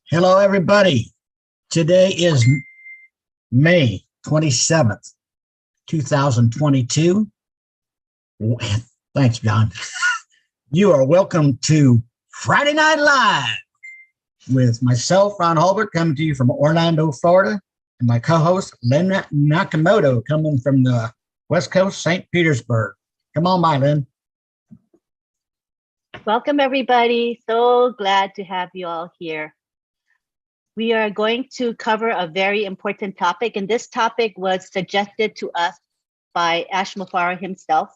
Hello, everybody. Today is May 27th, 2022. Thanks, John. You are welcome to Friday Night Live with myself, Ron Hulbert, coming to you from Orlando, Florida, and my co-host, Lynn Nakamoto, coming from the West Coast, St. Petersburg. Come on by, Lynn. Welcome, everybody. So glad to have you all here. We are going to cover a very important topic, and this topic was suggested to us by Ash Mufarah himself.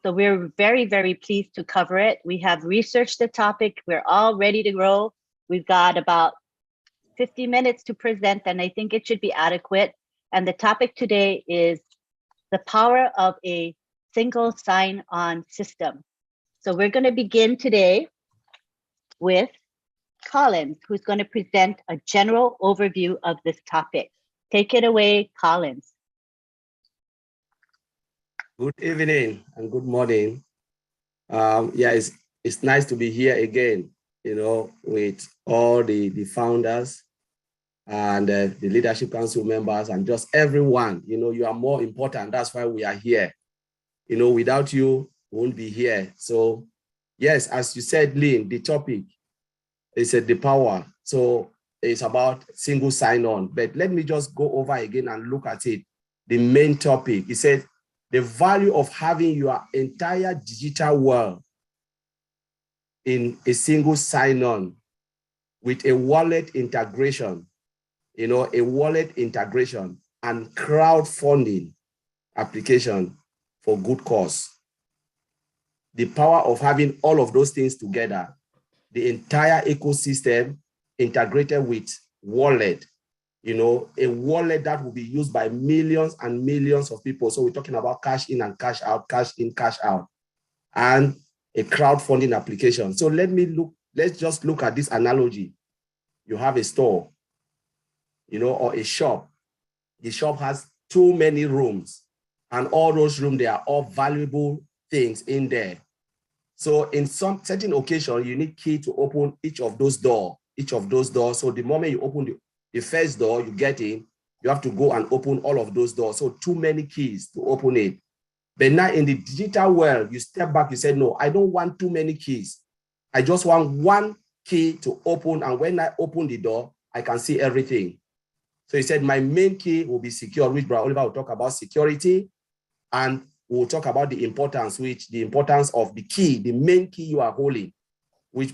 So we're very, very pleased to cover it. We have researched the topic. We're all ready to go. We've got about 50 minutes to present, and I think it should be adequate. And the topic today is the power of a single sign-on system. So we're going to begin today with Collins, who's going to present a general overview of this topic. Take it away, Collins. Good evening and good morning. It's nice to be here again, with all the founders and the leadership council members and just everyone. You are more important. That's why we are here. Without you, we won't be here. So yes, as you said, Lynn, the topic is the power. So it's about single sign-on. But let me just go over again and look at it. The main topic, it says the value of having your entire digital world in a single sign-on with a wallet integration, a wallet integration and crowdfunding application for good cause. The power of having all of those things together, the entire ecosystem integrated with wallet, a wallet that will be used by millions and millions of people. So we're talking about cash in and cash out, cash in, cash out, and a crowdfunding application. So let's just look at this analogy. You have a store, or a shop. The shop has too many rooms, and all those rooms, they are all valuable things in there. So in some certain occasion, you need key to open each of those doors. So the moment you open the first door, you get in, you have to go and open all of those doors. So too many keys to open it. But now in the digital world, you step back, you say, no, I don't want too many keys. I just want one key to open. And when I open the door, I can see everything. So he said, my main key will be secure, which Brother Oliver will talk about security. And we'll talk about the importance of the key, the main key you are holding, which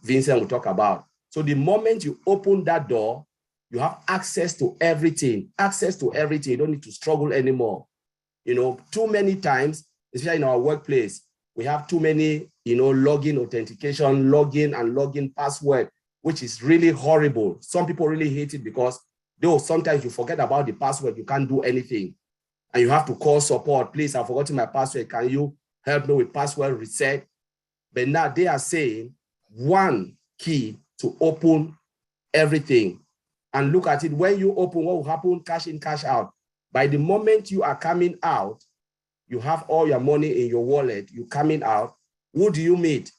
Vincent will talk about. So the moment you open that door, you have access to everything. You don't need to struggle anymore. Too many times, especially in our workplace, we have too many, login authentication, login password, which is really horrible. Some people really hate it because though sometimes you forget about the password, you can't do anything. And you have to call support. Please, I've forgotten my password. Can you help me with password reset? But now they are saying one key to open everything. And look at it. When you open, what will happen? Cash in, cash out. By the moment you are coming out, you have all your money in your wallet. You're coming out. Who do you meet?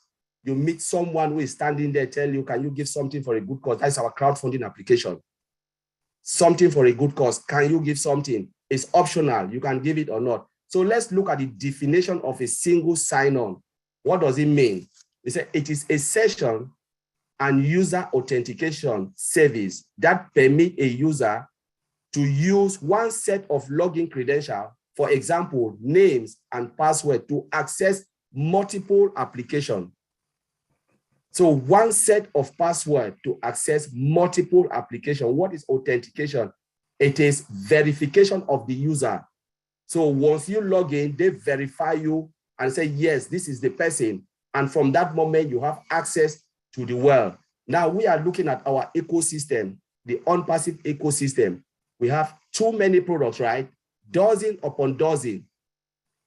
You meet someone who is standing there, tell you, can you give something for a good cause? That's our crowdfunding application. Something for a good cause. Can you give something? It's optional. You can give it or not. So let's look at the definition of a single sign-on. What does it mean? It is a session and user authentication service that permit a user to use one set of login credentials, for example, names and password, to access multiple applications. So one set of password to access multiple applications. What is authentication? It is verification of the user. So once you log in, they verify you and say, yes, this is the person. And from that moment, you have access to the world. Now we are looking at our ecosystem, the unpassive ecosystem. We have too many products, right? Dozen upon dozen.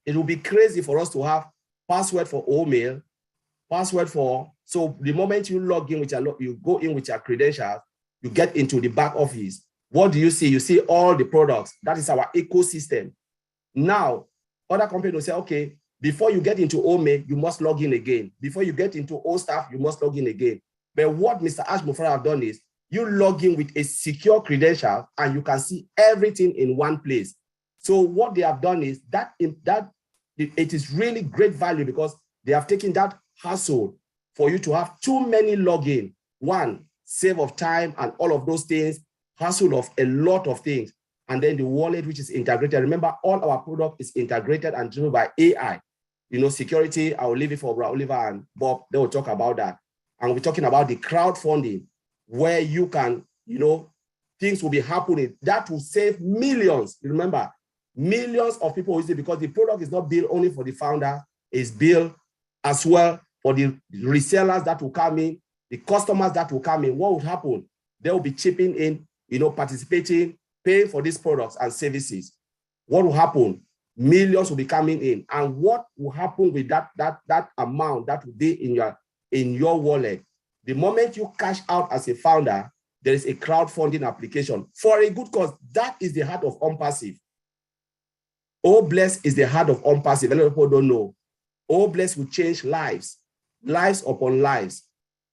It will be crazy for us to have password for email, password for, so the moment you log in with you go in with your credentials, you get into the back office. What do you see? You see all the products. That is our ecosystem. Now, other companies will say, okay, Before you get into OME, you must log in again. Before you get into OSTAF, you must log in again. But what Mr. Ash Muzaffar have done is you log in with a secure credential and you can see everything in one place. So what they have done is that it is really great value because they have taken that hassle for you to have too many login. One, save of time and all of those things, hassle of a lot of things. And then the wallet, which is integrated. Remember, all our product is integrated and driven by AI. You know, security, I will leave it for Oliver and Bob. They will talk about that. And we're talking about the crowdfunding, where you can, you know, things will be happening. That will save millions. Remember, millions of people use it because the product is not built only for the founder, it's built as well for the resellers that will come in, the customers that will come in. What will happen? They will be chipping in, you know, participating, paying for these products and services. What will happen? Millions will be coming in. And what will happen with that amount that will be in your wallet? The moment you cash out as a founder, there is a crowdfunding application for a good cause. That is the heart of OnPassive. OBless is the heart of OnPassive. A lot of people don't know. OBless will change lives, lives upon lives.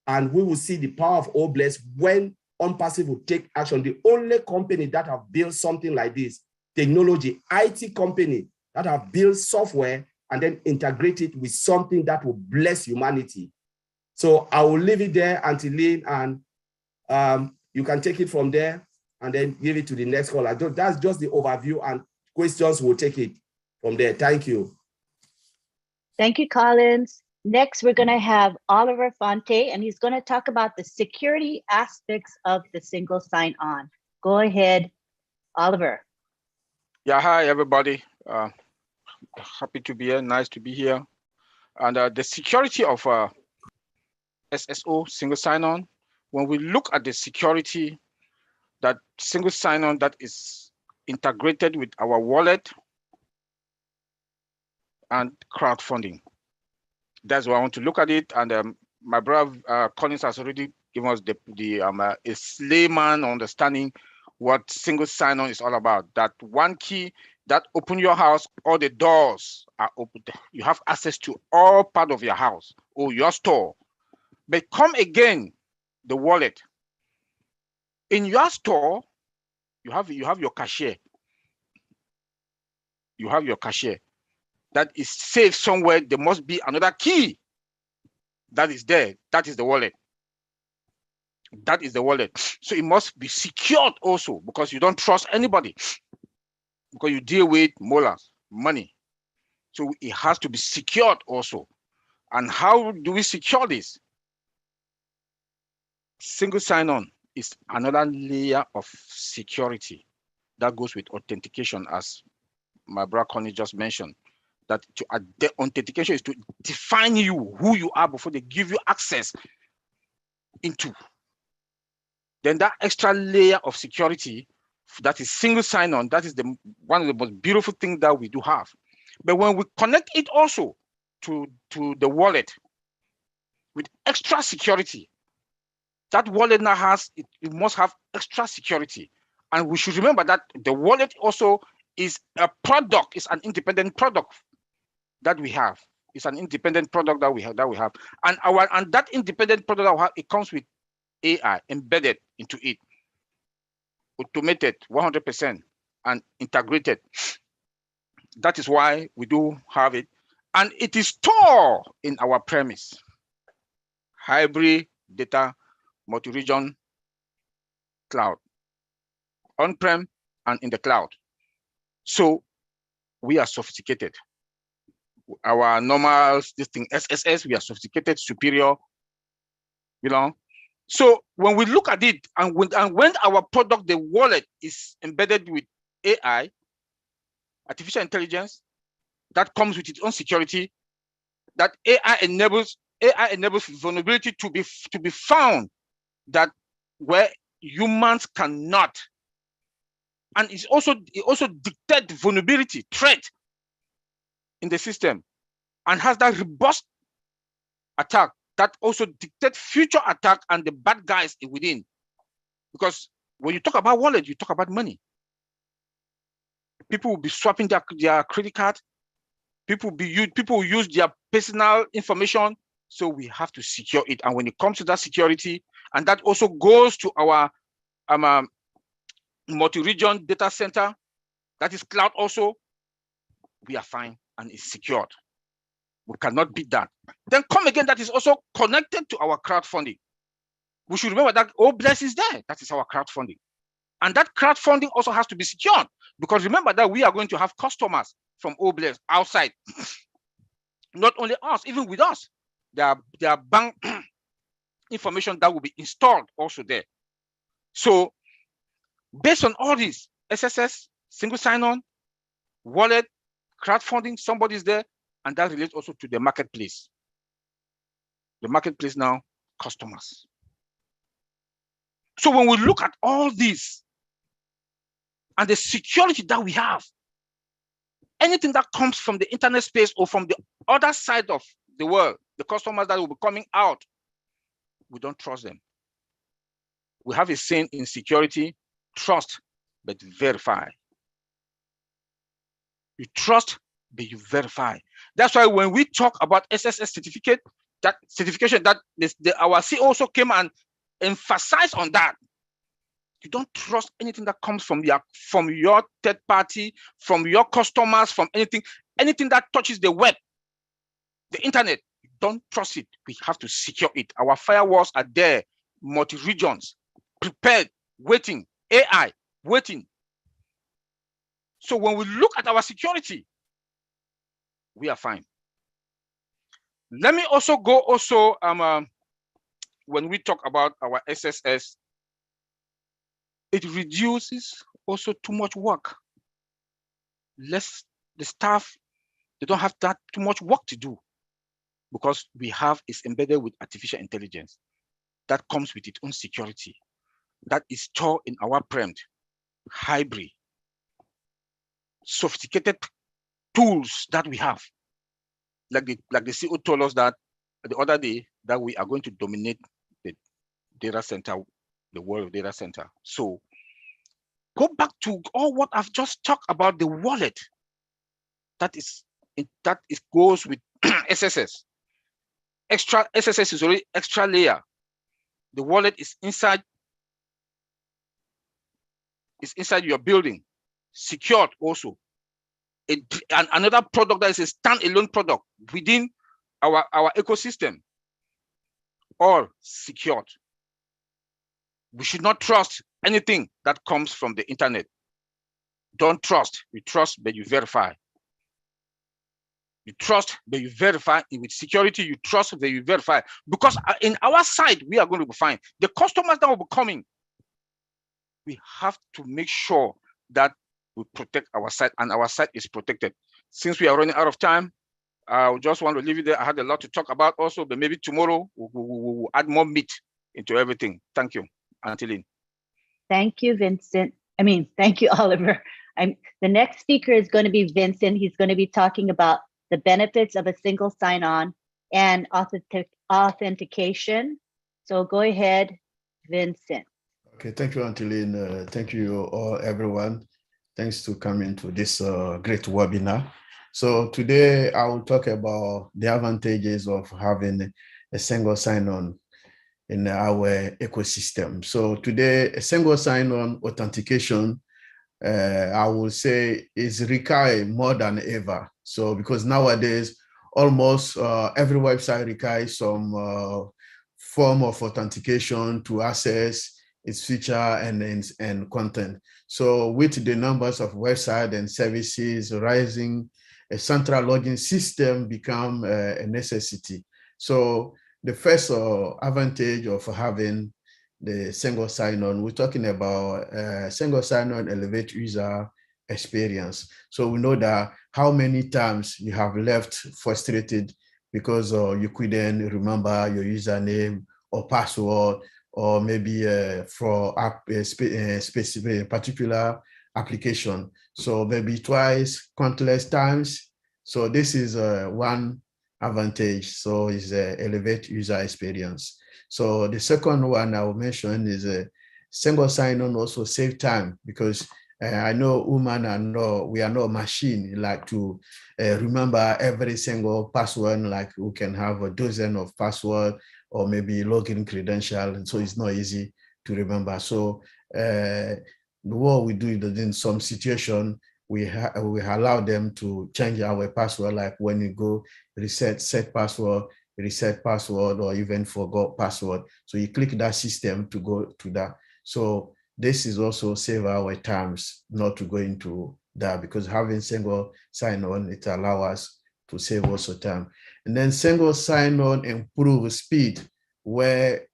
And we will see the power of OBless when OnPassive will take action. The only company that have built something like this, technology, IT company that have built software and then integrate it with something that will bless humanity. So I will leave it there until LYNN, and you can take it from there and then give it to the next caller. That's just the overview, and questions will take it from there. Thank you. Thank you, Collins. Next, we're going to have Oliver Fonte, and he's going to talk about the security aspects of the single sign-on. Go ahead, Oliver. Yeah, hi, everybody. Happy to be here. Nice to be here. And the security of SSO, single sign-on, when we look at the security, that single sign-on that is integrated with our wallet and crowdfunding. That's why I want to look at it. And my brother Collins has already given us a layman understanding what single sign-on is all about. That one key that open your house, all the doors are open. You have access to all part of your house or your store. But come again, the wallet. In your store, you have your cashier. You have your cashier. That is safe somewhere. There must be another key that is there. That is the wallet. That is the wallet. So it must be secured also, because you don't trust anybody, because you deal with molars, money. So it has to be secured also. And how do we secure this? Single sign-on is another layer of security that goes with authentication, as my brother Connie just mentioned. That the authentication is to define you, who you are, before they give you access into. Then that extra layer of security, that is single sign-on, that is one of the most beautiful things that we do have. But when we connect it also to the wallet with extra security, that wallet now has, it must have extra security. And we should remember that the wallet also is a product, it's an independent product that we have. It's an independent product that we have. And that independent product that we have, it comes with AI embedded into it, automated 100% and integrated. That is why we do have it. And it is stored in our premise. Hybrid data, multi-region cloud, on-prem and in the cloud. So we are sophisticated. Our normal, this thing, SSS, we are sophisticated, superior, you know. So when we look at it, and when our product, the wallet, is embedded with AI, artificial intelligence, that comes with its own security, that AI enables vulnerability to be found that where humans cannot. And it also dictates vulnerability, threat in the system, and has that robust attack that also dictates future attack and the bad guys within. Because when you talk about wallet, you talk about money. People will be swapping their credit card, People use their personal information, so we have to secure it. And when it comes to that security, and that also goes to our multi-region data center, that is cloud also, we are fine and it's secured. We cannot beat that. Then come again, that is also connected to our crowdfunding. We should remember that OBLES is there. That is our crowdfunding. And that crowdfunding also has to be secured, because remember that we are going to have customers from OBLES outside. Not only us, even with us. There are bank information that will be installed also there. So based on all this, SSS, single sign-on, wallet, crowdfunding, somebody's there, and that relates also to the marketplace. The marketplace now, customers. So when we look at all this and the security that we have, anything that comes from the internet space or from the other side of the world, the customers that will be coming out, we don't trust them. We have a saying in security: trust, but verify. You trust, but you verify. That's why when we talk about SSS certificate, that certification, that our CEO also came and emphasized on that. You don't trust anything that comes from your third party, from your customers, from anything that touches the web, the internet. You don't trust it. We have to secure it. Our firewalls are there, multi-regions, prepared, waiting, AI, waiting. So when we look at our security, we are fine. Let me also go when we talk about our SSS, it reduces also too much work. The staff, they don't have that too much work to do, because it's embedded with artificial intelligence that comes with its own security, that is stored in our prem, hybrid, sophisticated tools that we have. Like the CEO told us that the other day, that we are going to dominate the data center, the world of data center. So go back to all what I've just talked about, the wallet. That goes with SSS. Extra SSS is already extra layer. The wallet is inside your building, secured also. And another product that is a standalone product within our ecosystem, all secured. We should not trust anything that comes from the internet. Don't trust. You trust, but you verify. You trust, but you verify. With security, you trust, but you verify. Because in our side, we are going to be fine. The customers that will be coming, we have to make sure that we protect our site, and our site is protected. Since we are running out of time, I just want to leave it there. I had a lot to talk about also, but maybe tomorrow we'll add more meat into everything. Thank you. Until then. Thank you, Vincent. Thank you, Oliver. The next speaker is going to be Vincent. He's going to be talking about the benefits of a single sign-on and authentication. So go ahead, Vincent. Okay, thank you, Antolin. Thank you all, everyone. Thanks to coming to this great webinar. So today I will talk about the advantages of having a single sign-on in our ecosystem. So today, a single sign-on authentication, I will say, is required more than ever. So because nowadays, almost every website requires some form of authentication to access its feature and content. So with the numbers of websites and services rising, a central login system become a necessity. So the first advantage of having the single sign-on, we're talking about single sign-on elevate user experience. So we know that how many times you have left frustrated because you couldn't remember your username or password, or maybe for a specific particular application. So maybe twice, countless times. So this is one advantage. So it's elevate user experience. So the second one I will mention is a single sign-on also save time, because I know human are no, we are not machine like to remember every single password, like we can have a dozen of password or maybe login credential. So it's not easy to remember. So what we do in some situation, we allow them to change our password, like when you go set password, reset password, or even forgot password. So you click that system to go to that. So this is also save our times not to go into that, because having single sign-on, it allows us to save also time. And then single sign-on improve speed where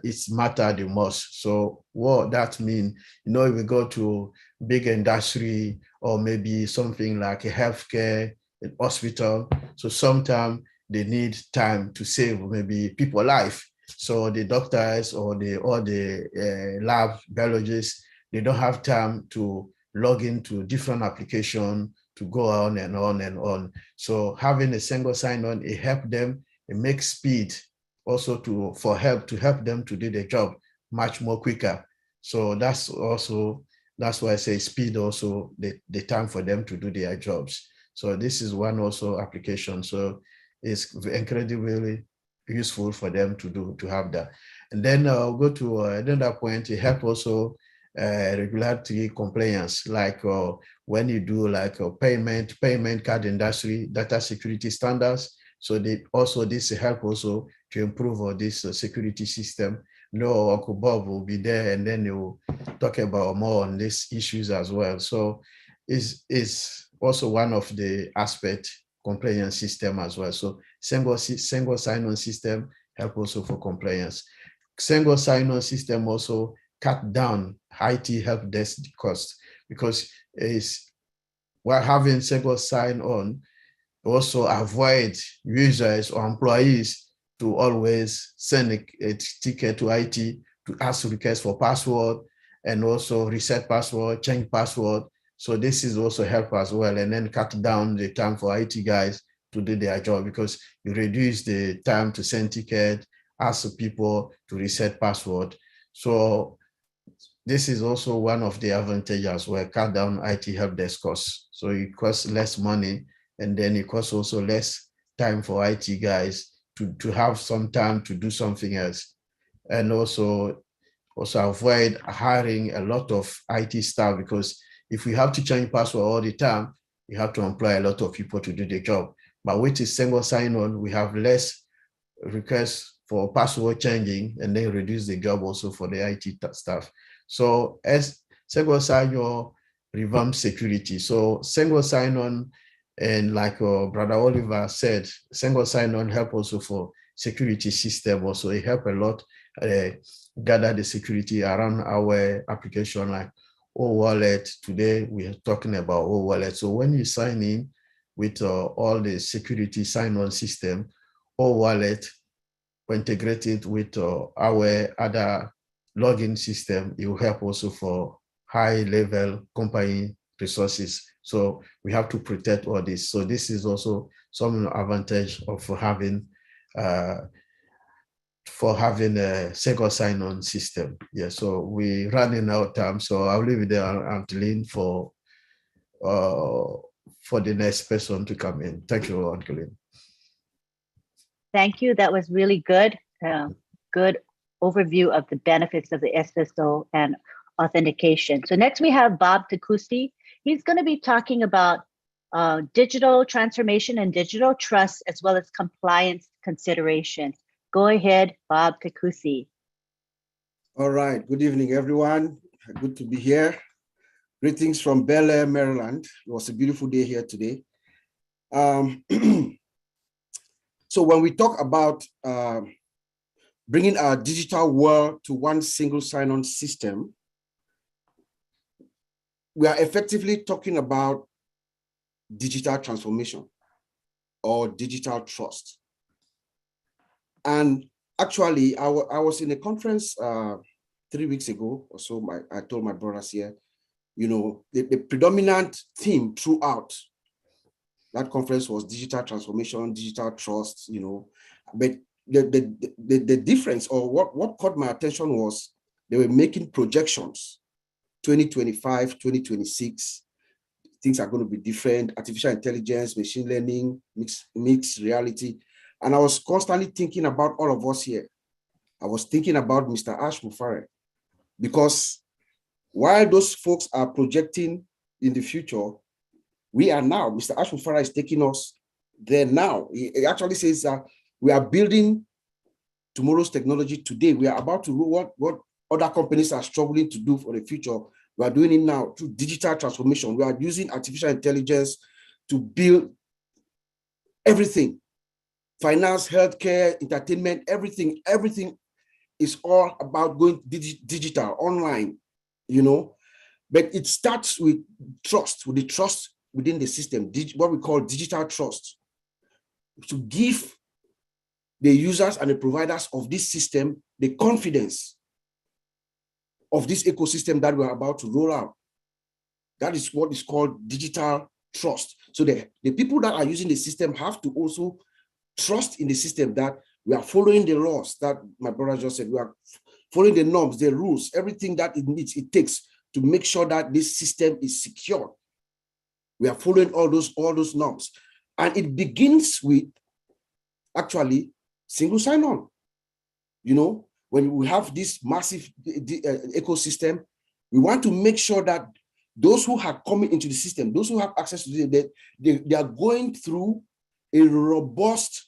it's matter the most. So what that means, you know, if we go to big industry or maybe something like a healthcare, a hospital, so sometimes they need time to save maybe people life. So the doctors or the lab biologists, they don't have time to log into different applications to go on and on and on. So having a single sign-on, it helps them, it makes speed also to help them to do their job much more quicker. So that's why I say speed also the time for them to do their jobs. So this is one also application. So it's incredibly useful for them to have that. And then I'll go to another point. It helps also regulatory compliance, like when you do like a payment card industry, data security standards. So this help also to improve this security system. No, Uncle Bob will be there, and then he'll talk about more on these issues as well. So is also one of the aspect compliance system as well. So single sign-on system help also for compliance. Single sign-on system also cut down IT help desk cost, because while having single sign-on also avoid users or employees to always send a ticket to IT to ask request for password and also reset password, change password. So this is also help as well, and then cut down the time for IT guys to do their job, because you reduce the time to send ticket, ask people to reset password. So this is also one of the advantages as well, cut down IT help desk costs. So it costs less money, and then it costs also less time for IT guys to have some time to do something else. And also avoid hiring a lot of IT staff, because if we have to change password all the time, we have to employ a lot of people to do the job. But with a single sign-on, we have less requests for password changing, and then reduce the job also for the IT staff. So as single sign-on revamp security. So single sign-on, and like Brother Oliver said, single sign-on help also for security system. Also, it help a lot gather the security around our application, like OWallet. Today we are talking about OWallet. So when you sign in with all the security sign-on system, OWallet integrated with our other login system, it will help also for high-level company resources. So we have to protect all this. So this is also some advantage of having a single sign-on system. Yeah, so we're running out of time, so I'll leave it there until LYNN for the next person to come in. Thank you, Uncle LYNN. Thank you. That was really good. Good overview of the benefits of the SSO and authentication. So next we have Bob Takusi. He's going to be talking about digital transformation and digital trust, as well as compliance considerations. Go ahead, Bob Takusi. All right. Good evening, everyone. Good to be here. Greetings from Bel Air, Maryland. It was a beautiful day here today. So when we talk about bringing our digital world to one single sign-on system, we are effectively talking about digital transformation or digital trust. And actually, I was in a conference 3 weeks ago or so. I told my brothers here, you know, the predominant theme throughout that conference was digital transformation, digital trust, you know. But the difference, or what caught my attention, was they were making projections 2025, 2026, things are going to be different. Artificial intelligence, machine learning, mixed reality. And I was constantly thinking about all of us here. I was thinking about Mr. Ash Mufareh, because while those folks are projecting in the future, we are now, Mr. Ash Mufareh is taking us there now. He actually says that we are building tomorrow's technology today. We are about to do what other companies are struggling to do for the future. We are doing it now through digital transformation. We are using artificial intelligence to build everything. Finance, healthcare, entertainment, everything is all about going digital, online, you know. But it starts with trust, with the trust within the system, what we call digital trust, to give the users and the providers of this system the confidence of this ecosystem that we're about to roll out. That is what is called digital trust. So the people that are using the system have to also trust in the system, that we are following the laws that my brother just said. We are following the norms, the rules, everything that it takes to make sure that this system is secure. We are following all those norms. And it begins with actually single sign-on. You know, when we have this massive ecosystem, we want to make sure that those who are coming into the system, those who have access to it, they are going through a robust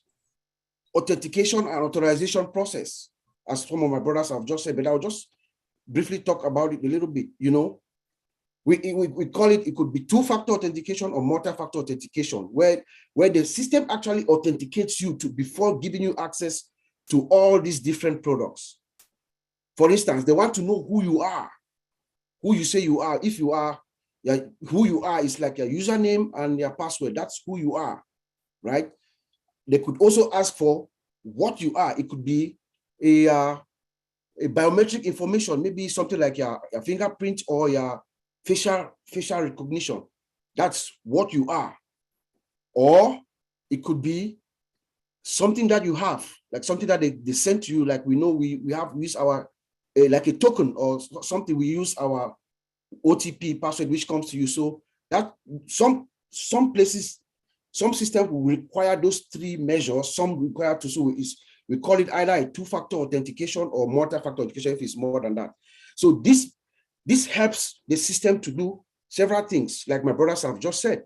authentication and authorization process, as some of my brothers have just said, but I'll just briefly talk about it a little bit. You know, we call it could be two-factor authentication or multi-factor authentication, where the system actually authenticates you before giving you access to all these different products. For instance, they want to know who you are, who you say you are. If you are, who you are is like your username and your password. That's who you are, right? They could also ask for what you are. It could be a biometric information, maybe something like your fingerprint or your facial recognition. That's what you are. Or it could be something that you have, like something that they sent to you, like we know we use our, like a token or something, we use our OTP password, which comes to you. So that some places, some systems will require those three measures, some require two. So we call it either a two-factor authentication or multi-factor authentication if it's more than that. So this helps the system to do several things, like my brothers have just said.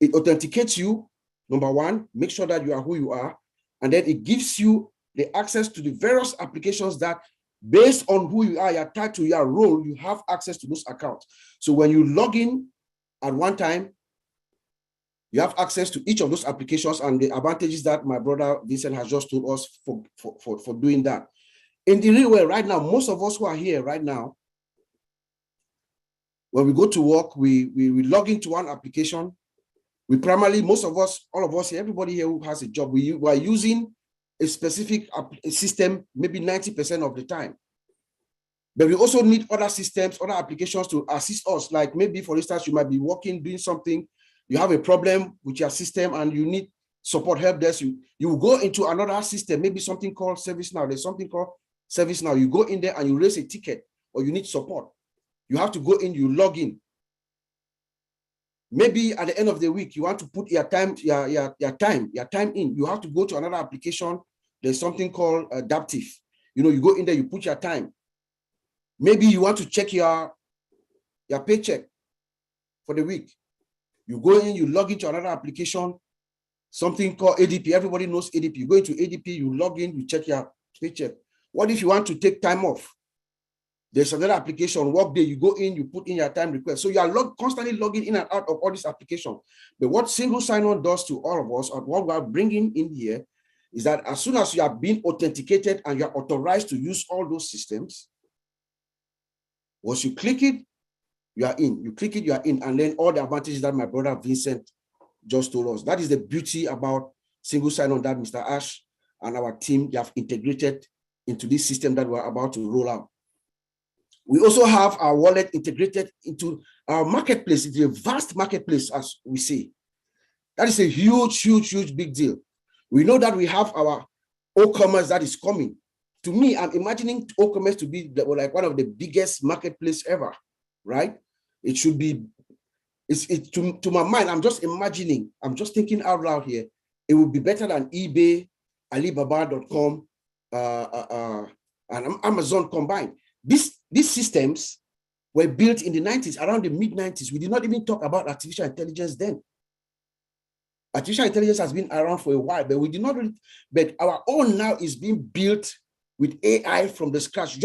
It authenticates you, number one, make sure that you are who you are, and then it gives you the access to the various applications that, based on who you are, your title, your role, you have access to those accounts. So when you log in at one time, you have access to each of those applications and the advantages that my brother Vincent has just told us for doing that. In the real way, right now, most of us who are here right now, when we go to work, we log into one application. We primarily, most of us, all of us here, everybody here who has a job, we are using a specific system, maybe 90% of the time. But we also need other systems, other applications to assist us. Like maybe, for instance, you might be working, doing something, you have a problem with your system and you need support, help desk. You will go into another system, maybe something called ServiceNow. There's something called ServiceNow. You go in there and you raise a ticket or you need support. You have to go in, you log in. Maybe at the end of the week, you want to put your time in. You have to go to another application. There's something called Adaptive. You know, you go in there, you put your time. Maybe you want to check your paycheck for the week. You go in, you log into another application, something called ADP. Everybody knows ADP. You go into ADP, you log in, you check your paycheck. What if you want to take time off? There's another application, Workday. You go in, you put in your time request. So you are constantly logging in and out of all these applications. But what single sign-on does to all of us, and what we are bringing in here, is that as soon as you are being authenticated and you are authorized to use all those systems, once you click it, you are in. You click it, you are in. And then all the advantages that my brother Vincent just told us. That is the beauty about single sign-on that Mr. Ash and our team have integrated into this system that we're about to roll out. We also have our wallet integrated into our marketplace. It's a vast marketplace, as we say. That is a huge, huge, huge big deal. We know that we have our e-commerce that is coming. to me, I'm imagining OCommerce to be like one of the biggest marketplace ever, right? It should be, to my mind, I'm just imagining, I'm just thinking out loud here. It would be better than eBay, Alibaba.com, and Amazon combined. These systems were built in the 90s, around the mid-90s. We did not even talk about artificial intelligence then. Artificial intelligence has been around for a while, but we did not really, but our own now is being built with AI from the scratch.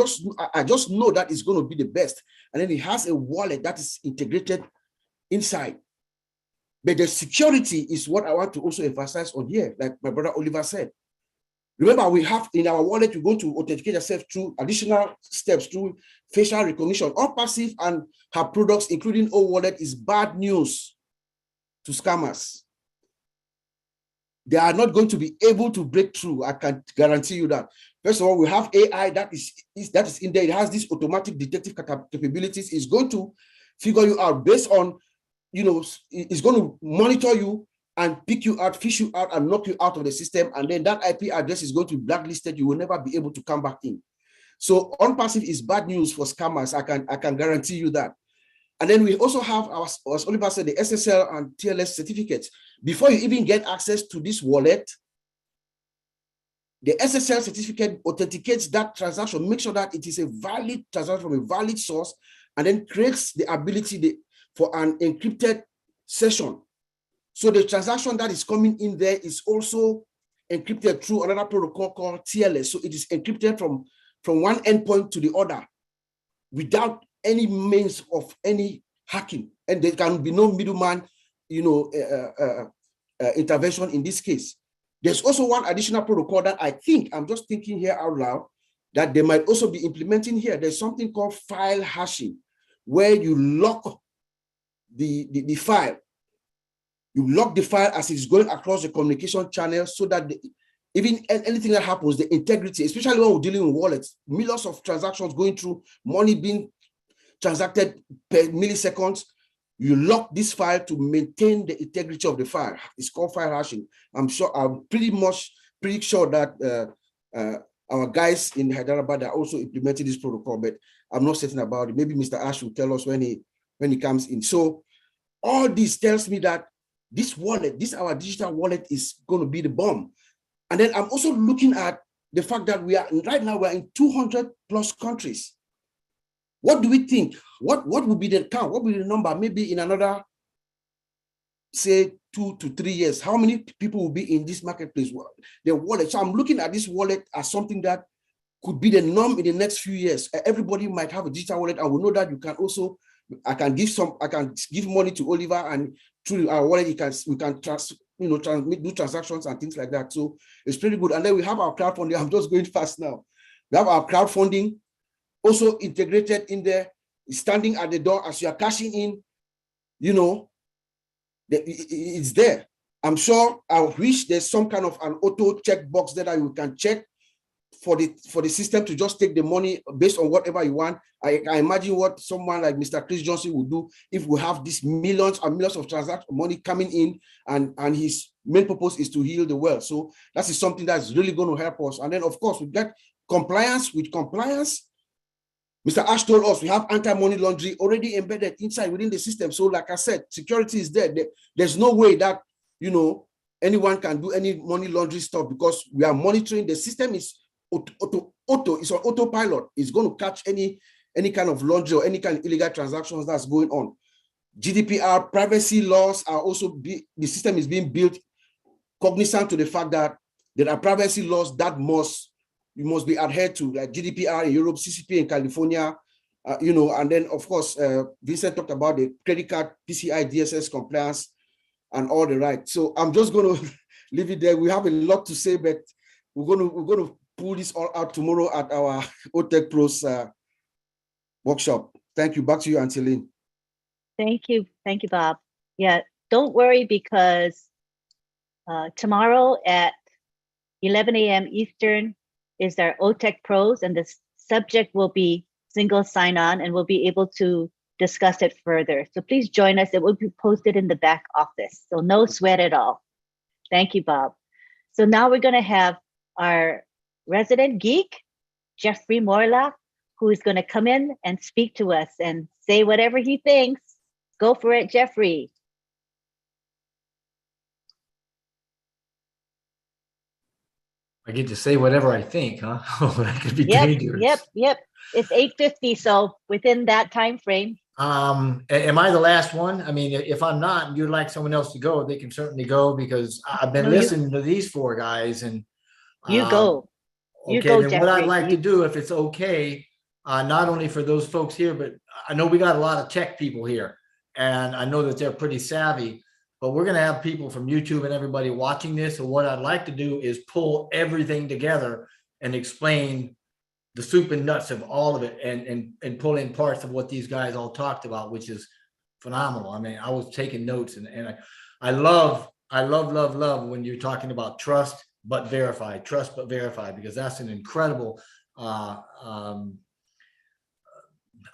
I just know that it's going to be the best. And then it has a wallet that is integrated inside. But the security is what I want to also emphasize on here, like my brother Oliver said. Remember, we have in our wallet, you're going to authenticate yourself through additional steps, through facial recognition. All passive and her products, including O-Wallet, is bad news to scammers. They are not going to be able to break through. I can guarantee you that. First of all, we have AI that is in there. It has these automatic detective capabilities. It's going to figure you out based on, it's going to monitor you and pick you out, fish you out, and knock you out of the system. And then that IP address is going to be blacklisted. You will never be able to come back in. So on-passive is bad news for scammers. I can guarantee you that. And then we also have, as Oliver said, the SSL and TLS certificates. Before you even get access to this wallet, the SSL certificate authenticates that transaction, make sure that it is a valid transaction from a valid source, and then creates the ability for an encrypted session. So the transaction that is coming in there is also encrypted through another protocol called TLS. So it is encrypted from one endpoint to the other without any means of any hacking. And there can be no middleman, intervention in this case. There's also one additional protocol that I think, I'm just thinking here out loud, that they might also be implementing here. There's something called file hashing, where you lock the file. You lock the file as it's going across the communication channel so that even anything that happens, the integrity, especially when we're dealing with wallets, millions of transactions going through, money being transacted per milliseconds, you lock this file to maintain the integrity of the file. It's called file hashing. I'm pretty sure that our guys in Hyderabad are also implementing this protocol, but I'm not certain about it. Maybe Mr. Ash will tell us when he comes in. So all this tells me that this wallet, our digital wallet, is going to be the bomb. And then I'm also looking at the fact that right now we're in 200 plus countries. What do we think? What would be the count? What will be the number? Maybe in another, say, 2 to 3 years, how many people will be in this marketplace? The wallet. So I'm looking at this wallet as something that could be the norm in the next few years. Everybody might have a digital wallet, and we know that you can also, I can give money to Oliver, and through our wallet, we can do transactions and things like that. So it's pretty good. And then we have our crowdfunding. I'm just going fast now. We have our crowdfunding also integrated in there, standing at the door as you are cashing in, it's there. I'm sure, I wish there's some kind of an auto check box there that you can check for the system to just take the money based on whatever you want. I imagine what someone like Mr. Chris Johnson would do if we have these millions and millions of transaction money coming in, and his main purpose is to heal the world. So that is something that's really going to help us. And then, of course, we get compliance. With compliance, Mr. Ash told us we have anti-money laundering already embedded inside within the system. So like I said, security is there. There's no way that, anyone can do any money laundering stuff, because we are monitoring. The system is it's on autopilot. It's going to catch any kind of laundry or any kind of illegal transactions that's going on. GDPR, privacy laws are also, the system is being built cognizant to the fact that there are privacy laws that must be adhered to, like GDPR in Europe, CCP in California, and then of course, Vincent talked about the credit card, PCI DSS compliance and all the right. So I'm just going to leave it there. We have a lot to say, but we're going to pull this all out tomorrow at our OTech Pros workshop. Thank you. Back to you, Auntie Lynn. Thank you, Bob. Yeah, don't worry, because tomorrow at 11 a.m. Eastern is our OTech Pros, and the subject will be single sign-on, and we'll be able to discuss it further. So please join us. It will be posted in the back office, so no sweat at all. Thank you, Bob. So now we're going to have our resident geek, Jeffrey Morlock, who is going to come in and speak to us and say whatever he thinks. Go for it, Jeffrey. I get to say whatever I think, huh? Oh, that could be dangerous. Yep. It's 8:50, so within that time frame. Am I the last one? I mean, if I'm not, and you'd like someone else to go, they can certainly go, because I've been listening to these four guys, and you go. You okay, go, then Jeffrey. what I'd like to do, if it's okay, not only for those folks here, but I know we got a lot of tech people here, and I know that they're pretty savvy, but we're going to have people from YouTube and everybody watching this. So what I'd like to do is pull everything together and explain the soup and nuts of all of it, and pull in parts of what these guys all talked about, which is phenomenal. I mean, I was taking notes, and I love when you're talking about trust but verify, because that's an incredible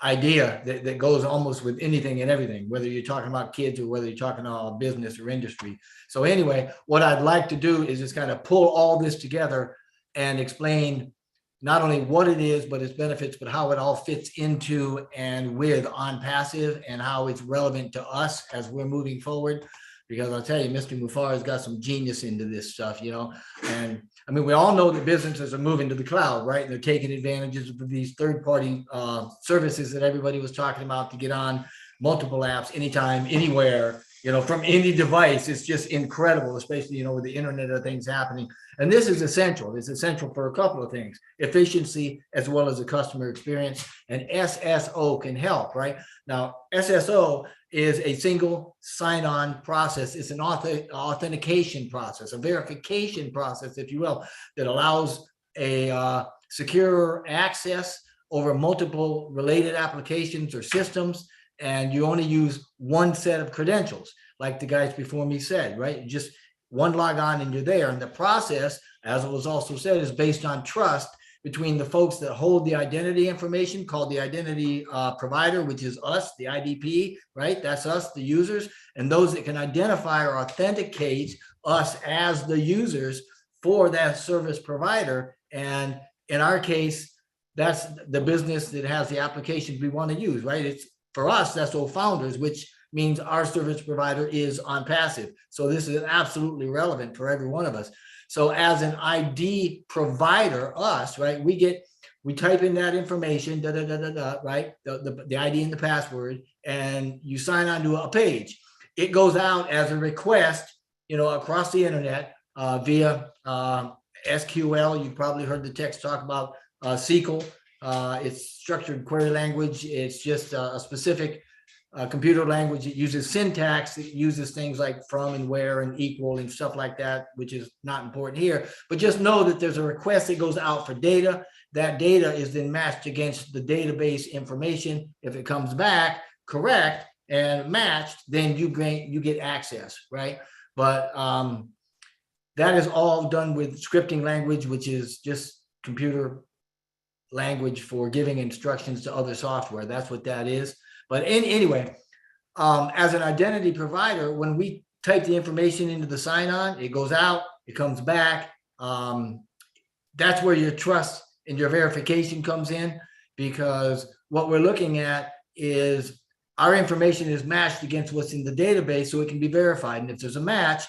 idea that goes almost with anything and everything, whether you're talking about kids or whether you're talking about business or industry. So anyway, what I'd like to do is just kind of pull all this together and explain not only what it is, but its benefits, but how it all fits into and with OnPassive, and how it's relevant to us as we're moving forward. Because I'll tell you, Mr. Muzaffar has got some genius into this stuff, you know. And I mean, we all know that businesses are moving to the cloud, right? And they're taking advantages of these third-party services that everybody was talking about to get on multiple apps anytime, anywhere, you know, from any device. It's just incredible, especially, you know, with the Internet of Things happening. And this is essential. It's essential for a couple of things: efficiency as well as the customer experience. And SSO can help, right? Now, SSO is a single sign-on process. It's an authentication process, a verification process, if you will, that allows a secure access over multiple related applications or systems. And you only use one set of credentials, like the guys before me said, right? Just one log on and you're there. And the process, as it was also said, is based on trust between the folks that hold the identity information, called the identity provider, which is us, the IDP, right? That's us, the users, and those that can identify or authenticate us as the users for that service provider. And in our case, that's the business that has the applications we want to use, right? It's for us, that's ofounder, which means our service provider is OnPassive. So this is absolutely relevant for every one of us. So as an ID provider, us, right, we type in that information, right, the ID and the password, and you sign on to a page. It goes out as a request, you know, across the internet via SQL. You probably heard the text talk about SQL. It's structured query language. It's just a specific computer language. It uses syntax. It uses things like from and where and equal and stuff like that, which is not important here. But just know that there's a request that goes out for data. That data is then matched against the database information. If it comes back correct and matched, then you get access, right? But that is all done with scripting language, which is just computer language for giving instructions to other software. That's what that is. But anyway, as an identity provider, when we type the information into the sign-on, it goes out, it comes back. That's where your trust and your verification comes in, because what we're looking at is our information is matched against what's in the database, so it can be verified. And if there's a match,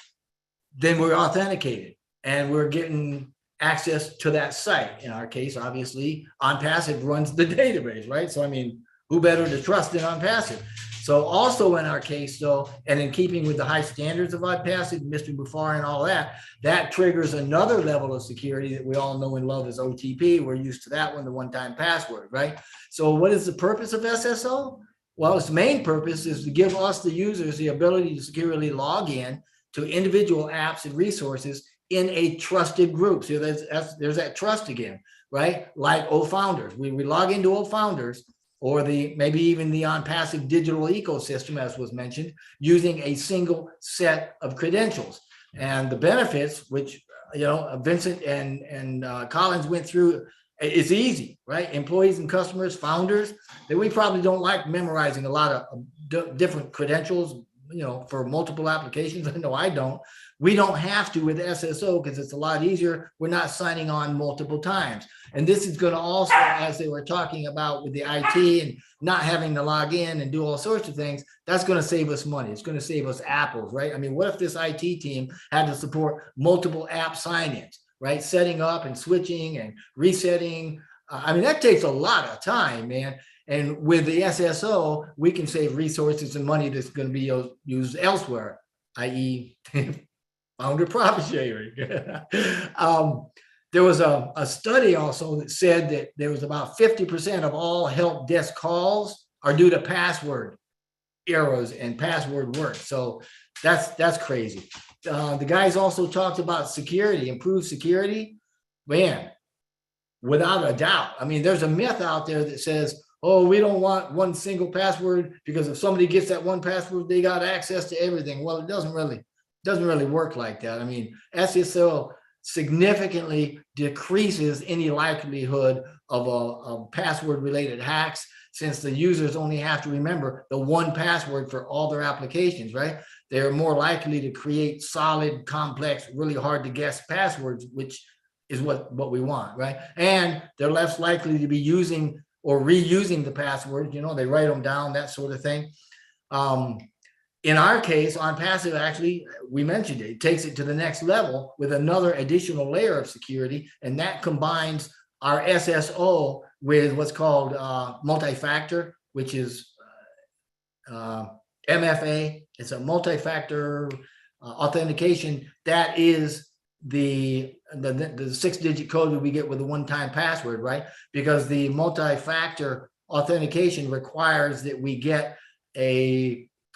then we're authenticated and we're getting access to that site. In our case, obviously, OnPassive runs the database, right? So, I mean, who better to trust than OnPassive? So also in our case, though, and in keeping with the high standards of OnPassive, Mr. Muzaffar and all that, that triggers another level of security that we all know and love as OTP. We're used to that one, the one-time password, right? So what is the purpose of SSO? Well, its main purpose is to give us, the users, the ability to securely log in to individual apps and resources in a trusted group. So there's that trust again, right? Like ofounder. We log into ofounder, or maybe even the OnPassive digital ecosystem, as was mentioned, using a single set of credentials. And the benefits, which, you know, Vincent and Collins went through, it's easy, right? Employees and customers, founders, that we probably don't like memorizing a lot of different credentials, for multiple applications. I know I don't. We don't have to with SSO because it's a lot easier. We're not signing on multiple times. And this is going to also, as they were talking about with the IT and not having to log in and do all sorts of things, that's going to save us money. It's going to save us apples, right? I mean, what if this IT team had to support multiple app sign-ins, right? Setting up and switching and resetting. I mean, that takes a lot of time, man. And with the SSO, we can save resources and money that's going to be used elsewhere, i.e. founder profit sharing. There was a study also that said that there was about 50% of all help desk calls are due to password errors and password work. So that's crazy. The guys also talked about security, improved security. Man, without a doubt. I mean, there's a myth out there that says, oh, we don't want one single password because if somebody gets that one password, they got access to everything. Well, it doesn't really work like that. I mean, SSO significantly decreases any likelihood of a password related hacks, since the users only have to remember the one password for all their applications, right? They're more likely to create solid, complex, really hard to guess passwords, which is what we want, right? And they're less likely to be using or reusing the passwords, they write them down, that sort of thing. In our case, on passive, actually, we mentioned it takes it to the next level with another additional layer of security, and that combines our SSO with what's called multi-factor, which is MFA. It's a multi-factor authentication. That is the 6-digit code that we get with a one-time password, right? Because the multi-factor authentication requires that we get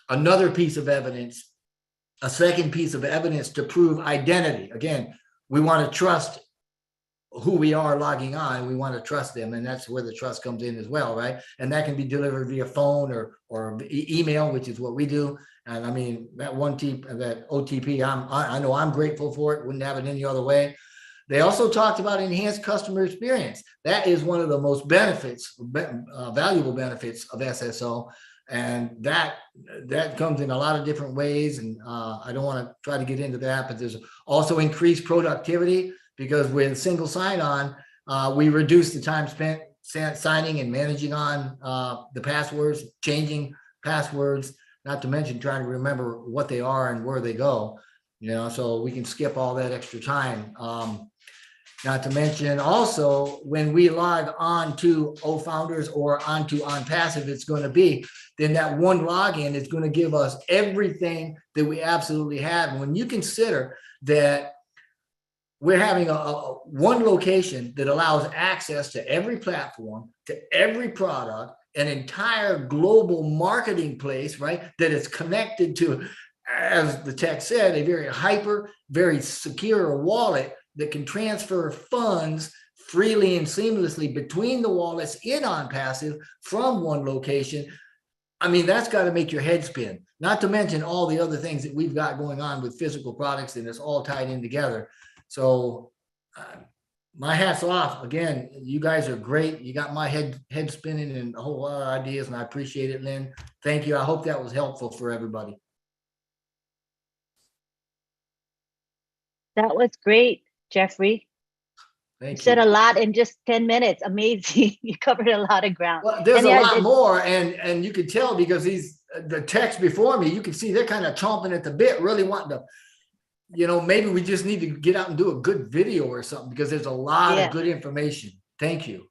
another piece of evidence, a second piece of evidence to prove identity. Again, we want to trust who we are logging on. We want to trust them, and that's where the trust comes in as well, right? And that can be delivered via phone or email, which is what we do. And I mean, that OTP, I know I'm grateful for it. Wouldn't have it any other way. They also talked about enhanced customer experience. That is one of the most valuable benefits of SSO. And that comes in a lot of different ways. And I don't want to try to get into that, but there's also increased productivity, because with single sign-on, we reduce the time spent signing and managing on the passwords, changing passwords, not to mention trying to remember what they are and where they go, so we can skip all that extra time. Not to mention also, when we log on to OFounders or onto OnPassive, it's going to be, then that one login is going to give us everything that we absolutely have. And when you consider that we're having one location that allows access to every platform, to every product, an entire global marketing place, right? That is connected to, as the text said, a very secure wallet that can transfer funds freely and seamlessly between the wallets in OnPassive from one location. I mean, that's got to make your head spin, not to mention all the other things that we've got going on with physical products, and it's all tied in together. So my hat's off. Again, you guys are great. You got my head spinning and a whole lot of ideas, and I appreciate it, Lynn. Thank you. I hope that was helpful for everybody. That was great, Jeffrey. Thank you. Said a lot in just 10 minutes. Amazing. You covered a lot of ground. Well, there's a lot more, and you can tell because the text before me, you can see they're kind of chomping at the bit, really wanting to, maybe we just need to get out and do a good video or something, because there's a lot of good information. Thank you.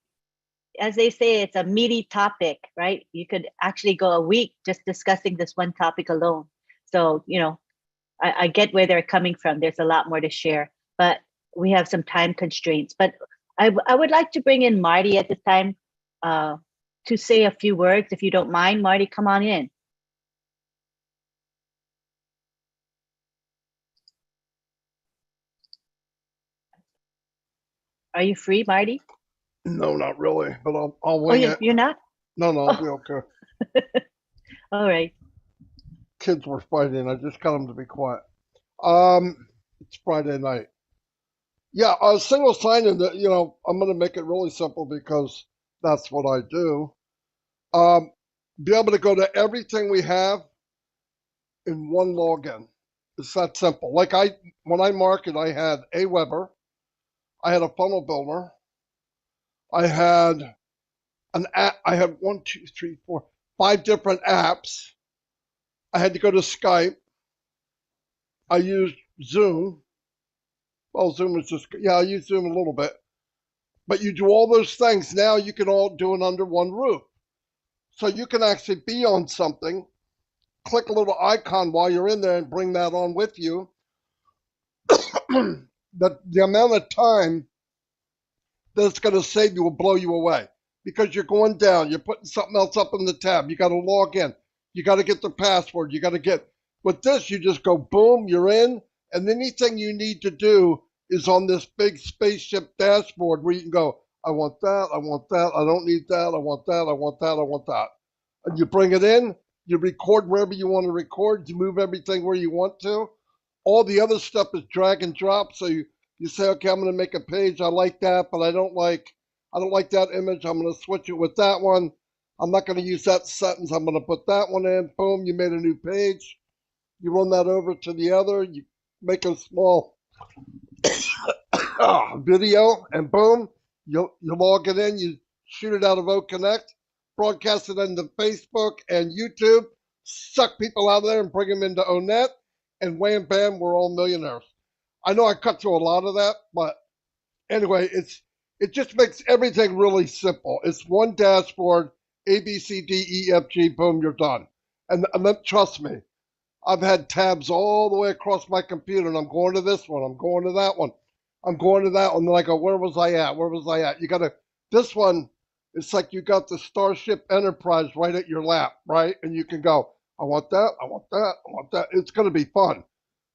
As they say, it's a meaty topic, right? You could actually go a week just discussing this one topic alone. So, I get where they're coming from. There's a lot more to share, but we have some time constraints. But I would like to bring in Marty at this time to say a few words, if you don't mind. Marty, come on in. Are you free, Marty? No, not really, but I'll wing it. You're not? No, I'll be okay. All right. Kids were fighting. I just got them to be quiet. It's Friday night. Yeah, a single sign-in, I'm going to make it really simple because that's what I do. Be able to go to everything we have in one login. It's that simple. Like when I market, I had Aweber, I had a funnel builder, I had an app. I had 1, 2, 3, 4, 5 different apps. I had to go to Skype. I used Zoom. Well, Zoom is just, yeah, I use Zoom a little bit. But you do all those things. Now you can all do it under one roof. So you can actually be on something, click a little icon while you're in there and bring that on with you. The amount of time that it's going to save you will blow you away, because you're going down, you're putting something else up in the tab. You got to log in. You got to get the password. You got to get, with this, you just go boom, you're in. And anything you need to do is on this big spaceship dashboard where you can go, I want that, I want that, I don't need that, I want that, I want that, I want that. And you bring it in, you record wherever you want to record, you move everything where you want to. All the other stuff is drag and drop. So you say, okay, I'm going to make a page. I like that, but I don't like that image. I'm going to switch it with that one. I'm not going to use that sentence. I'm going to put that one in. Boom, you made a new page. You run that over to the other. You make a small video, and boom, you log it in. You shoot it out of OConnect, broadcast it into Facebook and YouTube, suck people out of there and bring them into ONET, and wham, bam, we're all millionaires. I know I cut through a lot of that, but anyway, it just makes everything really simple. It's one dashboard, A, B, C, D, E, F, G, boom, you're done. And trust me, I've had tabs all the way across my computer, and I'm going to this one, I'm going to that one, I'm going to that one. Then I go, where was I at? Where was I at? You got to, this one, it's like you got the Starship Enterprise right at your lap, right? And you can go, I want that, I want that, I want that. It's going to be fun.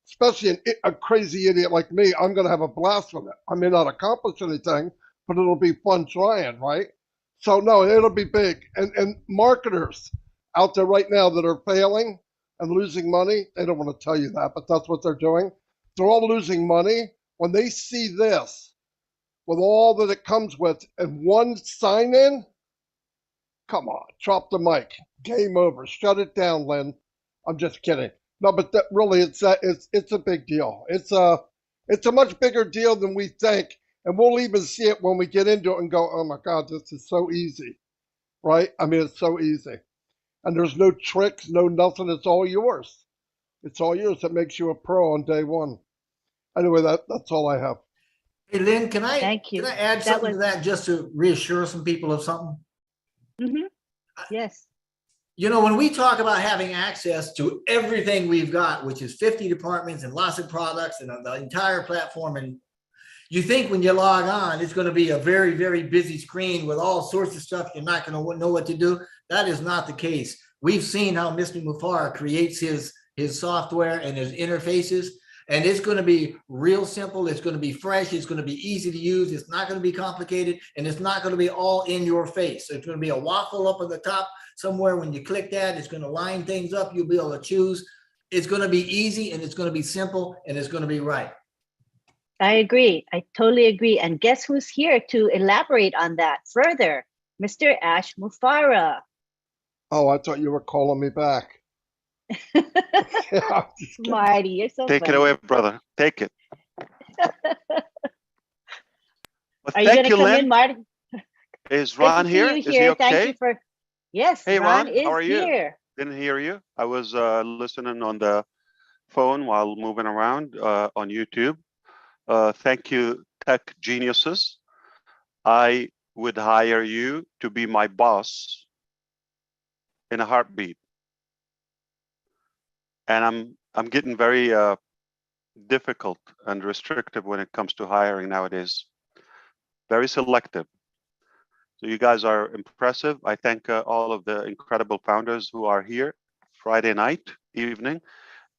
Especially a crazy idiot like me, I'm going to have a blast with it. I may not accomplish anything, but it'll be fun trying, right? So no, it'll be big. And marketers out there right now that are failing and losing money, they don't want to tell you that, but that's what they're doing. They're all losing money. When they see this, with all that it comes with, and one sign in, come on, drop the mic. Game over. Shut it down, Lynn. I'm just kidding. No, but that really, it's a big deal. It's a much bigger deal than we think, and we'll even see it when we get into it and go, oh my God, this is so easy, right? I mean, it's so easy, and there's no tricks, no nothing. It's all yours. It's all yours. That makes you a pro on day one. Anyway, that's all I have. Hey, Lynn, can I add something to that just to reassure some people of something? Mm-hmm. Yes. You know, when we talk about having access to everything we've got, which is 50 departments and lots of products and the entire platform, and you think when you log on, it's going to be a very, very busy screen with all sorts of stuff you're not going to know what to do. That is not the case. We've seen how Mr. Muzaffar creates his software and his interfaces, and it's going to be real simple. It's going to be fresh. It's going to be easy to use. It's not going to be complicated, and it's not going to be all in your face. So it's going to be a waffle up at the top somewhere. When you click that, it's going to line things up. You'll be able to choose. It's going to be easy, and it's going to be simple, and it's going to be right. I agree. I totally agree. And guess who's here to elaborate on that further? Mr. Ash Muzaffar. Oh, I thought you were calling me back. Marty, you're so Take funny. it away, brother. Take it. Well, Are you going to come Lynn. in, Marty? Is Ron here? Is he okay? Thank you for. Yes, hey, Ron is how are you? Here. Didn't hear you. I was listening on the phone while moving around on YouTube. Thank you, tech geniuses. I would hire you to be my boss in a heartbeat. And I'm getting very difficult and restrictive when it comes to hiring nowadays. Very selective. So you guys are impressive. I thank all of the incredible founders who are here Friday night, evening.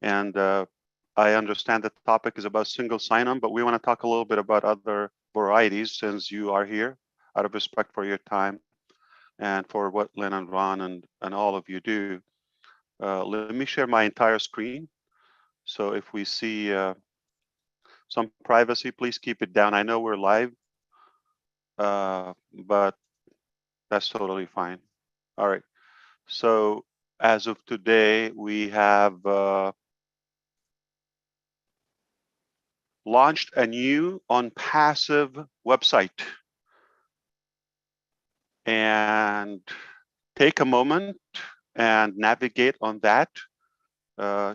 And I understand the topic is about single sign-on, but we want to talk a little bit about other varieties since you are here, out of respect for your time and for what Lynn and Ron and all of you do. Let me share my entire screen. So if we see some privacy, please keep it down. I know we're live, but that's totally fine. All right. So as of today, we have launched a new OnPassive website. And take a moment and navigate on that.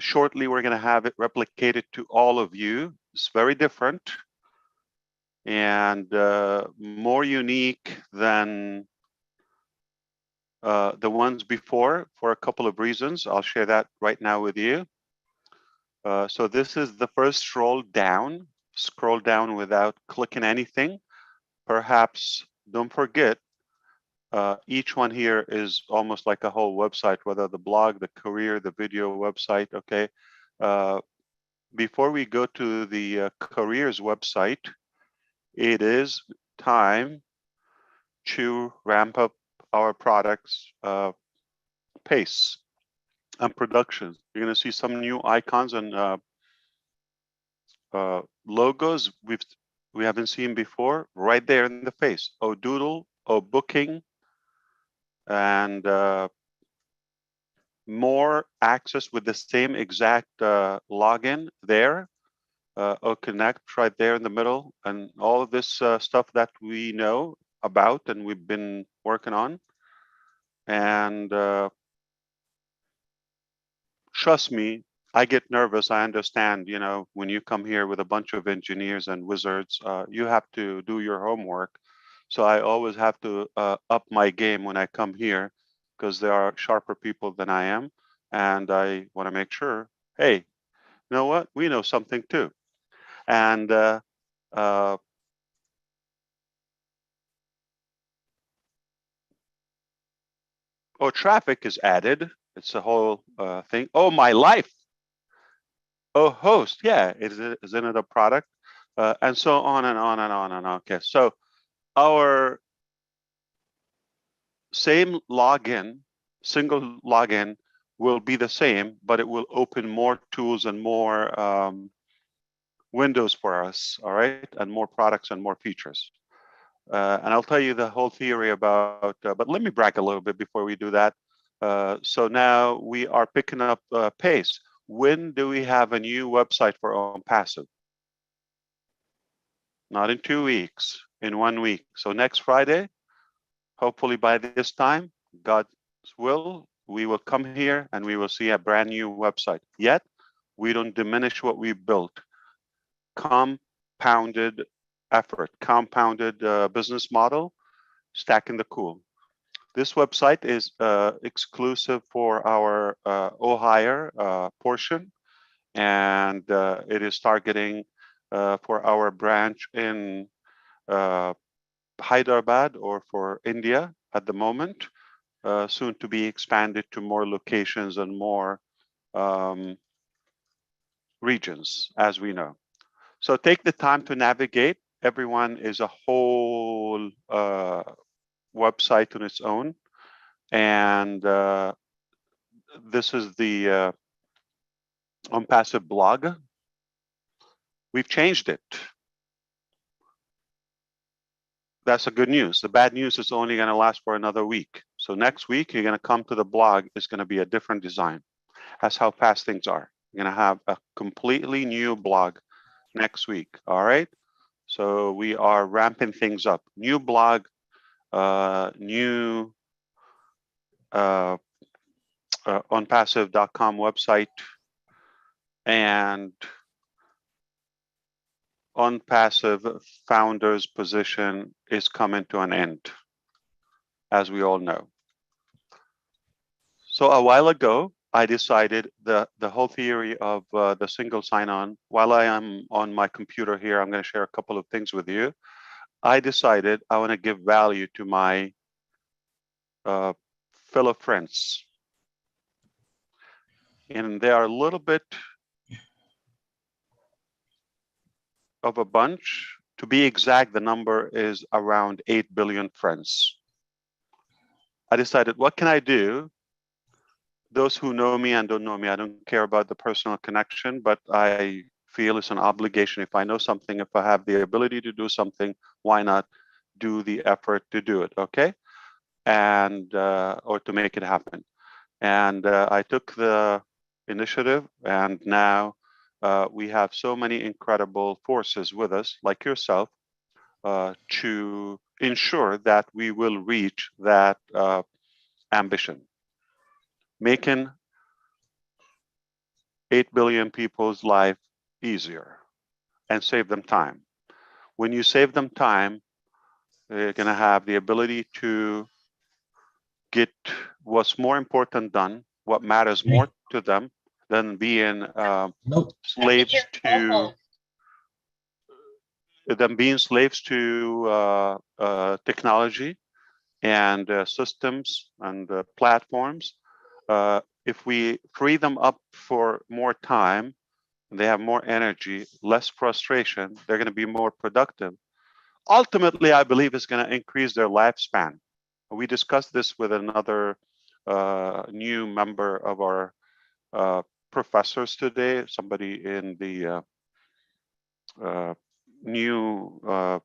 Shortly, we're going to have it replicated to all of you. It's very different and more unique than the ones before for a couple of reasons. I'll share that right now with you. So this is the first scroll down. Scroll down without clicking anything. Perhaps don't forget, each one here is almost like a whole website, whether the blog, the career, the video website, okay? Before we go to the careers website, it is time to ramp up our products pace and production. You're gonna see some new icons and logos we haven't seen before right there in the face. Oh Doodle, oh Booking, and more access with the same exact login there. Oh Connect right there in the middle, and all of this stuff that we know about and we've been working on. And trust me, I get nervous. I understand, you know, when you come here with a bunch of engineers and wizards, you have to do your homework. So I always have to up my game when I come here because there are sharper people than I am. And I want to make sure, hey, you know what? We know something too. And oh, traffic is added. It's a whole thing. Oh, my life. Oh, host. Yeah, isn't it a product? And so on and on and on and on. Okay, so our same login, single login will be the same, but it will open more tools and more windows for us, all right? And more products and more features. And I'll tell you the whole theory about, but let me brag a little bit before we do that. So now we are picking up pace. When do we have a new website for OnPassive? Not in 2 weeks, in 1 week. So next Friday, hopefully by this time, God's will, we will come here and we will see a brand new website. Yet, we don't diminish what we built. Compounded effort, compounded business model, stacking the cool. This website is exclusive for our Ohio portion, and it is targeting for our branch in Hyderabad or for India at the moment, soon to be expanded to more locations and more regions, as we know. So take the time to navigate. Everyone is a whole website on its own. And this is the OnPassive blog. We've changed it. That's the good news. The bad news is only going to last for another week. So next week, you're going to come to the blog. It's going to be a different design. That's how fast things are. You're going to have a completely new blog next week. All right. So we are ramping things up. New blog, new onpassive.com website, and OnPassive founder's position is coming to an end, as we all know. So a while ago, I decided the whole theory of the single sign-on. While I am on my computer here, I'm going to share a couple of things with you. I decided I want to give value to my fellow friends. And they are a little bit of a bunch. To be exact, the number is around 8 billion friends. I decided, what can I do? Those who know me and don't know me, I don't care about the personal connection, but I feel it's an obligation. If I know something, if I have the ability to do something, why not do the effort to do it, okay? And, or to make it happen. And I took the initiative, and now we have so many incredible forces with us, like yourself, to ensure that we will reach that ambition, making 8 billion people's life easier and save them time. When you save them time, they're going to have the ability to get what's more important done, what matters more to them than being Nope. slaves to technology and systems and platforms. If we free them up for more time, they have more energy, less frustration, they're going to be more productive. Ultimately, I believe it's going to increase their lifespan. We discussed this with another new member of our professors today, somebody in the new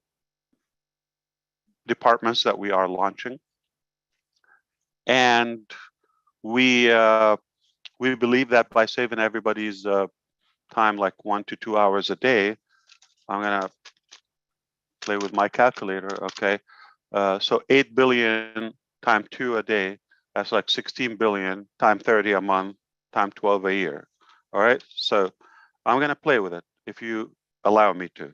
departments that we are launching. And we believe that by saving everybody's time, like 1 to 2 hours a day, I'm going to play with my calculator, okay? So 8 billion times 2 a day, that's like 16 billion times 30 a month times 12 a year. All right, so I'm going to play with it if you allow me to.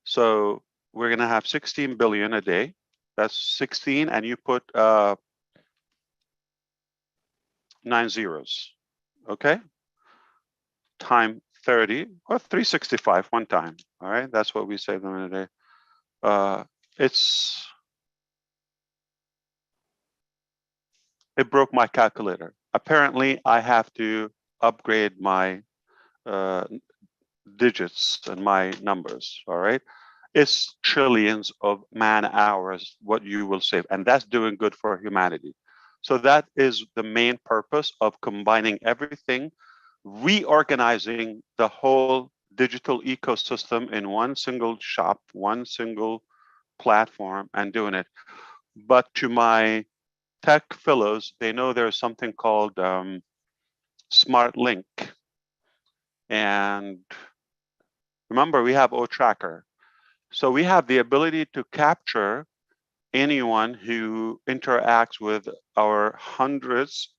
So we're going to have 16 billion a day. That's 16, and you put 9 zeros, okay? Time 30 or 365 one time. All right, that's what we save them in a day. It broke my calculator. Apparently, I have to upgrade my digits and my numbers. All right, it's trillions of man hours what you will save, and that's doing good for humanity. So that is the main purpose of combining everything, reorganizing the whole digital ecosystem in one single shop, one single platform, and doing it. But to my tech fellows, they know there's something called Smart Link. And remember, we have OTracker. So we have the ability to capture anyone who interacts with our hundreds,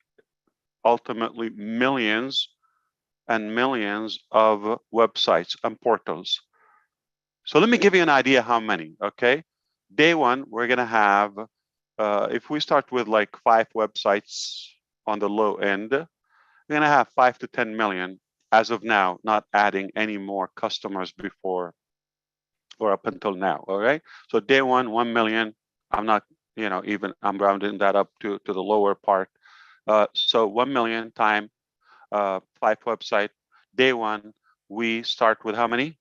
ultimately millions and millions of websites and portals. So let me give you an idea how many, okay? Day one, we're gonna have, if we start with like 5 websites on the low end, we're gonna have 5 to 10 million as of now, not adding any more customers before or up until now, all right? So day one, 1 million, I'm not, I'm rounding that up to the lower part. So 1 million times 5 website. Day one, we start with how many?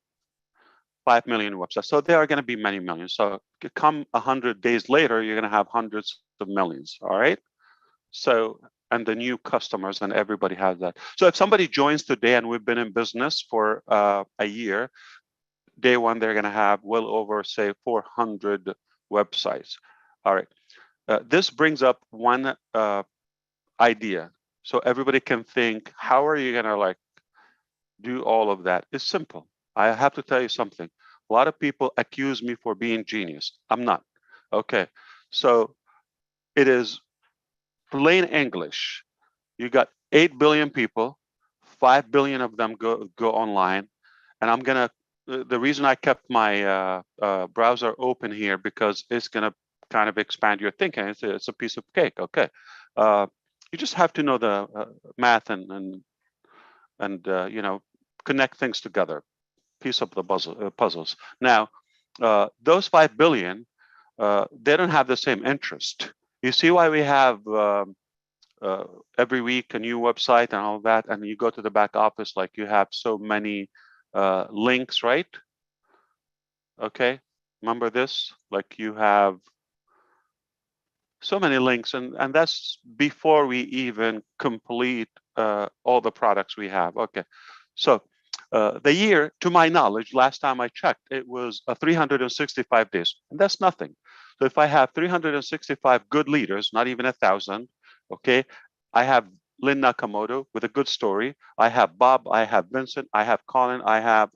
5 million websites. So there are going to be many millions. So come 100 days later, you're going to have hundreds of millions. All right. So, and the new customers, and everybody has that. So if somebody joins today, and we've been in business for a year, day one, they're going to have well over, say, 400 websites. All right. This brings up one idea. So everybody can think, how are you going to do all of that? It's simple. I have to tell you something. A lot of people accuse me for being genius. I'm not. Okay. So it is plain English. You got 8 billion people, 5 billion of them go online. And I'm going to, the reason I kept my browser open here, because it's going to kind of expand your thinking. It's a piece of cake. Okay. You just have to know the math and connect things together, piece of the puzzles. Now, those 5 billion, they don't have the same interest. You see why we have every week a new website and all that, and you go to the back office, like you have so many links, right? Okay, remember this? Like you have so many links, and that's before we even complete all the products we have. Okay, so the year, to my knowledge, last time I checked, it was 365 days, and that's nothing. So if I have 365 good leaders, not even 1,000, okay, I have Lynn Nakamoto with a good story. I have Bob, I have Vincent, I have Colin, I have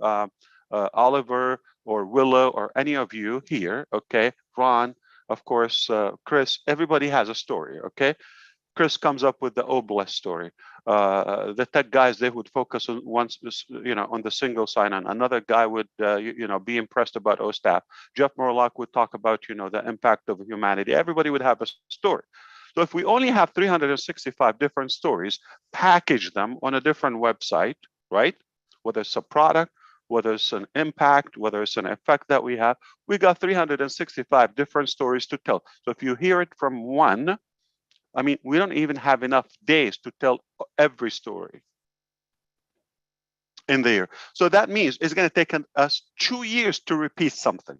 Oliver or Willow or any of you here, okay? Ron, of course, Chris, everybody has a story, okay? Chris comes up with the Oblast story. The tech guys, they would focus on on the single sign-on. Another guy would, be impressed about OSTAP. Jeff Morlock would talk about, the impact of humanity. Everybody would have a story. So if we only have 365 different stories, package them on a different website, right? Whether it's a product, whether it's an impact, whether it's an effect that we have, we got 365 different stories to tell. So if you hear it from one, I mean, we don't even have enough days to tell every story in the year. So that means it's going to take us 2 years to repeat something.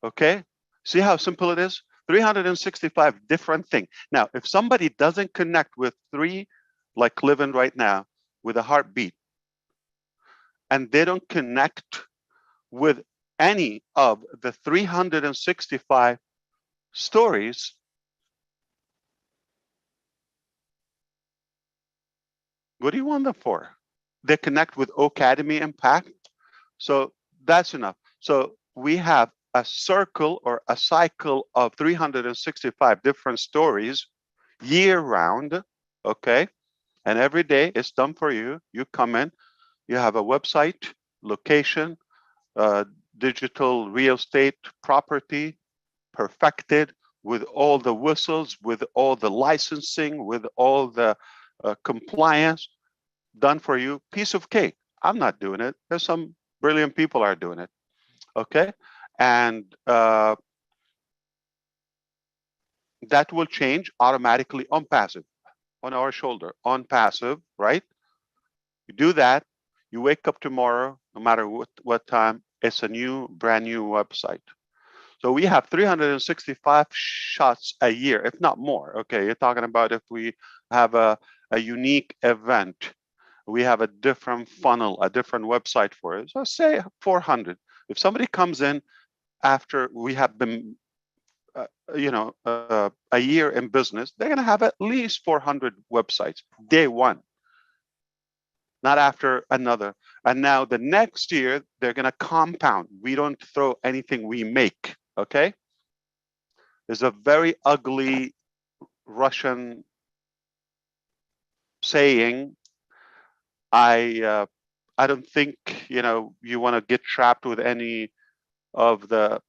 Okay? See how simple it is? 365 different things. Now, if somebody doesn't connect with three, like living right now, with a heartbeat, and they don't connect with any of the 365 stories, what do you want them for? They connect with Academy Impact. So that's enough. So we have a circle or a cycle of 365 different stories year round, okay? And every day it's done for you. You come in, you have a website, location, digital real estate property, perfected with all the whistles, with all the licensing, with all the compliance done for you, piece of cake. I'm not doing it. There's some brilliant people are doing it. Okay. And that will change automatically on passive, on our shoulder, on passive, right? You do that, you wake up tomorrow, no matter what time, it's a brand new website. So we have 365 shots a year, if not more. Okay, you're talking about if we have a unique event, we have a different funnel, a different website for it. So say 400. If somebody comes in after we have been, a year in business, they're going to have at least 400 websites day one, not after another. And now the next year, they're going to compound. We don't throw anything we make, okay? There's a very ugly Russian saying, I don't think, you want to get trapped with any of the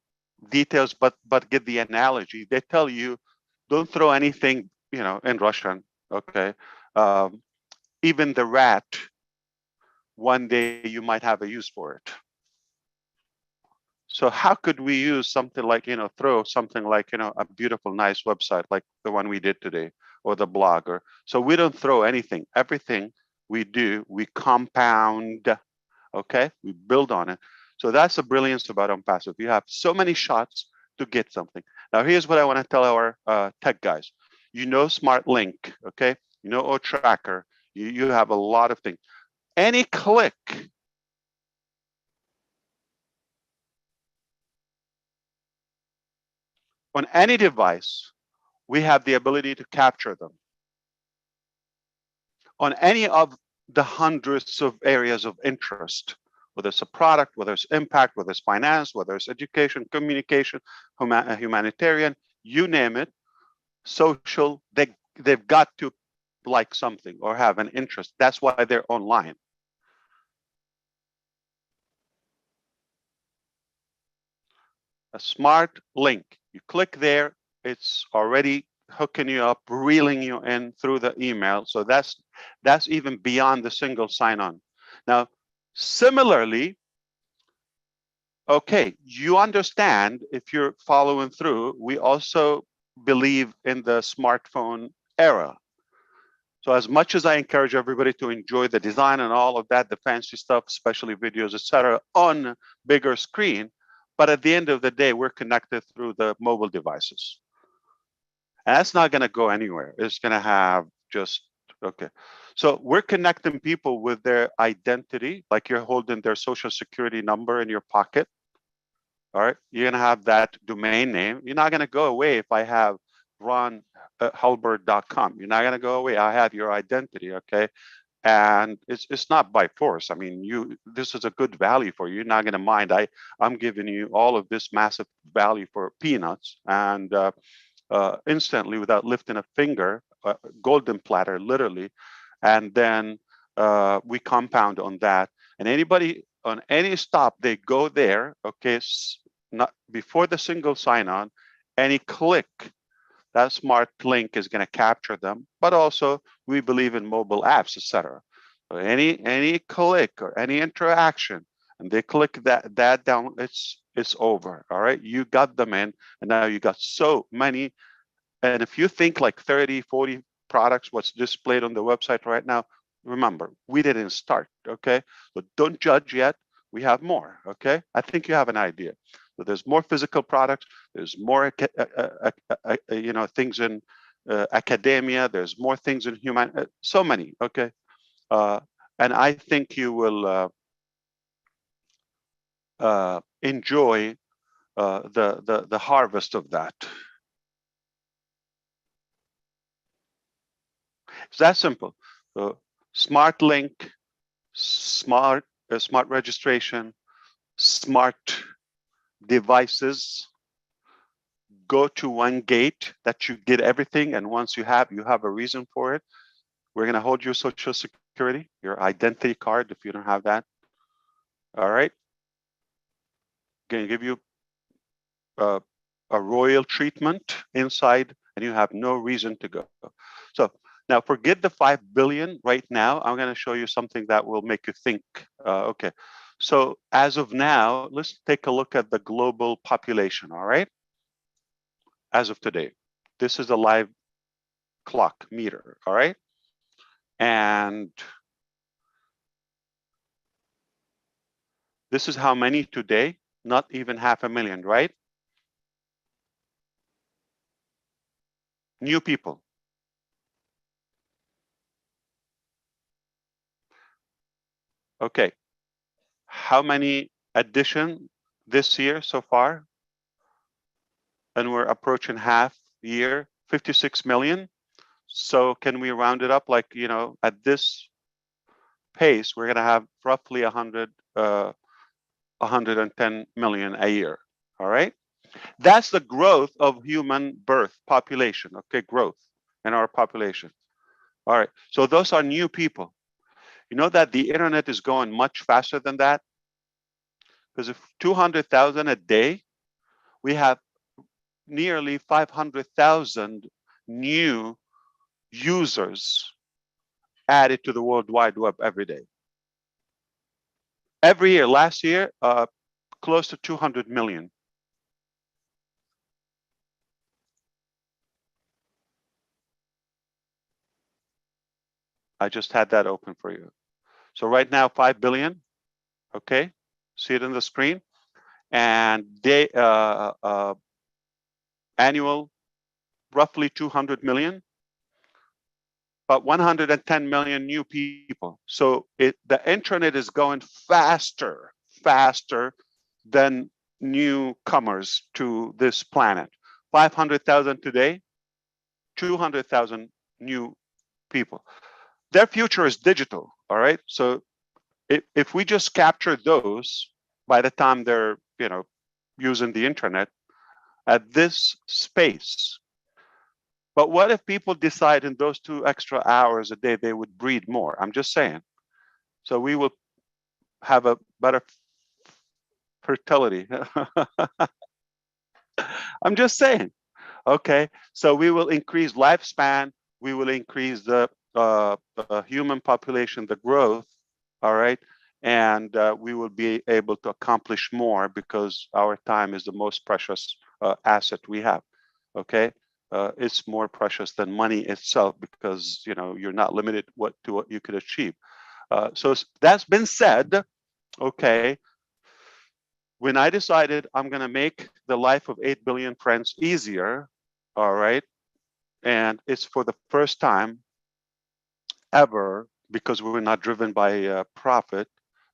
details, but get the analogy. They tell you, don't throw anything, in Russian, okay? Even the rat, one day you might have a use for it. So how could we use something like, throw something like, a beautiful, nice website like the one we did today, or the blogger. So we don't throw anything. Everything we do, we compound, okay? We build on it. So that's the brilliance about OnPassive. You have so many shots to get something. Now, here's what I want to tell our tech guys. Smart Link, okay? OTracker. You have a lot of things. Any click on any device, we have the ability to capture them. On any of the hundreds of areas of interest, whether it's a product, whether it's impact, whether it's finance, whether it's education, communication, humanitarian, you name it, social, they've got to like something or have an interest. That's why they're online. A smart link. You click there, it's already hooking you up, reeling you in through the email. So that's even beyond the single sign-on. Now, similarly, okay, you understand if you're following through, we also believe in the smartphone era. So as much as I encourage everybody to enjoy the design and all of that, the fancy stuff, especially videos, etc., on bigger screen, but at the end of the day, we're connected through the mobile devices. And that's not going to go anywhere. It's going to have just, okay. So we're connecting people with their identity, like you're holding their social security number in your pocket. All right. You're going to have that domain name. You're not going to go away if I have ronhalbert.com. You're not going to go away. I have your identity, okay? And it's not by force. I mean, this is a good value for you. You're not going to mind. I'm giving you all of this massive value for peanuts, and instantly, without lifting a finger, golden platter, literally, and then we compound on that. And anybody on any stop, they go there, okay, not before the single sign-on, any click, that smart link is going to capture them. But also, we believe in mobile apps, etc. So any click or any interaction, and they click that down, it's over. All right, you got them in, and now you got so many. And if you think like 30, 40 products, what's displayed on the website right now, remember, we didn't start, okay? So don't judge yet. We have more, okay? I think you have an idea. So there's more physical products. There's more, things in academia. There's more things in human, so many, okay? And I think you will enjoy the harvest of that. It's that simple. Smart link, smart registration, smart devices. Go to one gate that you get everything, and once you have a reason for it. We're going to hold your social security, your identity card if you don't have that. All right. Going to give you a royal treatment inside, and you have no reason to go. So now forget the 5 billion right now. I'm going to show you something that will make you think. Okay. So as of now, let's take a look at the global population. All right. As of today, this is a live clock meter. All right. And this is how many today, not even 500,000, right? New people. Okay. How many addition this year so far? And we're approaching half year, 56 million. So can we round it up, like, at this pace, we're going to have roughly 110 million a year. All right. That's the growth of human birth population. Okay. Growth in our population. All right. So those are new people. You know that the internet is going much faster than that? Because if 200,000 a day, we have nearly 500,000 new users added to the World Wide Web every day. Every year, last year, close to 200 million. I just had that open for you. So right now, 5 billion, okay? See it on the screen. And they, annual, roughly 200 million, but 110 million new people. So the internet is going faster than newcomers to this planet. 500,000 today, 200,000 new people. Their future is digital, all right? So if we just capture those by the time they're, using the internet at this space. But what if people decide in those 2 extra hours a day they would breed more? I'm just saying. So we will have a better fertility. I'm just saying. Okay, so we will increase lifespan. We will increase the human population, the growth. All right, and we will be able to accomplish more because our time is the most precious asset we have. Okay, it's more precious than money itself because you're not limited to what you could achieve. So that's been said. Okay. When I decided I'm going to make the life of 8 billion friends easier, all right, and it's for the first time ever, because we're not driven by profit,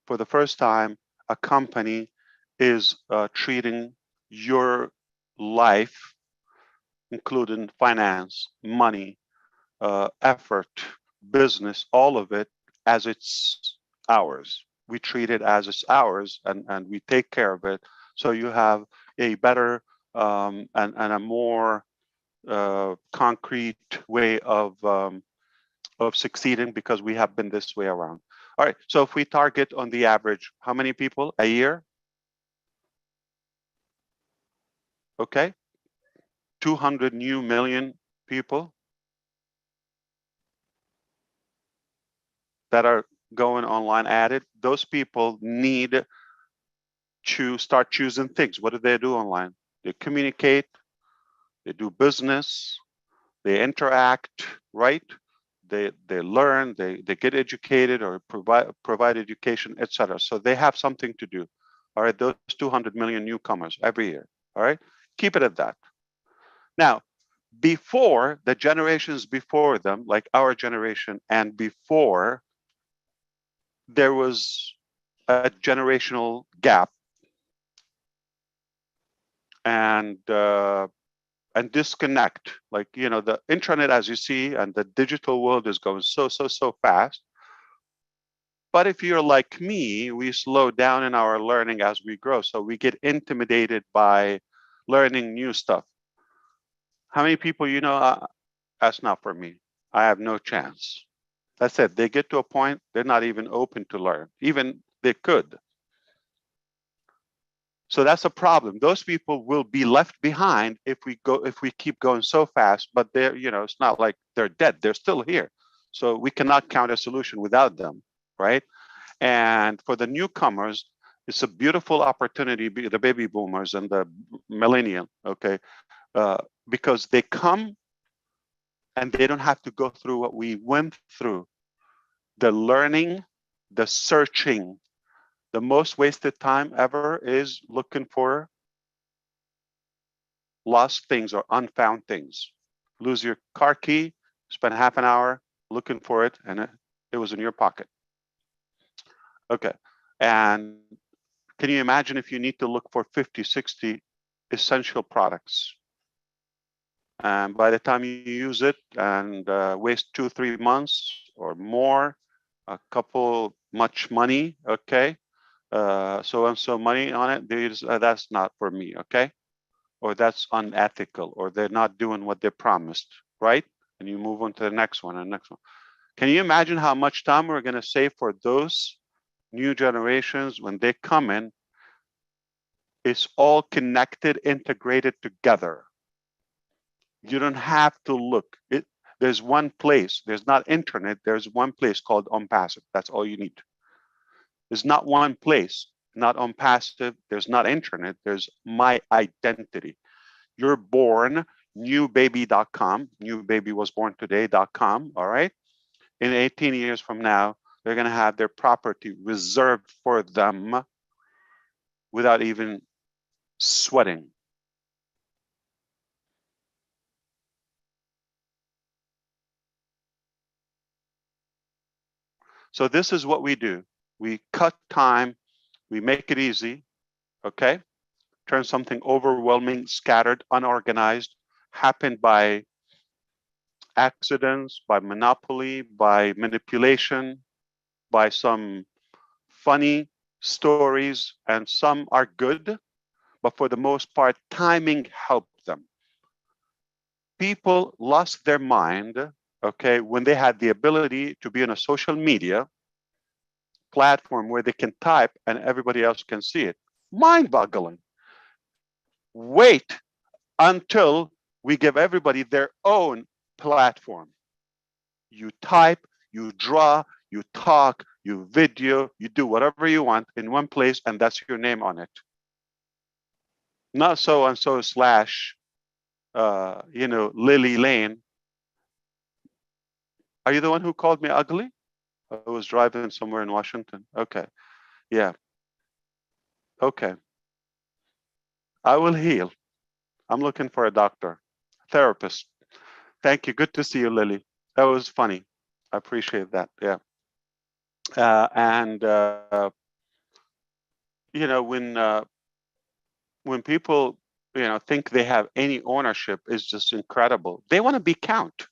for the first time, a company is treating your life including finance, money, effort, business, all of it as it's ours. We treat it as it's ours, and we take care of it. So you have a better and a more concrete way of succeeding, because we have been this way around. All right, so if we target on the average, how many people a year? Okay, 200 new million people that are going online added. Those people need to start choosing things. What do they do online? They communicate, they do business, they interact, right? They learn, they get educated or provide education, etc. So they have something to do. All right, those 200 million newcomers every year. All right, keep it at that. Now, before the generations before them, like our generation, and before, there was a generational gap and disconnect. Like, you know, the internet, as you see, and the digital world is going so fast. But if you're like me, we slow down in our learning as we grow. So we get intimidated by learning new stuff. How many people, you know, that's not for me. I have no chance. That's it. They get to a point, they're not even open to learn. Even they could. So that's a problem. Those people will be left behind if we keep going so fast, but they're, you know, it's not like they're dead. They're still here. So we cannot count a solution without them, right? And for the newcomers, it's a beautiful opportunity, the baby boomers and the millennial, okay? Because they come and they don't have to go through what we went through. The learning, the searching. The most wasted time ever is looking for lost things or unfound things. Lose your car key, spend half an hour looking for it, and it was in your pocket. Okay, and can you imagine if you need to look for 50, 60 essential products? And by the time you use it and waste 2-3 months or more, a couple much money, okay? So money on it, that's not for me, okay? Or that's unethical, or they're not doing what they promised, right? And you move on to the next one and next one. Can you imagine how much time we're gonna save for those new generations when they come in? It's all connected, integrated together. You don't have to look. There's one place. There's not internet. There's one place called OnPassive. That's all you need. There's not one place, not OnPassive. There's not internet. There's my identity. You're born, newbaby.com. New baby was born today.com. All right. In 18 years from now, they're going to have their property reserved for them without even sweating. So this is what we do. We cut time, we make it easy, okay? Turn something overwhelming, scattered, unorganized, happened by accidents, by monopoly, by manipulation, by some funny stories, and some are good, but for the most part, timing helped them. People lost their mind, okay, when they had the ability to be on a social media platform where they can type and everybody else can see it. Mind-boggling. Wait until we give everybody their own platform. You type, you draw, you talk, you video, you do whatever you want in one place, and that's your name on it. Not so-and-so slash, you know, Lily Lane. Are you the one who called me ugly? I was driving somewhere in Washington. Okay. Yeah. Okay. I will heal. I'm looking for a doctor, therapist. Thank you. Good to see you, Lily. That was funny. I appreciate that. Yeah. You know, when people, think they have any ownership is just incredible. They want to be count.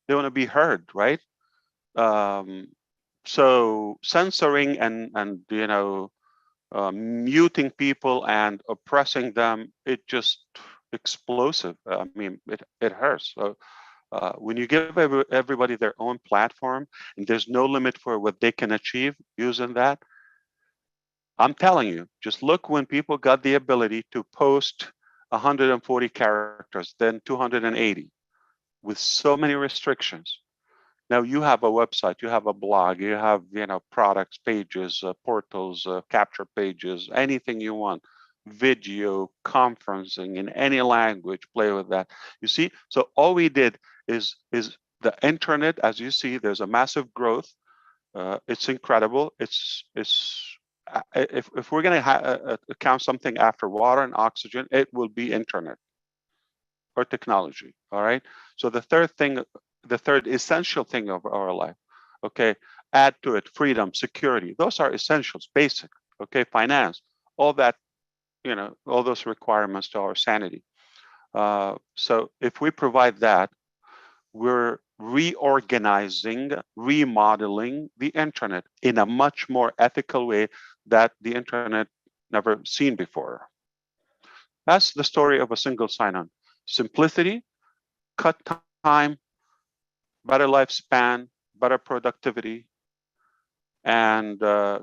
They want to be heard, right? So censoring and muting people and oppressing them, it just explosive. I mean, it hurts. So when you give everybody their own platform and there's no limit for what they can achieve using that, I'm telling you, just look when people got the ability to post 140 characters, then 280, with so many restrictions. Now you have a website, you have a blog, you have products pages, portals, capture pages, anything you want, video, conferencing in any language, play with that. You see, so all we did is the internet. As you see, there's a massive growth. It's incredible. It's if we're going to count something after water and oxygen, it will be internet or technology. All right. So the third essential thing of our life, okay, add to it freedom, security. Those are essentials, basic. Okay, finance, all that, all those requirements to our sanity. So if we provide that, we're reorganizing, remodeling the internet in a much more ethical way that the internet never seen before. That's the story of a single sign-on. Simplicity, cut time, better lifespan, better productivity, and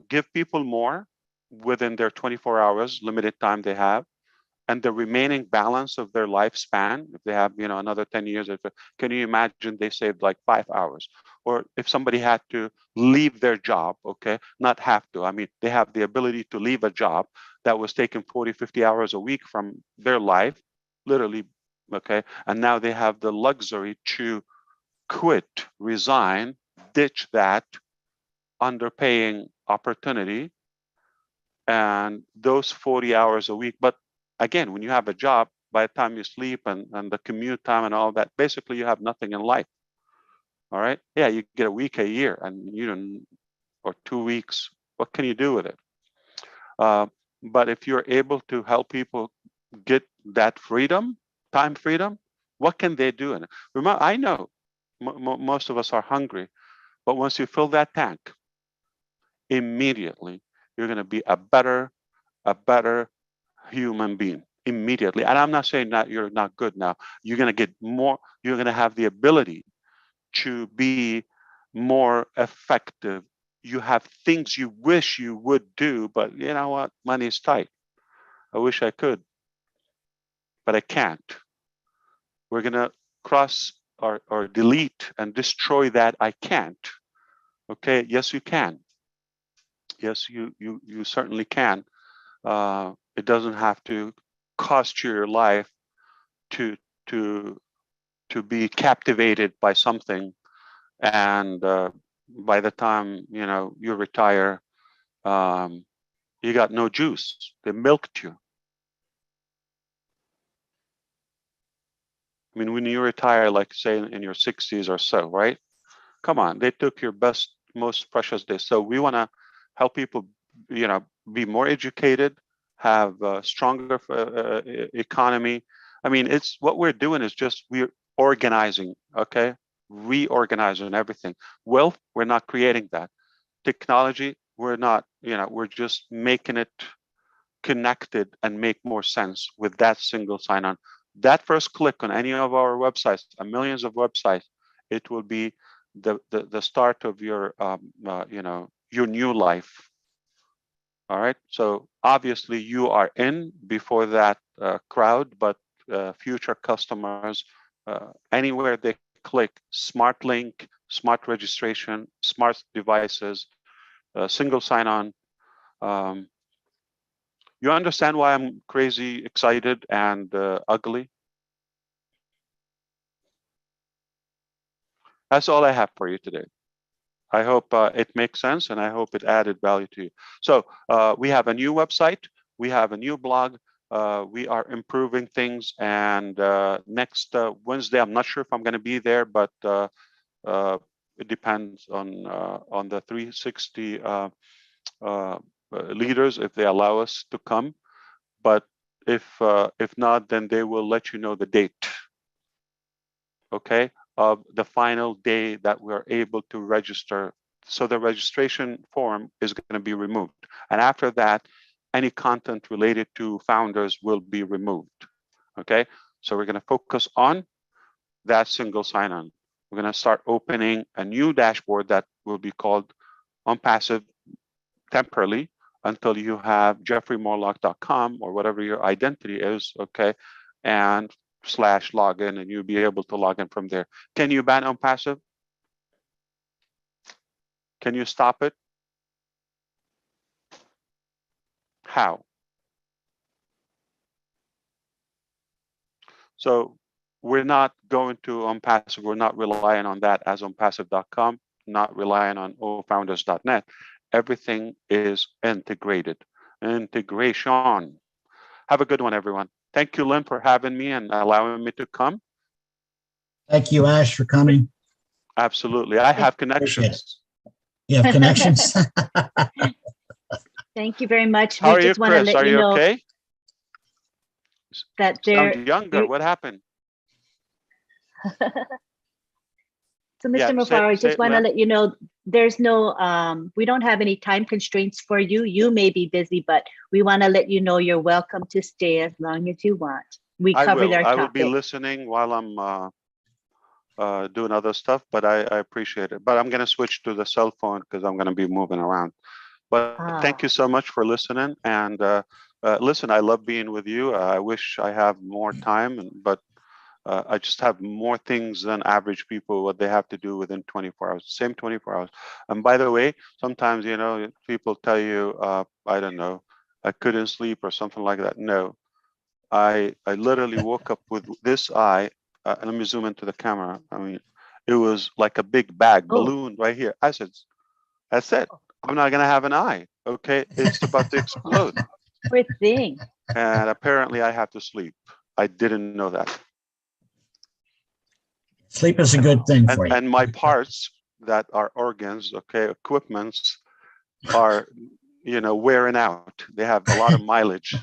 give people more within their 24 hours, limited time they have, and the remaining balance of their lifespan, if they have, another 10 years, can you imagine they saved like 5 hours? Or if somebody had to leave their job, okay, not have to, I mean, they have the ability to leave a job that was taking 40, 50 hours a week from their life, literally, okay, and now they have the luxury to quit, resign, ditch that underpaying opportunity and those 40 hours a week. But again, when you have a job, by the time you sleep and the commute time and all that, basically you have nothing in life. All right. Yeah, you get a week a year and or 2 weeks. What can you do with it? But if you're able to help people get that freedom, time freedom, what can they do in it? Remember, I know most of us are hungry, but once you fill that tank, immediately you're going to be a better human being immediately. And I'm not saying that you're not good now. You're going to get more, you're going to have the ability to be more effective. You have things you wish you would do, but you know what? Money's tight. I wish I could, but I can't. We're going to cross or delete and destroy that I can't. Okay, yes, you can. Yes, you certainly can. It doesn't have to cost you your life to be captivated by something, and by the time you retire, you got no juice. They milked you. I mean, when you retire, like say in your 60s or so, right? Come on, they took your best, most precious days. So we want to help people, be more educated, have a stronger economy. I mean, it's what we're doing is just we're organizing, okay, reorganizing everything. Wealth, we're not creating that. Technology, we're not, we're just making it connected and make more sense with that single sign-on. That first click on any of our websites, millions of websites, it will be the start of your your new life. All right. So obviously you are in before that crowd, but future customers, anywhere they click, smart link, smart registration, smart devices, single sign-on. You understand why I'm crazy excited and ugly? That's all I have for you today. I hope it makes sense, and I hope it added value to you. So we have a new website. We have a new blog. We are improving things. And next Wednesday, I'm not sure if I'm going to be there, but it depends on the 360 leaders if they allow us to come. But If not, then they will let you know the date, okay, of the final day that we're able to register. So the registration form is going to be removed. And after that, any content related to founders will be removed, okay? So we're going to focus on that single sign-on. We're going to start opening a new dashboard that will be called OnPassive temporarily until you have jeffreymorlock.com or whatever your identity is, okay, and /login, and you'll be able to log in from there. Can you ban OnPassive? Can you stop it? How? So we're not going to OnPassive. We're not relying on that as OnPassive.com, not relying on ofounders.net. Everything is integrated. Integration. Have a good one, everyone. Thank you, Lynn, for having me and allowing me to come. Thank you, Ash, for coming. Absolutely. I have connections. You have connections? Thank you very much. How We are you, just want to Chris? let Are you you know okay? that there. Sound younger. What happened? So, Mr. Yeah, Muzaffar, I say just it, want to Lynn. let you know there's no, we don't have any time constraints for you. You may be busy, but we want to let you know you're welcome to stay as long as you want. We covered our I will be topic. listening while I'm doing other stuff, but I appreciate it. But I'm going to switch to the cell phone because I'm going to be moving around. But thank you so much for listening. And listen, I love being with you. I wish I have more time, but I just have more things than average people, what they have to do within 24 hours, same 24 hours. And by the way, sometimes, you know, people tell you, I don't know, I couldn't sleep or something like that. No, I literally woke up with this eye. Let me zoom into the camera. I mean, it was like a big bag balloon right here. I said, that's it. I'm not going to have an eye. Okay. It's about to explode. Poor thing. And apparently I have to sleep. I didn't know that. Sleep is a good thing for you. And my parts that are organs, okay, equipments are, you know, wearing out. They have a lot of mileage.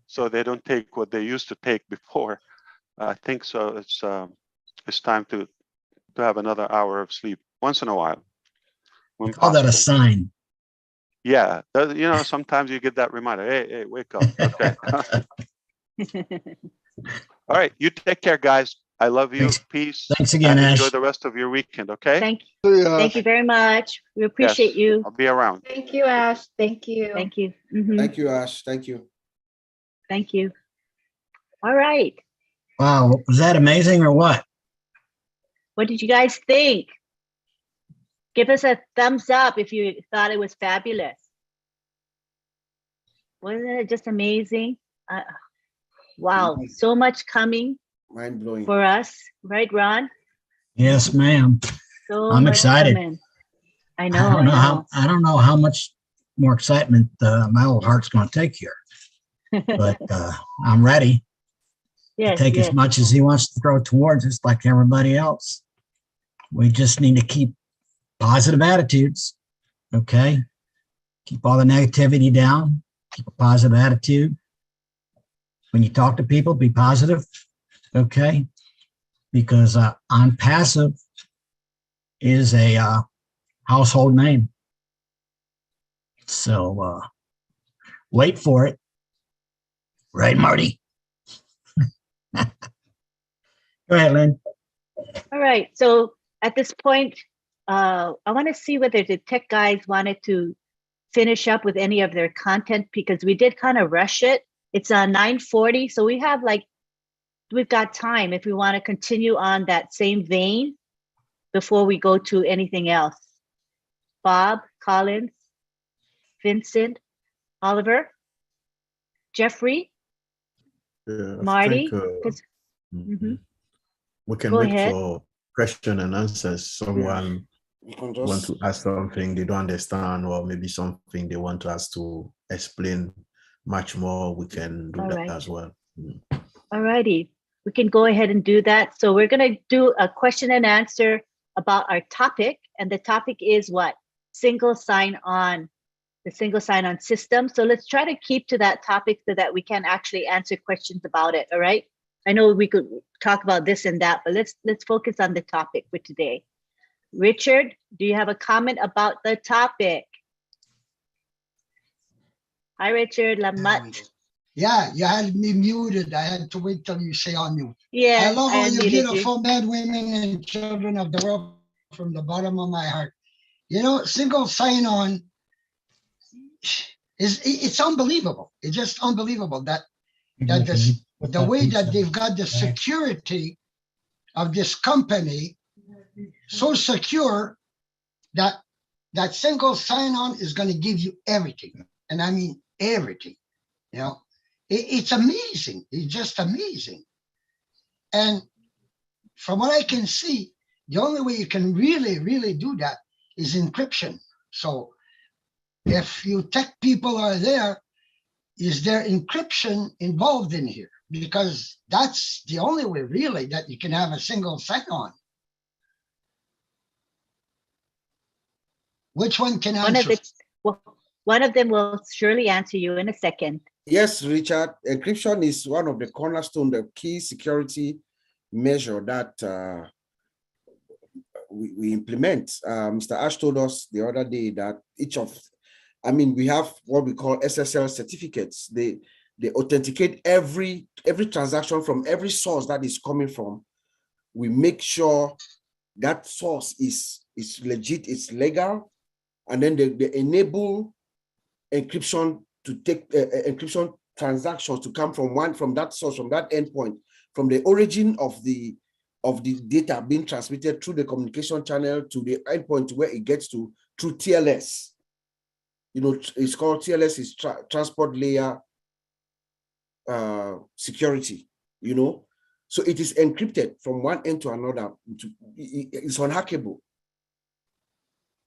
So they don't take what they used to take before. I think so. It's time to have another hour of sleep once in a while. When Call that a possible. sign. Yeah, you know, sometimes you get that reminder. Hey, wake up. Okay. All right, you take care, guys. I love you. Thanks. Peace. Thanks again, and Ash. enjoy the rest of your weekend. Okay. Thank you very much. We appreciate you. I'll be around. Thank you, Ash. Thank you. Thank you. Thank you, Ash. Thank you. Thank you. All right. Wow, was that amazing or what? What did you guys think? Give us a thumbs up if you thought it was fabulous. Wasn't it just amazing? Wow, so much coming. Mind blowing. For us, right, Ron? Yes, ma'am. So I'm much excited. coming. I know. I don't know how much more excitement my old heart's going to take here, but I'm ready to take as much as he wants to throw towards us, like everybody else. We just need to keep positive attitudes. Okay, keep all the negativity down. Keep a positive attitude. When you talk to people, be positive. Okay, because OnPassive is a household name. So wait for it. Right, Marty? Go ahead, Lynn. All right. So at this point, I want to see whether the tech guys wanted to finish up with any of their content because we did kind of rush it. It's 9:40. So we've got time if we want to continue on that same vein before we go to anything else. Bob, Collins, Vincent, Oliver, Jeffrey, Marty. We can Go wait ahead. for question and answers. Someone want to ask something they don't understand, or maybe something they want us to explain much more. We can do that as well. All righty. We can go ahead and do that. So we're going to do a question and answer about our topic. And the topic is what? Single sign-on. the single sign-on system. So let's try to keep to that topic so that we can actually answer questions about it. All right. I know we could talk about this and that, but let's focus on the topic for today. Richard, do you have a comment about the topic? Hi, Richard. Lamat. Yeah, you had me muted. I had to wait till you say unmute. Yeah, I love I all you unmuted beautiful men, women, and children of the world from the bottom of my heart. You know, single sign-on it's unbelievable. It's just unbelievable that the way that they've got the security of this company so secure that that single sign-on is going to give you everything. And I mean everything. You know, it's amazing. It's just amazing. And from what I can see, the only way you can really do that is encryption. So if you tech people are there, is there encryption involved in here? Because that's the only way really that you can have a single sign-on. Which one can answer? One of them will surely answer you in a second. Yes, Richard, encryption is one of the cornerstone, the key security measure that we implement. Mr. Ash told us the other day that we have what we call SSL certificates. They authenticate every transaction from every source that is coming from. We make sure that source is legit, it's legal, and then they enable encryption to take encryption transactions to come from that source, from that endpoint, from the origin of the data being transmitted through the communication channel to the endpoint where it gets to through TLS. You know, it's called TLS is transport layer security, you know. So it is encrypted from one end to another. It's unhackable.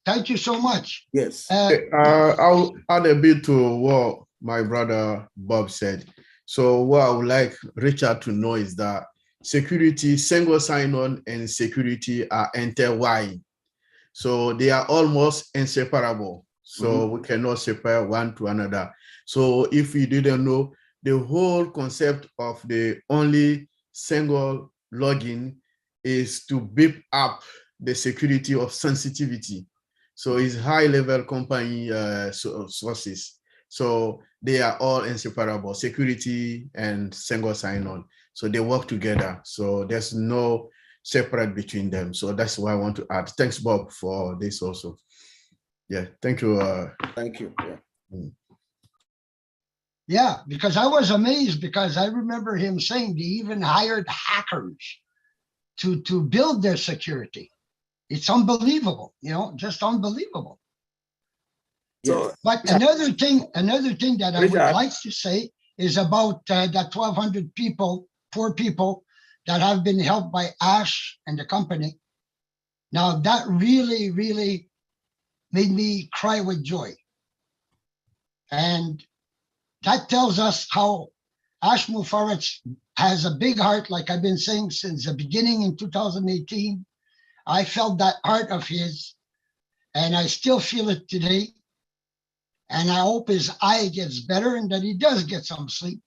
Thank you so much. Yes. I'll add a bit to what my brother Bob said. So what I would like Richard to know is that security, single sign-on and security are intertwined. So they are almost inseparable. So we cannot separate one to another. So if you didn't know, the whole concept of the only single login is to beef up the security of sensitivity. So it's high-level company sources. So they are all inseparable, security and single sign-on. So they work together. So there's no separate between them. So that's why I want to add. Thanks, Bob, for this also. Yeah, thank you. Thank you. Yeah. Yeah, because I was amazed because I remember him saying they even hired hackers to build their security. It's unbelievable, you know, just unbelievable. So, but another thing that I would Richard, like to say is about that 1,200 people, poor people that have been helped by Ash and the company. Now that really made me cry with joy. And that tells us how Ash Mufaraj has a big heart, like I've been saying since the beginning in 2018. I felt that heart of his, and I still feel it today. And I hope his eye gets better and that he does get some sleep.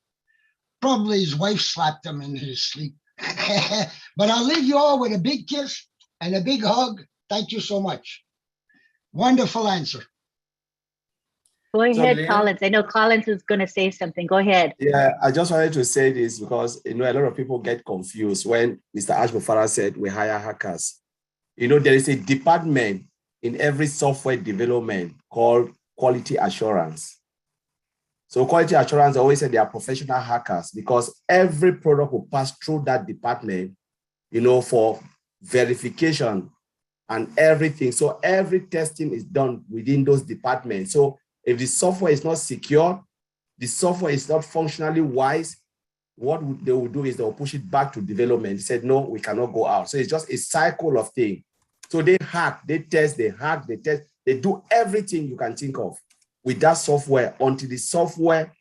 Probably his wife slapped him in his sleep. But I'll leave you all with a big kiss and a big hug. Thank you so much. Wonderful answer. Go ahead, Collins. I know Collins is going to say something. Go ahead. Yeah, I just wanted to say this because, you know, a lot of people get confused when Mr. Ash Mufaraj said we hire hackers. You know, there is a department in every software development called quality assurance. So quality assurance, I always say they are professional hackers because every product will pass through that department, you know, for verification and everything. So every testing is done within those departments. So if the software is not secure, the software is not functionally wise, what they will do is they will push it back to development. They said, no, we cannot go out. So it's just a cycle of things. So they hack, they test, they hack, they test, they do everything you can think of with that software until the software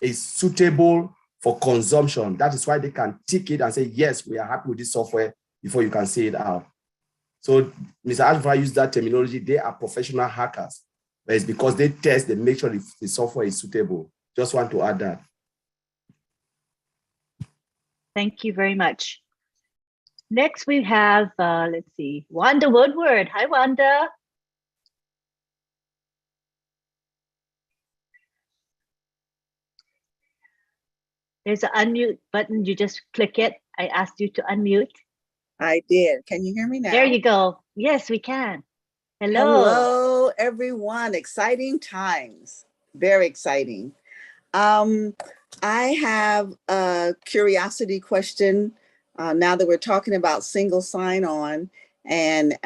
is suitable for consumption. That is why they can tick it and say, yes, we are happy with this software before you can see it out. So Mr. Alpha used that terminology. They are professional hackers. but it's because they test, they make sure the software is suitable. Just want to add that. Thank you very much. Next, we have, let's see, Wanda Woodward. Hi, Wanda. There's an unmute button. You just click it. I asked you to unmute. I did. Can you hear me now? There you go. Yes, we can. Hello. Hello, everyone. Exciting times. Very exciting. I have a curiosity question now that we're talking about single sign-on and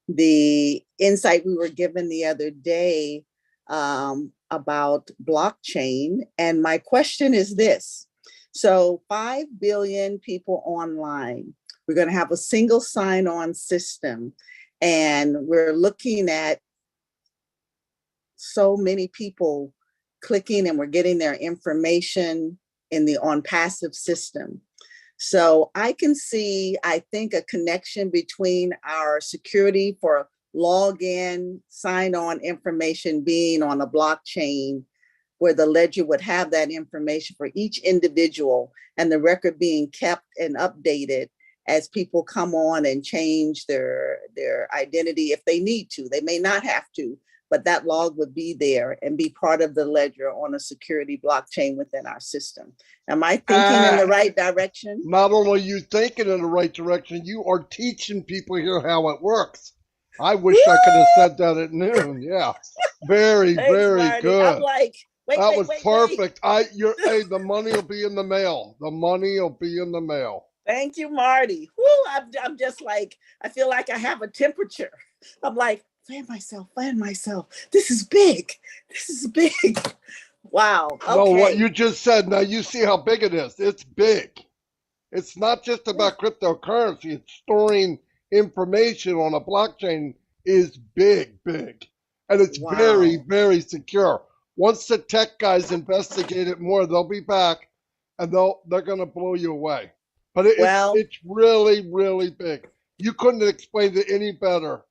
the insight we were given the other day about blockchain. And my question is this. So 5 billion people online, we're going to have a single sign-on system, and we're looking at so many people clicking and we're getting their information in the on-passive system. So I can see, I think, a connection between our security for login, sign-on information being on a blockchain where the ledger would have that information for each individual and the record being kept and updated as people come on and change their identity if they need to. They may not have to, but that log would be there and be part of the ledger on a security blockchain within our system. Am I thinking in the right direction? Not only are you thinking in the right direction, you are teaching people here how it works. I wish I could have said that at noon. Yeah, very, Thanks, very Marty. good. I'm like, wait, that wait, was wait, perfect. Hey, the money will be in the mail. The money will be in the mail. Thank you, Marty. Woo, I'm just like, I feel like I have a temperature. I'm like, fan myself. This is big. This is big. Wow. Okay. No, what you just said, now you see how big it is. It's big. It's not just about cryptocurrency. It's storing information on a blockchain is big. And it's very, very secure. Once the tech guys investigate it more, they'll be back and they're going to blow you away. But it's really, really big. You couldn't have explained it any better,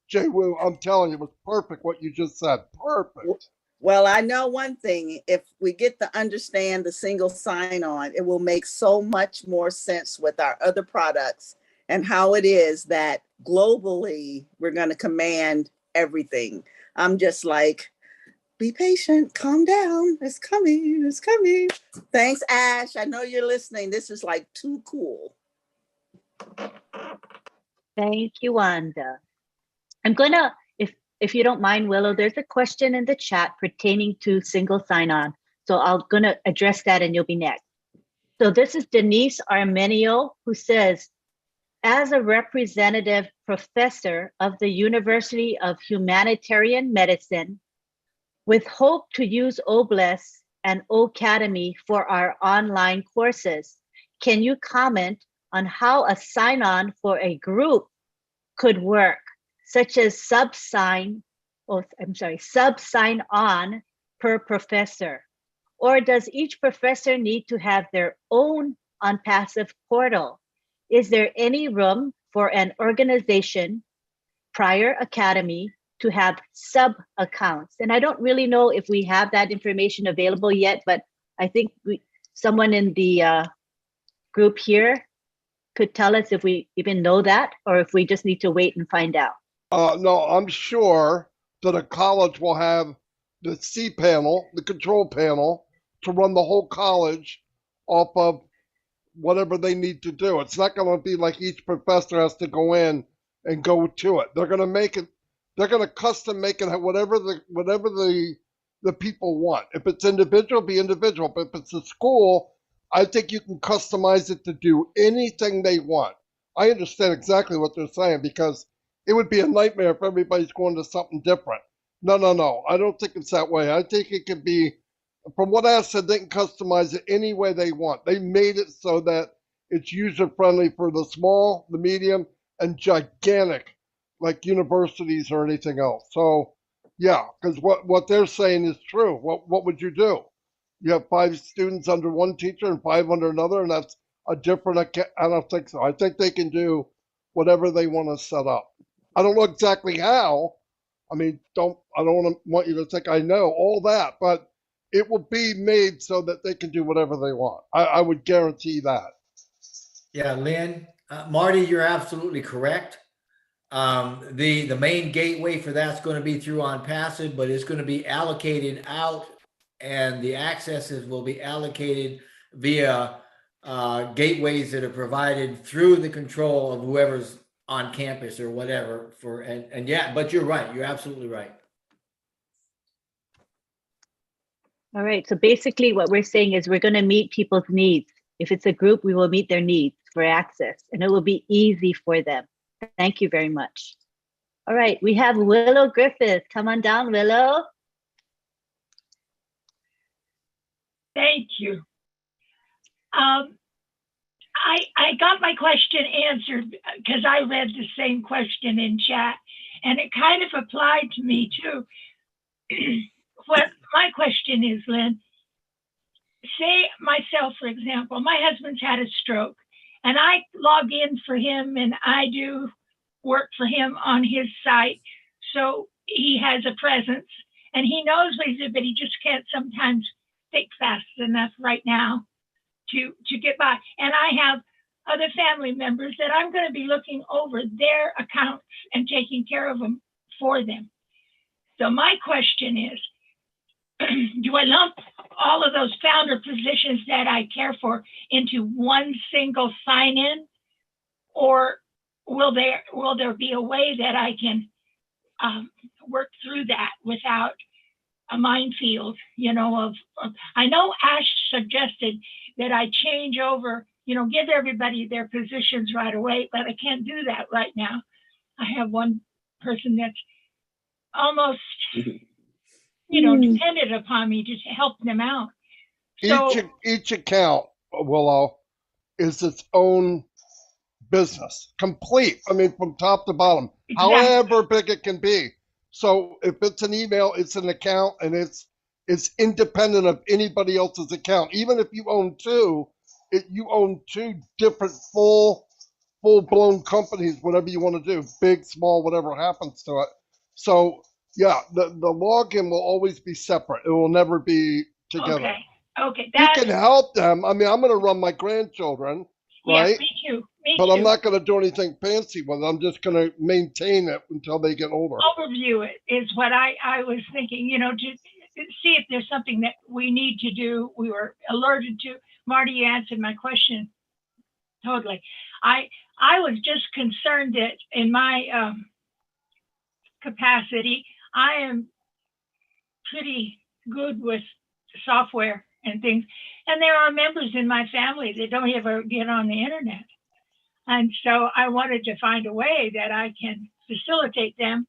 Jay Wu. I'm telling you, it was perfect what you just said. Perfect. Well, I know one thing. If we get to understand the single sign-on, it will make so much more sense with our other products and how it is that globally we're going to command everything. I'm just like, be patient, calm down. It's coming, it's coming. Thanks, Ash. I know you're listening. This is like too cool. Thank you, Wanda. I'm gonna, if you don't mind, Willow, there's a question in the chat pertaining to single sign-on. So I'm gonna address that and you'll be next. So this is Denise Armenio, who says, as a representative professor of the University of Humanitarian Medicine, with hope to use OBLES and OCademy for our online courses, can you comment on how a sign-on for a group could work, such as sub-sign on per professor? Or does each professor need to have their own on-passive portal? Is there any room for an organization, prior academy, to have sub-accounts? And I don't really know if we have that information available yet, but I think someone in the group here could tell us if we even know that, or if we just need to wait and find out. No, I'm sure that a college will have the C panel, the control panel, to run the whole college off of whatever they need to do. It's not going to be like each professor has to go in and go to it. They're going to make it. They're going to custom make it whatever the people want. If it's individual, be individual. But if it's a school, I think you can customize it to do anything they want. I understand exactly what they're saying, because it would be a nightmare if everybody's going to something different. No. I don't think it's that way. I think it could be, from what I said, they can customize it any way they want. They made it so that it's user-friendly for the small, the medium, and gigantic, like universities or anything else. So, yeah, because what they're saying is true. What would you do? You have 5 students under one teacher and 5 under another, and that's a different. I don't think so. I think they can do whatever they want to set up. I don't know exactly how, I mean, I don't want you to think I know all that, but it will be made so that they can do whatever they want. I would guarantee that. Yeah, Lynn, Marty, you're absolutely correct. The main gateway for that's going to be through OnPassive, but it's going to be allocated out, and the accesses will be allocated via gateways that are provided through the control of whoever's on campus or whatever. And yeah, but you're right. You're absolutely right. All right. So basically what we're saying is we're going to meet people's needs. If it's a group, we will meet their needs for access, and it will be easy for them. Thank you very much. All right. We have Willow Griffith. Come on down, Willow. Thank you. I got my question answered because I read the same question in chat, and it kind of applied to me too. What my question is, Lynn, say myself, for example, my husband's had a stroke, and I log in for him and I do work for him on his site. So he has a presence and he knows what he's doing, but he just can't sometimes think fast enough right now to get by. And I have other family members that I'm going to be looking over their accounts and taking care of them for them. So my question is, do I lump all of those founder positions that I care for into one single sign-in, or will there be a way that I can work through that without a minefield? You know, I know Ash suggested that I change over, you know, give everybody their positions right away, but I can't do that right now. I have one person that's almost, you know, dependent upon me to help them out. So Each account, Willow, is its own business, complete. I mean, from top to bottom, exactly. However big it can be. So if it's an email, it's an account, and it's independent of anybody else's account. Even if you own two, you own two different full-blown companies, whatever you want to do, big, small, whatever happens to it. So yeah, the login will always be separate. It will never be together. Okay. You can help them. I mean, I'm going to run my grandchildren, right? Yeah, me too. But I'm not going to do anything fancy with it. I'm just going to maintain it until they get older. Overview it is what I was thinking, you know, to see if there's something that we need to do. We were alerted to. Marty, you answered my question totally. I was just concerned that in my capacity, I am pretty good with software and things. And there are members in my family that don't ever get on the internet. And so I wanted to find a way that I can facilitate them,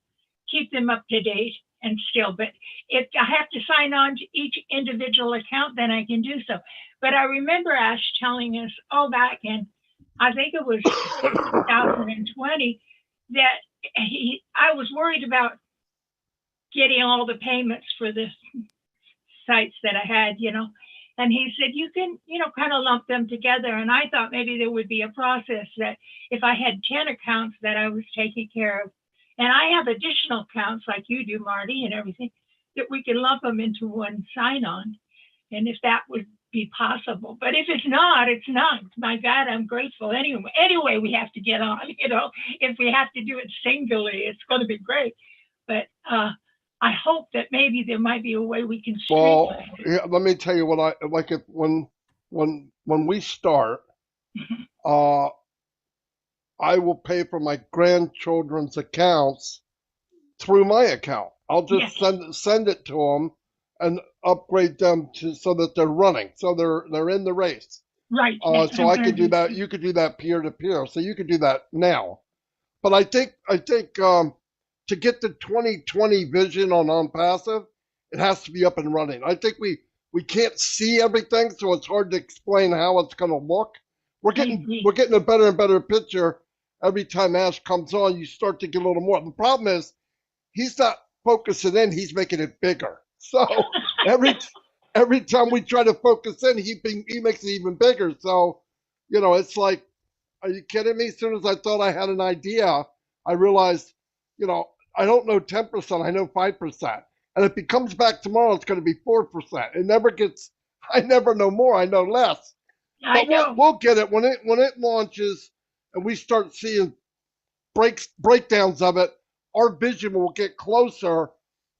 keep them up to date and still, but if I have to sign on to each individual account, then I can do so. But I remember Ash telling us back in, I think it was 2020, that I was worried about getting all the payments for the sites that I had, you know, and he said, you can, you know, kind of lump them together. And I thought maybe there would be a process that if I had 10 accounts that I was taking care of, and I have additional accounts like you do, Marty, and everything, that we can lump them into one sign-on. And if that would be possible, but if it's not, it's not. My God, I'm grateful anyway. Anyway, we have to get on, you know, if we have to do it singly, it's going to be great. But I hope that maybe there might be a way we can streamline it. Yeah, let me tell you what I like. If when we start, I will pay for my grandchildren's accounts through my account. I'll just send it to them and upgrade them so that they're running, so they're in the race. Right. So I could do that. You could do that peer to peer. So you could do that now. But I think to get the 2020 vision on OnPassive, it has to be up and running. I think we can't see everything, so it's hard to explain how it's going to look. We're getting a better and better picture every time Ash comes on. You start to get a little more. The problem is he's not focusing in; he's making it bigger. So every time we try to focus in, he makes it even bigger. So, you know, it's like, are you kidding me? As soon as I thought I had an idea, I realized, you know, I don't know 10%, I know 5%. And if it comes back tomorrow, it's going to be 4%. It never gets, I never know more, I know less. I But know. we'll get it when it launches and we start seeing breakdowns of it. Our vision will get closer.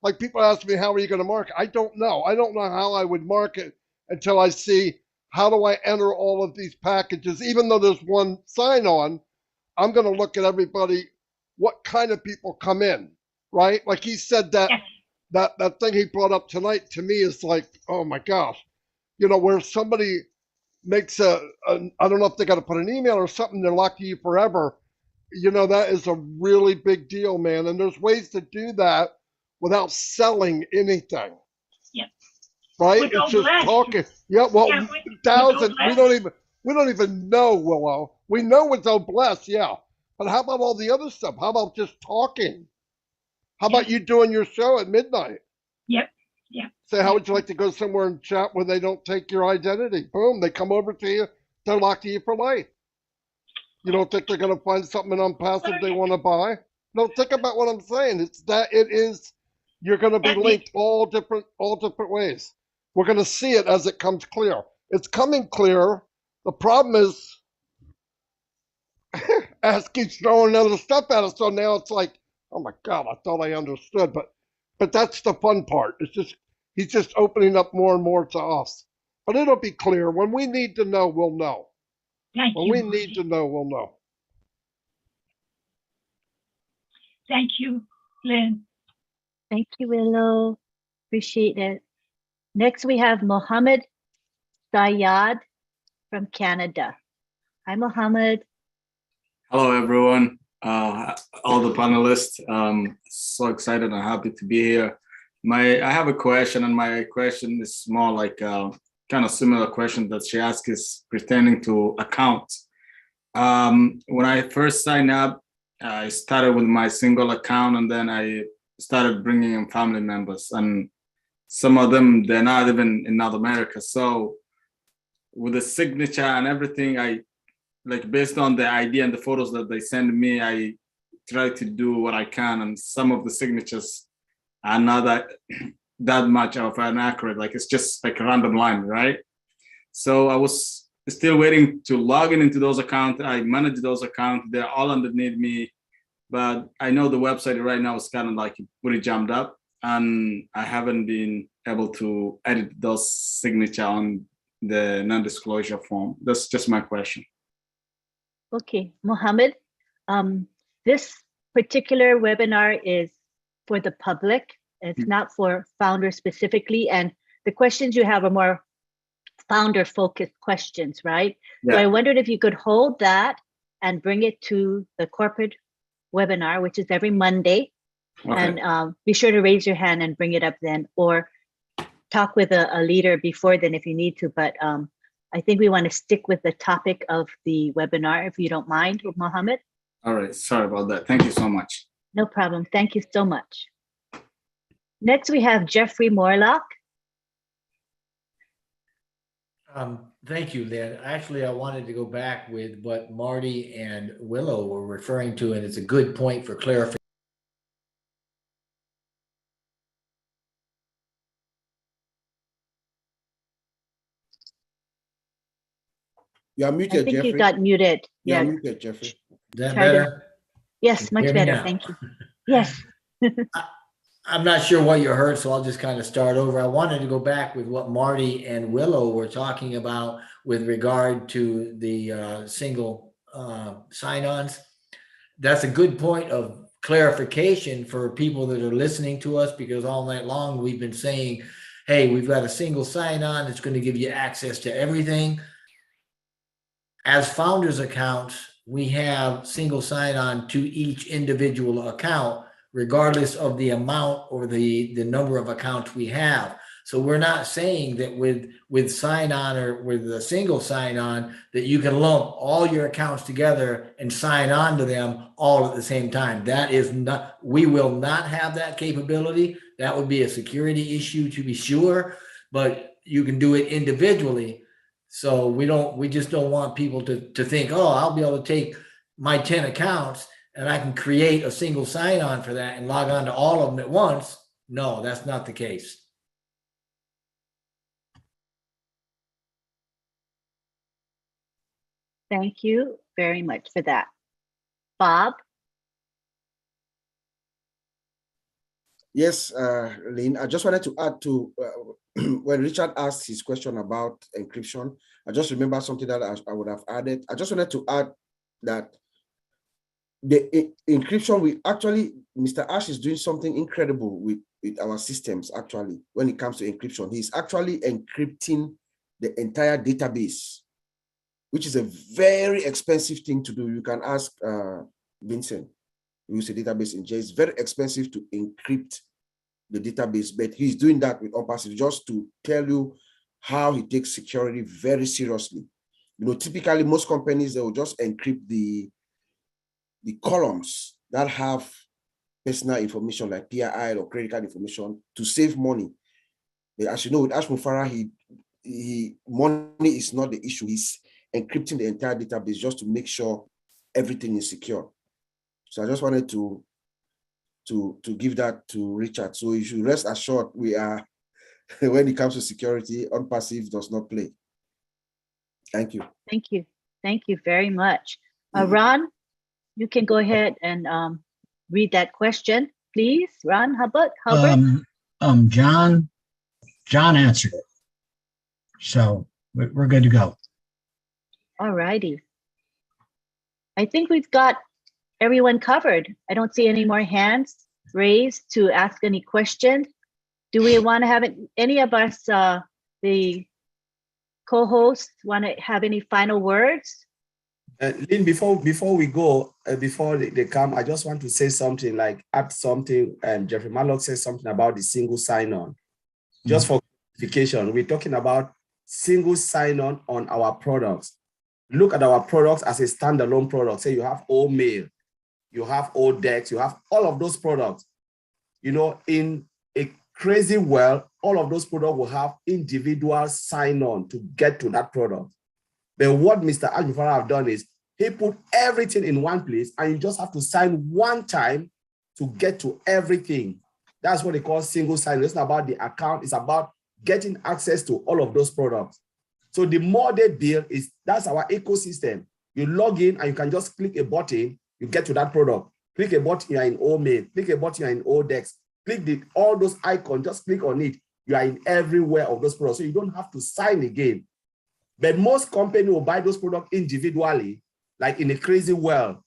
Like people ask me, how are you going to market? I don't know. I don't know how I would market until I see how do I enter all of these packages. Even though there's one sign on, I'm going to look at everybody, what kind of people come in, right? Like he said that Yes. that thing he brought up tonight to me is like, oh my gosh, you know, where somebody makes I don't know if they got to put an email or something, they're locked to you forever. You know, that is a really big deal, man. And there's ways to do that without selling anything. Yep. Right? With It's no just bless. talking. Yeah, well, Yeah, thousands, with we don't even know, Willow. We know it's bless, yeah. But how about all the other stuff? How about just talking? How about you doing your show at midnight? Yep. Yep. Say, how would you like to go somewhere and chat where they don't take your identity? Boom, they come over to you, they're locked to you for life. You don't think they're going to find something unpassive they want to buy? No, think about what I'm saying. It's that it is, you're going to be linked all different ways. We're going to see it as it comes clear. It's coming clear. The problem is, Ass keeps throwing other stuff at us. So now it's like, oh my God, I thought I understood. But that's the fun part. It's just, he's just opening up more and more to us. But it'll be clear. When we need to know, we'll know. When we need to know, we'll know. Thank you, Lynn. Thank you, Willow. Appreciate it. Next, we have Mohammed Sayad from Canada. Hi, Mohammed. Hello, everyone. All the panelists. So excited and happy to be here. I have a question, and my question is more like kind of similar question that she asked, is pertaining to accounts. When I first signed up, I started with my single account, and then I started bringing in family members, and some of them, they're not even in North America. So with the signature and everything, based on the idea and the photos that they send me, I try to do what I can, and some of the signatures are not that much of an accurate, like it's just like a random line, right? So I was still waiting to log into those accounts. I manage those accounts, they're all underneath me, but I know the website right now is kind of like pretty jammed up, and I haven't been able to edit those signature on the non-disclosure form. That's just my question. Okay, Mohammed, this particular webinar is for the public. It's not for founders specifically. And the questions you have are more founder-focused questions, right? Yeah. So I wondered if you could hold that and bring it to the corporate webinar, which is every Monday. Okay. And be sure to raise your hand and bring it up then, or talk with a leader before then if you need to. But I think we want to stick with the topic of the webinar, if you don't mind, Mohammed. All right, sorry about that. Thank you so much. No problem. Thank you so much. Next, we have Jeffrey Morlock. Thank you, Lynn. Actually, I wanted to go back with what Marty and Willow were referring to, and it's a good point for clarification. You're muted, I think Jeffrey. you got muted. You're muted, Jeffrey. Is that better? Yes, much better. Thank you. Yes. I'm not sure what you heard, so I'll just kind of start over. I wanted to go back with what Marty and Willow were talking about with regard to the single sign-ons. That's a good point of clarification for people that are listening to us, because all night long we've been saying, hey, we've got a single sign-on that's going to give you access to everything. As founders accounts, we have single sign-on to each individual account, regardless of the amount or the number of accounts we have. So we're not saying that with sign-on or with a single sign-on that you can lump all your accounts together and sign on to them all at the same time. That is not, we will not have that capability. That would be a security issue to be sure, but you can do it individually. So we just don't want people to think, oh, I'll be able to take my 10 accounts and I can create a single sign-on for that and log on to all of them at once. No, that's not the case. Thank you very much for that. Bob? Yes, Lynn, I just wanted to add to when Richard asked his question about encryption, I just remember something that I would have added. I just wanted to add that the encryption, we actually, Mr. Ash is doing something incredible with our systems, actually, when it comes to encryption. He's actually encrypting the entire database, which is a very expensive thing to do. You can ask Vincent, who uses a database in J. It's very expensive to encrypt the database, but he's doing that with OpenShift just to tell you how he takes security very seriously. You know, typically most companies, they will just encrypt the columns that have personal information like PII or credit card information to save money. But as you know, with Ash Mufarah, money is not the issue. He's encrypting the entire database just to make sure everything is secure. So I just wanted to give that to Richard. So you should rest assured we are, when it comes to security, OnPassive does not play. Thank you. Thank you. Thank you very much. Ron, you can go ahead and read that question, please. Ron Hubbard? John answered it. So we're good to go. All righty. I think we've got everyone covered. I don't see any more hands raised to ask any questions. Do we want to have any of us, the co-hosts, want to have any final words? Lynn, before we go, before they come, I just want to say something, like add something. Jeffrey Morlock says something about the single sign-on. Just for clarification, we're talking about single sign-on on our products. Look at our products as a standalone product. Say you have old mail, you have old decks, you have all of those products. You know, in a crazy world, all of those products will have individual sign-on to get to that product. But what Mr. Ash Mufarah have done is he put everything in one place and you just have to sign one time to get to everything. That's what they call single sign-on. It's not about the account, it's about getting access to all of those products. So the more they build, that's our ecosystem. You log in and you can just click a button, you get to that product. Click a button, you're in old mail. Click a button, you're in old decks. Click all those icons, just click on it. You are in everywhere of those products. So you don't have to sign again. But most companies will buy those products individually, like in a crazy world.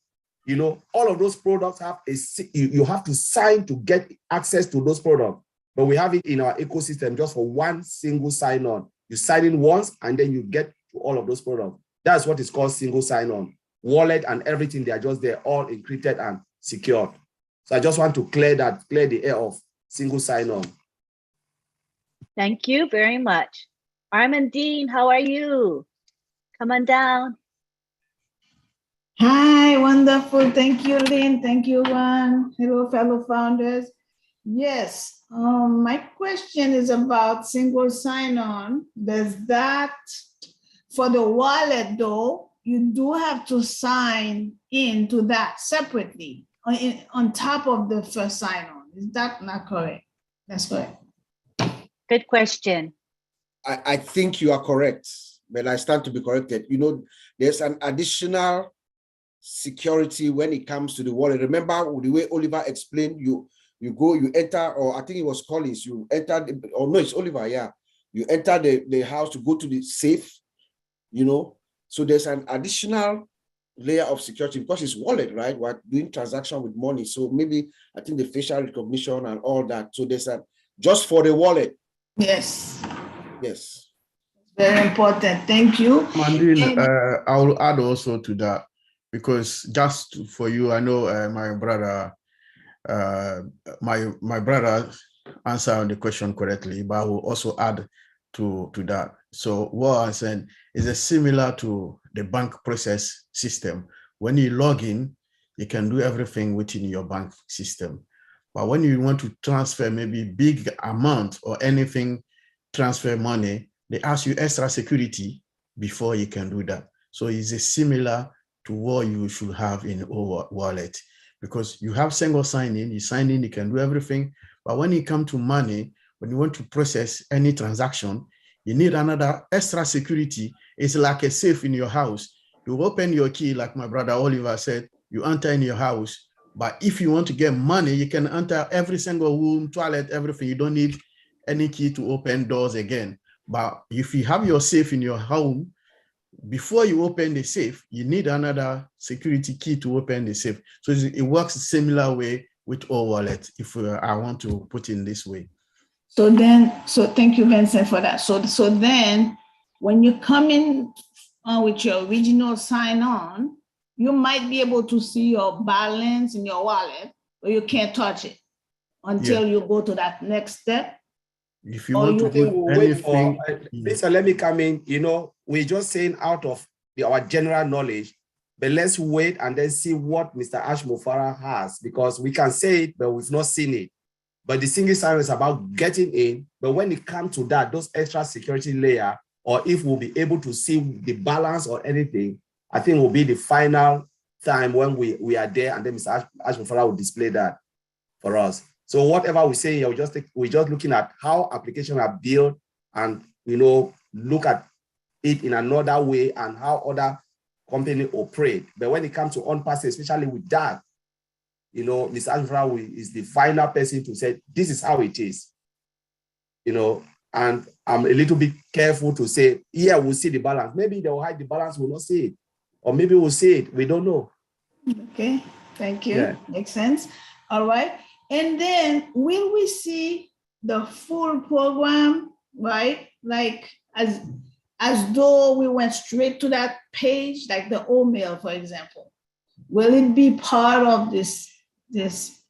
You know, all of those products have you have to sign to get access to those products. But we have it in our ecosystem just for one single sign-on. You sign in once and then you get to all of those products. That's what is called single sign-on. Wallet and everything, they are just there, all encrypted and secured. So I just want to clear the air of single sign-on. Thank you very much. Armin Dean, how are you? Come on down. Hi, wonderful. Thank you, Lynn. Thank you, Juan. Hello, fellow founders. Yes, my question is about single sign-on. Does that, for the wallet though, you do have to sign into that separately on top of the first sign-on. Is that not correct? That's correct. Good question. I think you are correct, but I stand to be corrected. You know, there's an additional security when it comes to the wallet. Remember the way Oliver explained, you go, you enter, or I think it was Collins, you enter, or no, it's Oliver, yeah. You enter the house to go to the safe, you know. So there's an additional layer of security because it's wallet, right? We're doing transaction with money. So maybe I think the facial recognition and all that. So there's just for the wallet. Yes. Yes. Very important. Thank you. Mandine, I will add also to that, because just for you, I know my brother answered the question correctly, but I will also add to that. So what I'm saying is similar to the bank process system. When you log in, you can do everything within your bank system. But when you want to transfer maybe big amount or anything, transfer money, they ask you extra security before you can do that. So it's similar to what you should have in our wallet. because you have single sign-in, you sign in, you can do everything. But when it comes to money, when you want to process any transaction, you need another extra security. It's like a safe in your house. You open your key, like my brother Oliver said, you enter in your house. But if you want to get money, you can enter every single room, toilet, everything. You don't need any key to open doors again. But if you have your safe in your home, before you open the safe, you need another security key to open the safe. So it works a similar way with all wallet, if I want to put in this way. So thank you, Vincent, for that. So then when you come in with your original sign-on, you might be able to see your balance in your wallet, but you can't touch it until you go to that next step. If you want to put anything, Lisa, let me come in. You know, we're just saying out of our general knowledge, but let's wait and then see what Mr. Ashmofara has, because we can say it, but we've not seen it. But the single sign is about getting in. But when it comes to that, those extra security layer, or if we'll be able to see the balance or anything, I think will be the final time when we are there, and then Mr. Ashmofara will display that for us. So whatever we say here, we're just looking at how applications are built, and look at it in another way and how other companies operate. But when it comes to on-pass, especially with that, Mr. Ashmofara is the final person to say this is how it is. And I'm a little bit careful to say, yeah, we'll see the balance. Maybe they'll hide the balance, we'll not see it, or maybe we'll see it. We don't know. Okay, thank you. Yeah. Makes sense. All right. And then will we see the full program, right? Like as though we went straight to that page, like the OMail, for example. Will it be part of this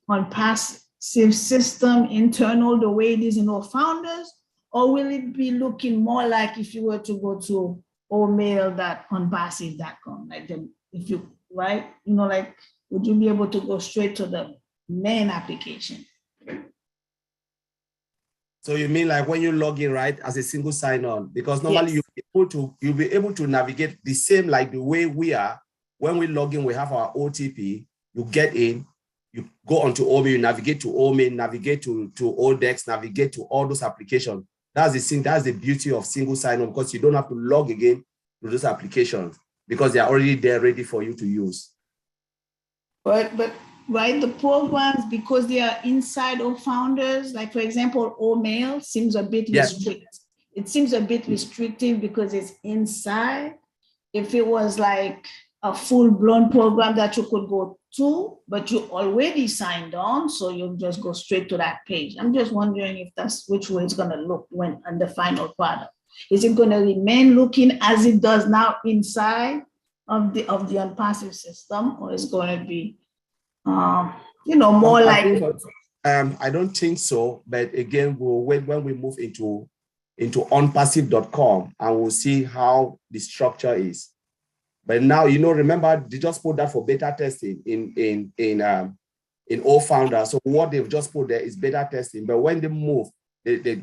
on-passive system internal, the way it is in OFounders, or will it be looking more like if you were to go to omail.onpassive.com, like if you, right? Like, would you be able to go straight to the main application? So you mean like when you log in, right, as a single sign-on? Because normally you'll be able to navigate the same like the way we are. When we log in, we have our OTP. You get in, you go onto OME, you navigate to OME, navigate to ODEX, navigate to all those applications. That's the beauty of single sign-on, because you don't have to log again to those applications because they're already there ready for you to use. But right, the programs, because they are inside of founders, like for example, OMail seems a bit restricted. It seems a bit restrictive because it's inside. If it was like a full-blown program that you could go to, but you already signed on, so you'll just go straight to that page. I'm just wondering if that's which way it's going to look when on the final product. Is it going to remain looking as it does now inside of the on-passive system, or is going to be more like? I don't think so, but again, we'll wait when we move into onpassive.com and we'll see how the structure is. But now, remember, they just put that for beta testing in OFounder. So what they've just put there is beta testing. But when they move, they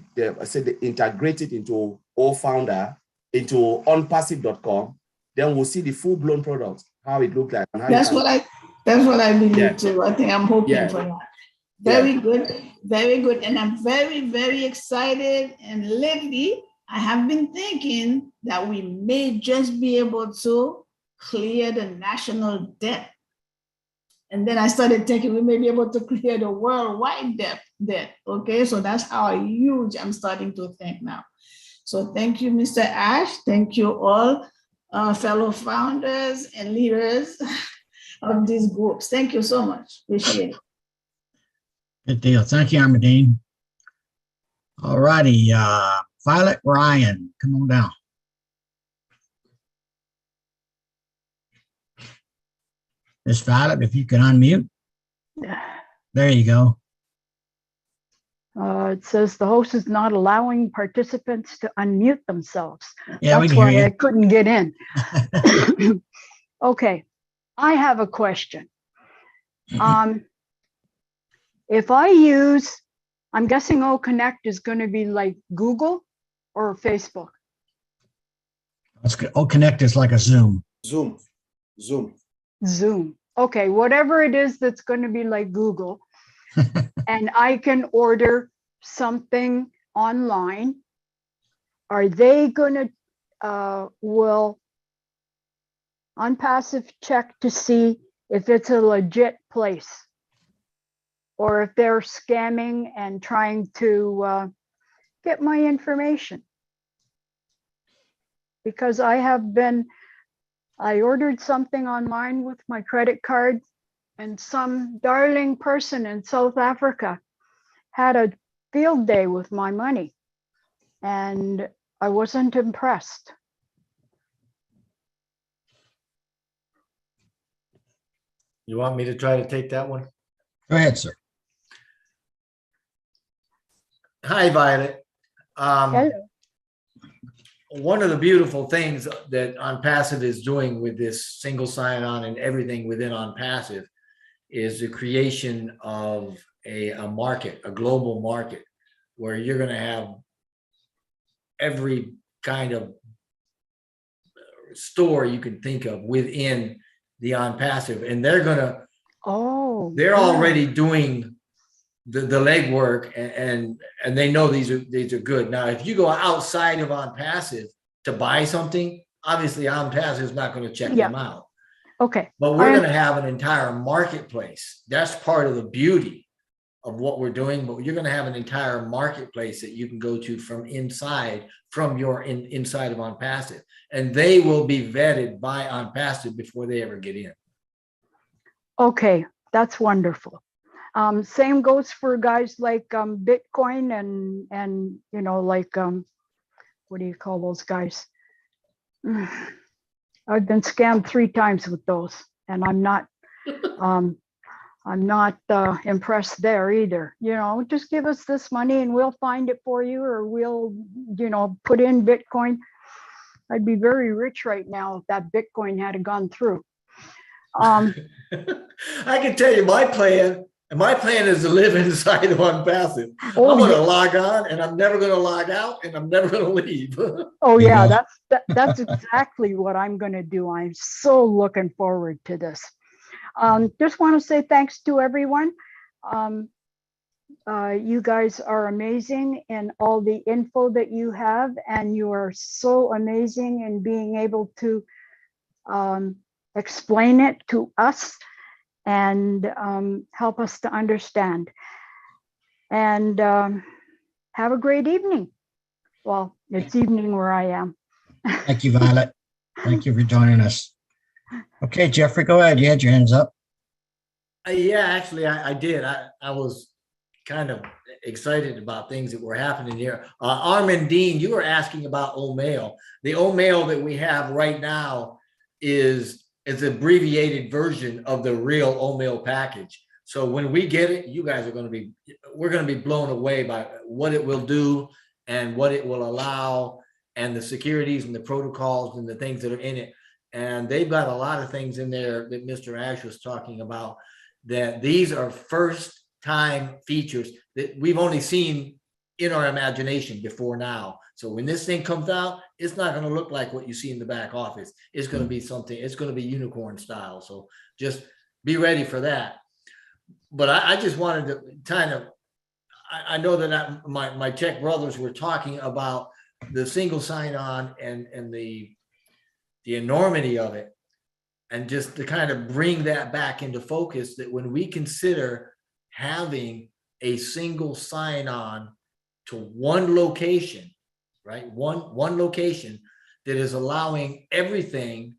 integrate it into OFounder, into onpassive.com, then we'll see the full-blown product, how it looks like. And how that's what I believe too. I think I'm hoping for that. Very good, very good. And I'm very, very excited. And lately, I have been thinking that we may just be able to clear the national debt. And then I started thinking we may be able to clear the worldwide debt. Okay, so that's how huge I'm starting to think now. So thank you, Mr. Ash. Thank you all, fellow founders and leaders of these groups. Thank you so much. Appreciate it. Good deal. Thank you, Armadine. All righty. Violet Ryan, come on down. Miss Violet, if you can unmute. There you go. It says the host is not allowing participants to unmute themselves. Yeah, that's why I couldn't get in. Okay, I have a question. If I use, I'm guessing OConnect is going to be like Google or Facebook. That's good. OConnect is like a Zoom. Zoom. Zoom. okay, whatever it is that's going to be like Google, and I can order something online, are they going to, will OnPassive check to see if it's a legit place or if they're scamming and trying to get my information? Because I ordered something online with my credit card, and some darling person in South Africa had a field day with my money, and I wasn't impressed. You want me to try to take that one? Go ahead, sir. Hi, Violet. Hello. One of the beautiful things that OnPassive is doing with this single sign-on and everything within OnPassive is the creation of a market, a global market, where you're going to have every kind of store you can think of within the OnPassive, and they're going to, they're already doing the legwork, and they know these are good. Now, if you go outside of OnPassive to buy something, obviously OnPassive is not going to check them out. Okay. But we're going to have an entire marketplace. That's part of the beauty of what we're doing. But you're going to have an entire marketplace that you can go to from inside, from your inside of OnPassive, and they will be vetted by OnPassive before they ever get in. Okay, that's wonderful. Same goes for guys like Bitcoin and you know, like what do you call those guys? I've been scammed 3 times with those, and I'm not impressed there either. You know, just give us this money and we'll find it for you, or we'll, you know, put in Bitcoin. I'd be very rich right now if that Bitcoin had gone through. I can tell you my plan. And my plan is to live inside of OnPassive. I'm going to log on, and I'm never going to log out, and I'm never going to leave. Oh yeah, that's exactly what I'm going to do. I'm so looking forward to this. Just want to say thanks to everyone. You guys are amazing in all the info that you have, and you are so amazing in being able to explain it to us and help us to understand. And have a great evening. Well, it's evening where I am. Thank you, Violet. Thank you for joining us. Okay, Jeffrey, go ahead. You had your hands up. Yeah, actually, I did. I was kind of excited about things that were happening here. Armin Dean, you were asking about OMail. The OMail that we have right now is an abbreviated version of the real OMail package. So when we get it, you guys are going to be, we're going to be blown away by what it will do and what it will allow, and the securities and the protocols and the things that are in it. And they've got a lot of things in there that Mr. Ash was talking about, that these are first time features that we've only seen in our imagination before now. So when this thing comes out, it's not going to look like what you see in the back office. It's going to be something, it's going to be unicorn style. So just be ready for that. But I just wanted to kind of, I know that my tech brothers were talking about the single sign-on and the enormity of it, and just to kind of bring that back into focus, that when we consider having a single sign-on to one location, right? One location that is allowing everything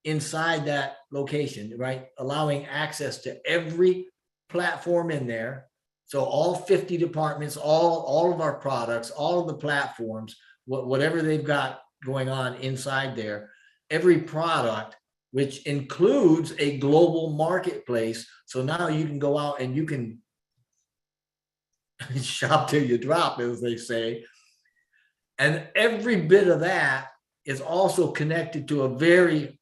inside that location, right? Allowing access to every platform in there. So all 50 departments, all of our products, all of the platforms, whatever they've got going on inside there, every product, which includes a global marketplace. So now you can go out and you can shop till you drop, as they say. And every bit of that is also connected to a very,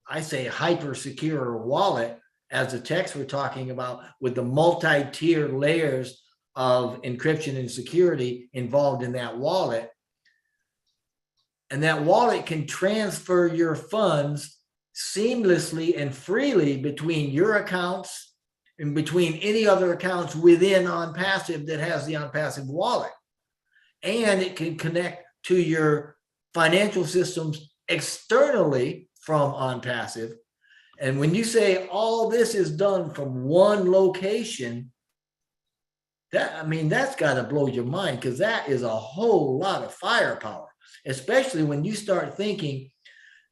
I say, hyper secure wallet, as the techs were talking about, with the multi-tier layers of encryption and security involved in that wallet. And that wallet can transfer your funds seamlessly and freely between your accounts and between any other accounts within OnPassive that has the OnPassive wallet. And it can connect to your financial systems externally from OnPassive. And when you say all this is done from one location, that, I mean, that's got to blow your mind, because that is a whole lot of firepower, especially when you start thinking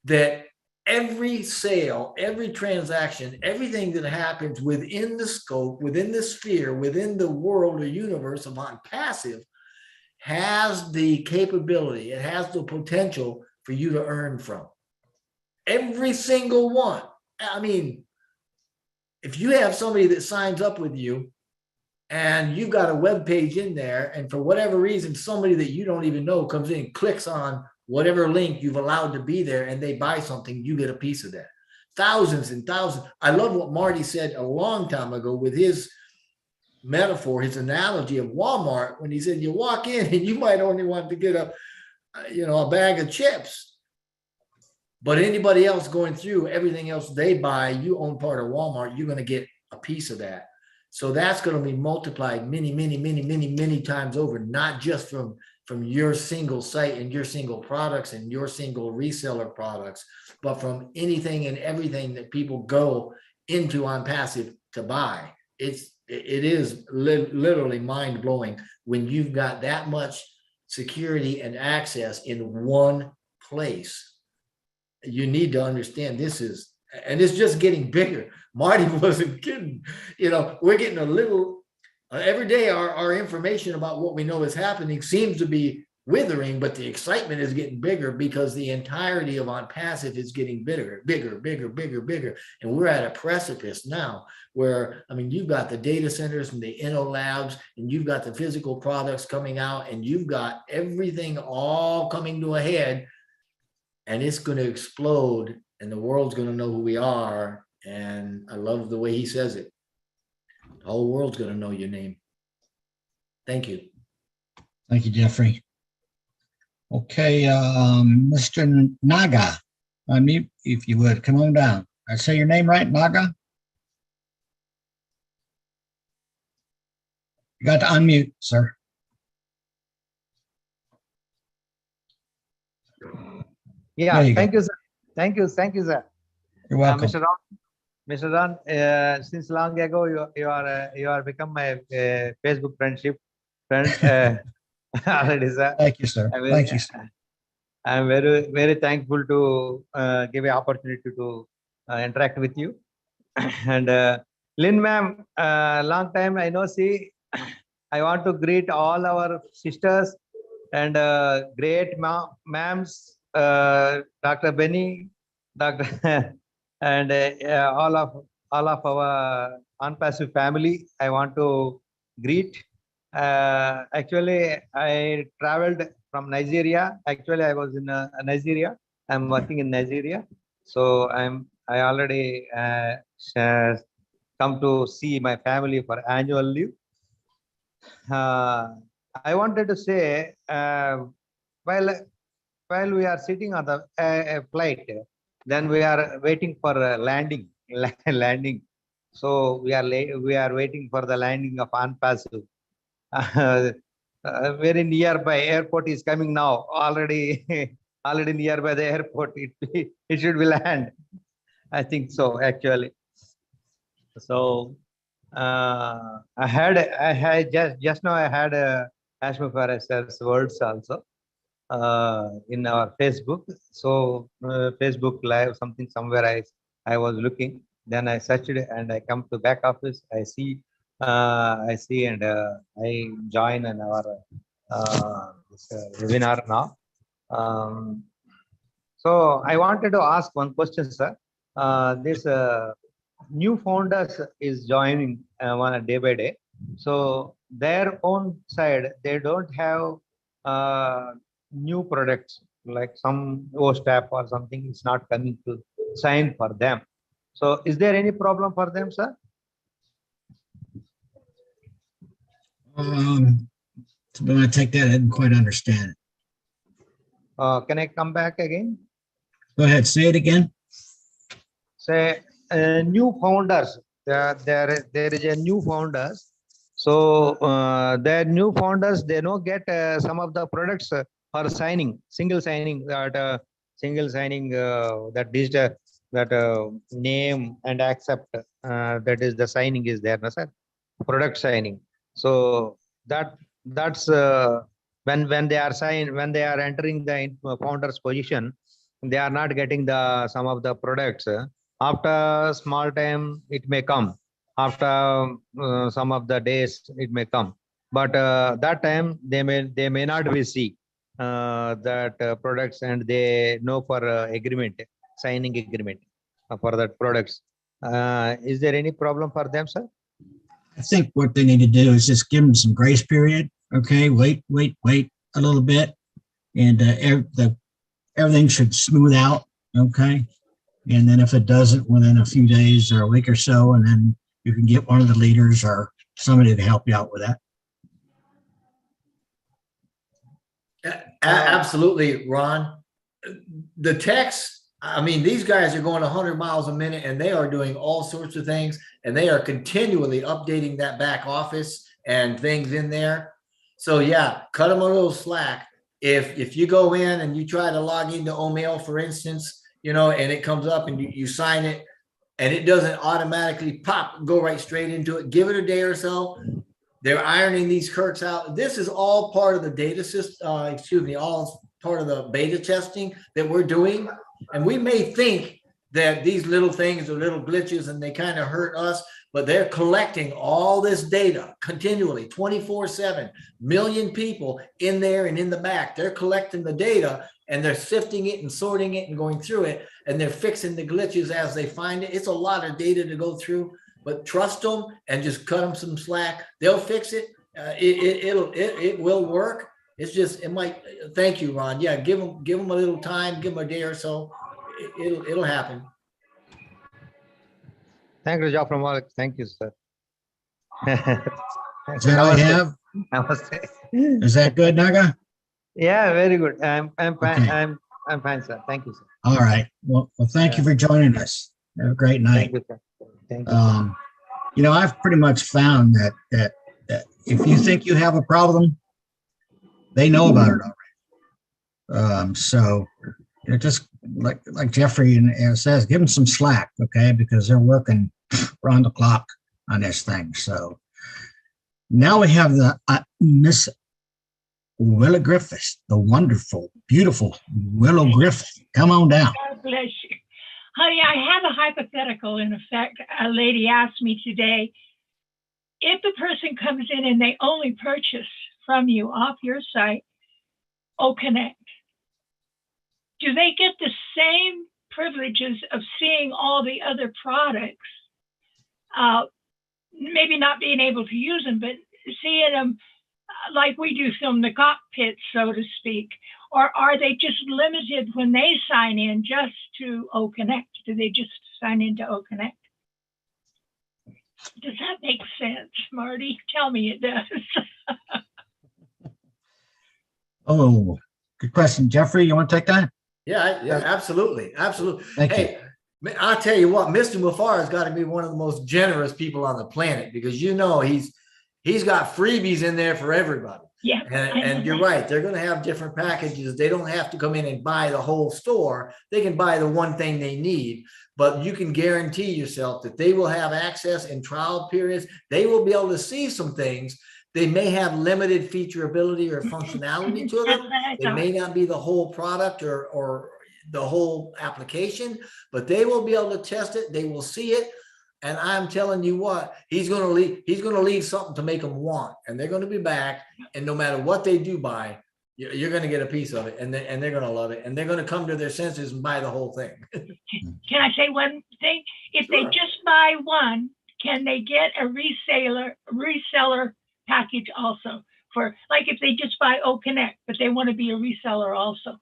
that every sale, every transaction, everything that happens within the scope, within the sphere, within the world or universe of OnPassive has the capability, it has the potential for you to earn from. Every single one. I mean, if you have somebody that signs up with you and you've got a web page in there, and for whatever reason, somebody that you don't even know comes in, clicks on whatever link you've allowed to be there, and they buy something, you get a piece of that. Thousands and thousands. I love what Marty said a long time ago with his metaphor, his analogy of Walmart, when he said you walk in and you might only want to get a bag of chips, but anybody else going through, everything else they buy, you own part of Walmart, you're going to get a piece of that. So that's going to be multiplied many times over, not just from your single site and your single products and your single reseller products, but from anything and everything that people go into OnPassive to buy. It is literally mind-blowing when you've got that much security and access in one place. You need to understand this is, and it's just getting bigger. Marty wasn't kidding. We're getting a little, every day our information about what we know is happening seems to be withering, but the excitement is getting bigger because the entirety of OnPassive is getting bigger. And we're at a precipice now where, I mean, you've got the data centers and the Inno labs, and you've got the physical products coming out, and you've got everything all coming to a head, and it's going to explode, and the world's going to know who we are. And I love the way he says it. The whole world's going to know your name. Thank you. Thank you, Jeffrey. Okay, Mr. Naga, unmute if you would. Come on down. I say your name right, Naga? You got to unmute, sir. Yeah, thank you, sir. Thank you, sir. You're welcome. Mr. Ron, since long ago, you are become my Facebook friend. Already, sir. Thank you, sir. Thank you, sir. I'm very thankful to give an opportunity to interact with you. And LYNN ma'am, long time I know. See, I want to greet all our sisters and great ma'ams, Dr. Benny, Dr. and all of our OnPassive family. I want to greet. Actually, I traveled from Nigeria. Actually, I was in Nigeria. I'm working in Nigeria, so I already come to see my family for annual leave. I wanted to say, while we are sitting on the flight, then we are waiting for landing. So we are waiting for the landing of OnPassive. Very nearby airport is coming now. Already nearby the airport. It should be land. I think so, actually. So I had just now I had Muzaffar Hussein's words also in our Facebook. So Facebook Live, somewhere I was looking. Then I searched it and I come to back office. I see and I join in our this, webinar now. So I wanted to ask one question, sir. This new founders is joining one day by day. So their own side, they don't have new products like some OSTAP or something is not coming to sign for them. So is there any problem for them, sir? When I take that, I didn't quite understand it. Can I come back again? Go ahead, say it again. say new founders. There is a new founders. So the new founders, they don't get some of the products for signing, single signing, that digital, that name and accept, that is the signing is there, no, sir? Product signing. So that's when they are when they are entering the founder's position, they are not getting the some of the products. After small time, it may come. After some of the days, it may come. But that time they may not receive that products, and they know for agreement, signing agreement for that products. Is there any problem for them, sir? I think what they need to do is just give them some grace period. Okay, wait a little bit, and everything should smooth out. Okay, and then if it doesn't, within a few days or a week or so, and then you can get one of the leaders or somebody to help you out with that. Absolutely, Ron. The text, I mean, these guys are going 100 miles a minute, and they are doing all sorts of things, and they are continually updating that back office and things in there. So yeah, cut them a little slack. If you go in and you try to log into OMail, for instance, you know, and it comes up and you sign it, and it doesn't automatically go right straight into it, give it a day or so. They're ironing these quirks out. This is all part of the data system, all part of the beta testing that we're doing. And we may think that these little things are little glitches and they kind of hurt us, but they're collecting all this data continually, 24/7, million people in there and in the back. They're collecting the data, and they're sifting it and sorting it and going through it, and they're fixing the glitches as they find it. It's a lot of data to go through, but trust them and just cut them some slack. They'll fix it. It will work. It's just, it might. Thank you, Ron. Yeah, give them a little time, give them a day or so. It'll happen. Thank you, Jafri. Thank you, sir. Is that all you have? Is that good, Naga? Yeah, very good. I'm fine. Okay. I'm fine, sir. Thank you, sir. All right. Well, thank you for joining us. Have a great night. Thank you, sir. Thank you. You know, I've pretty much found that if you think you have a problem, they know about it already. So you know, just like Jeffrey says, give them some slack, okay? Because they're working around the clock on this thing. So now we have the Miss Willa Griffiths, the wonderful, beautiful Willow Griffith. Come on down. God bless you. Honey, I have a hypothetical. In effect, a lady asked me today, if the person comes in and they only purchase from you off your site, OConnect, do they get the same privileges of seeing all the other products? Maybe not being able to use them, but seeing them like we do from the cockpit, so to speak? Or are they just limited when they sign in just to OConnect? Do they just sign into OConnect? Does that make sense, Marty? Tell me it does. Oh, good question. Jeffrey, you want to take that? Yeah, absolutely. Thank you. I'll tell you what, Mr. Muzaffar has got to be one of the most generous people on the planet, because you know he's got freebies in there for everybody. Yeah. And you're right. They're going to have different packages. They don't have to come in and buy the whole store. They can buy the one thing they need, but you can guarantee yourself that they will have access in trial periods. They will be able to see some things. They may have limited featureability or functionality to them. It may not be the whole product or the whole application, but they will be able to test it. They will see it. And I'm telling you what, he's going to leave something to make them want, and they're going to be back. And no matter what they do buy, you're going to get a piece of it, and they're going to love it, and they're going to come to their senses and buy the whole thing. Can I say one thing? If they just buy one, can they get a reseller package also? For like if they just buy OConnect, but they want to be a reseller also.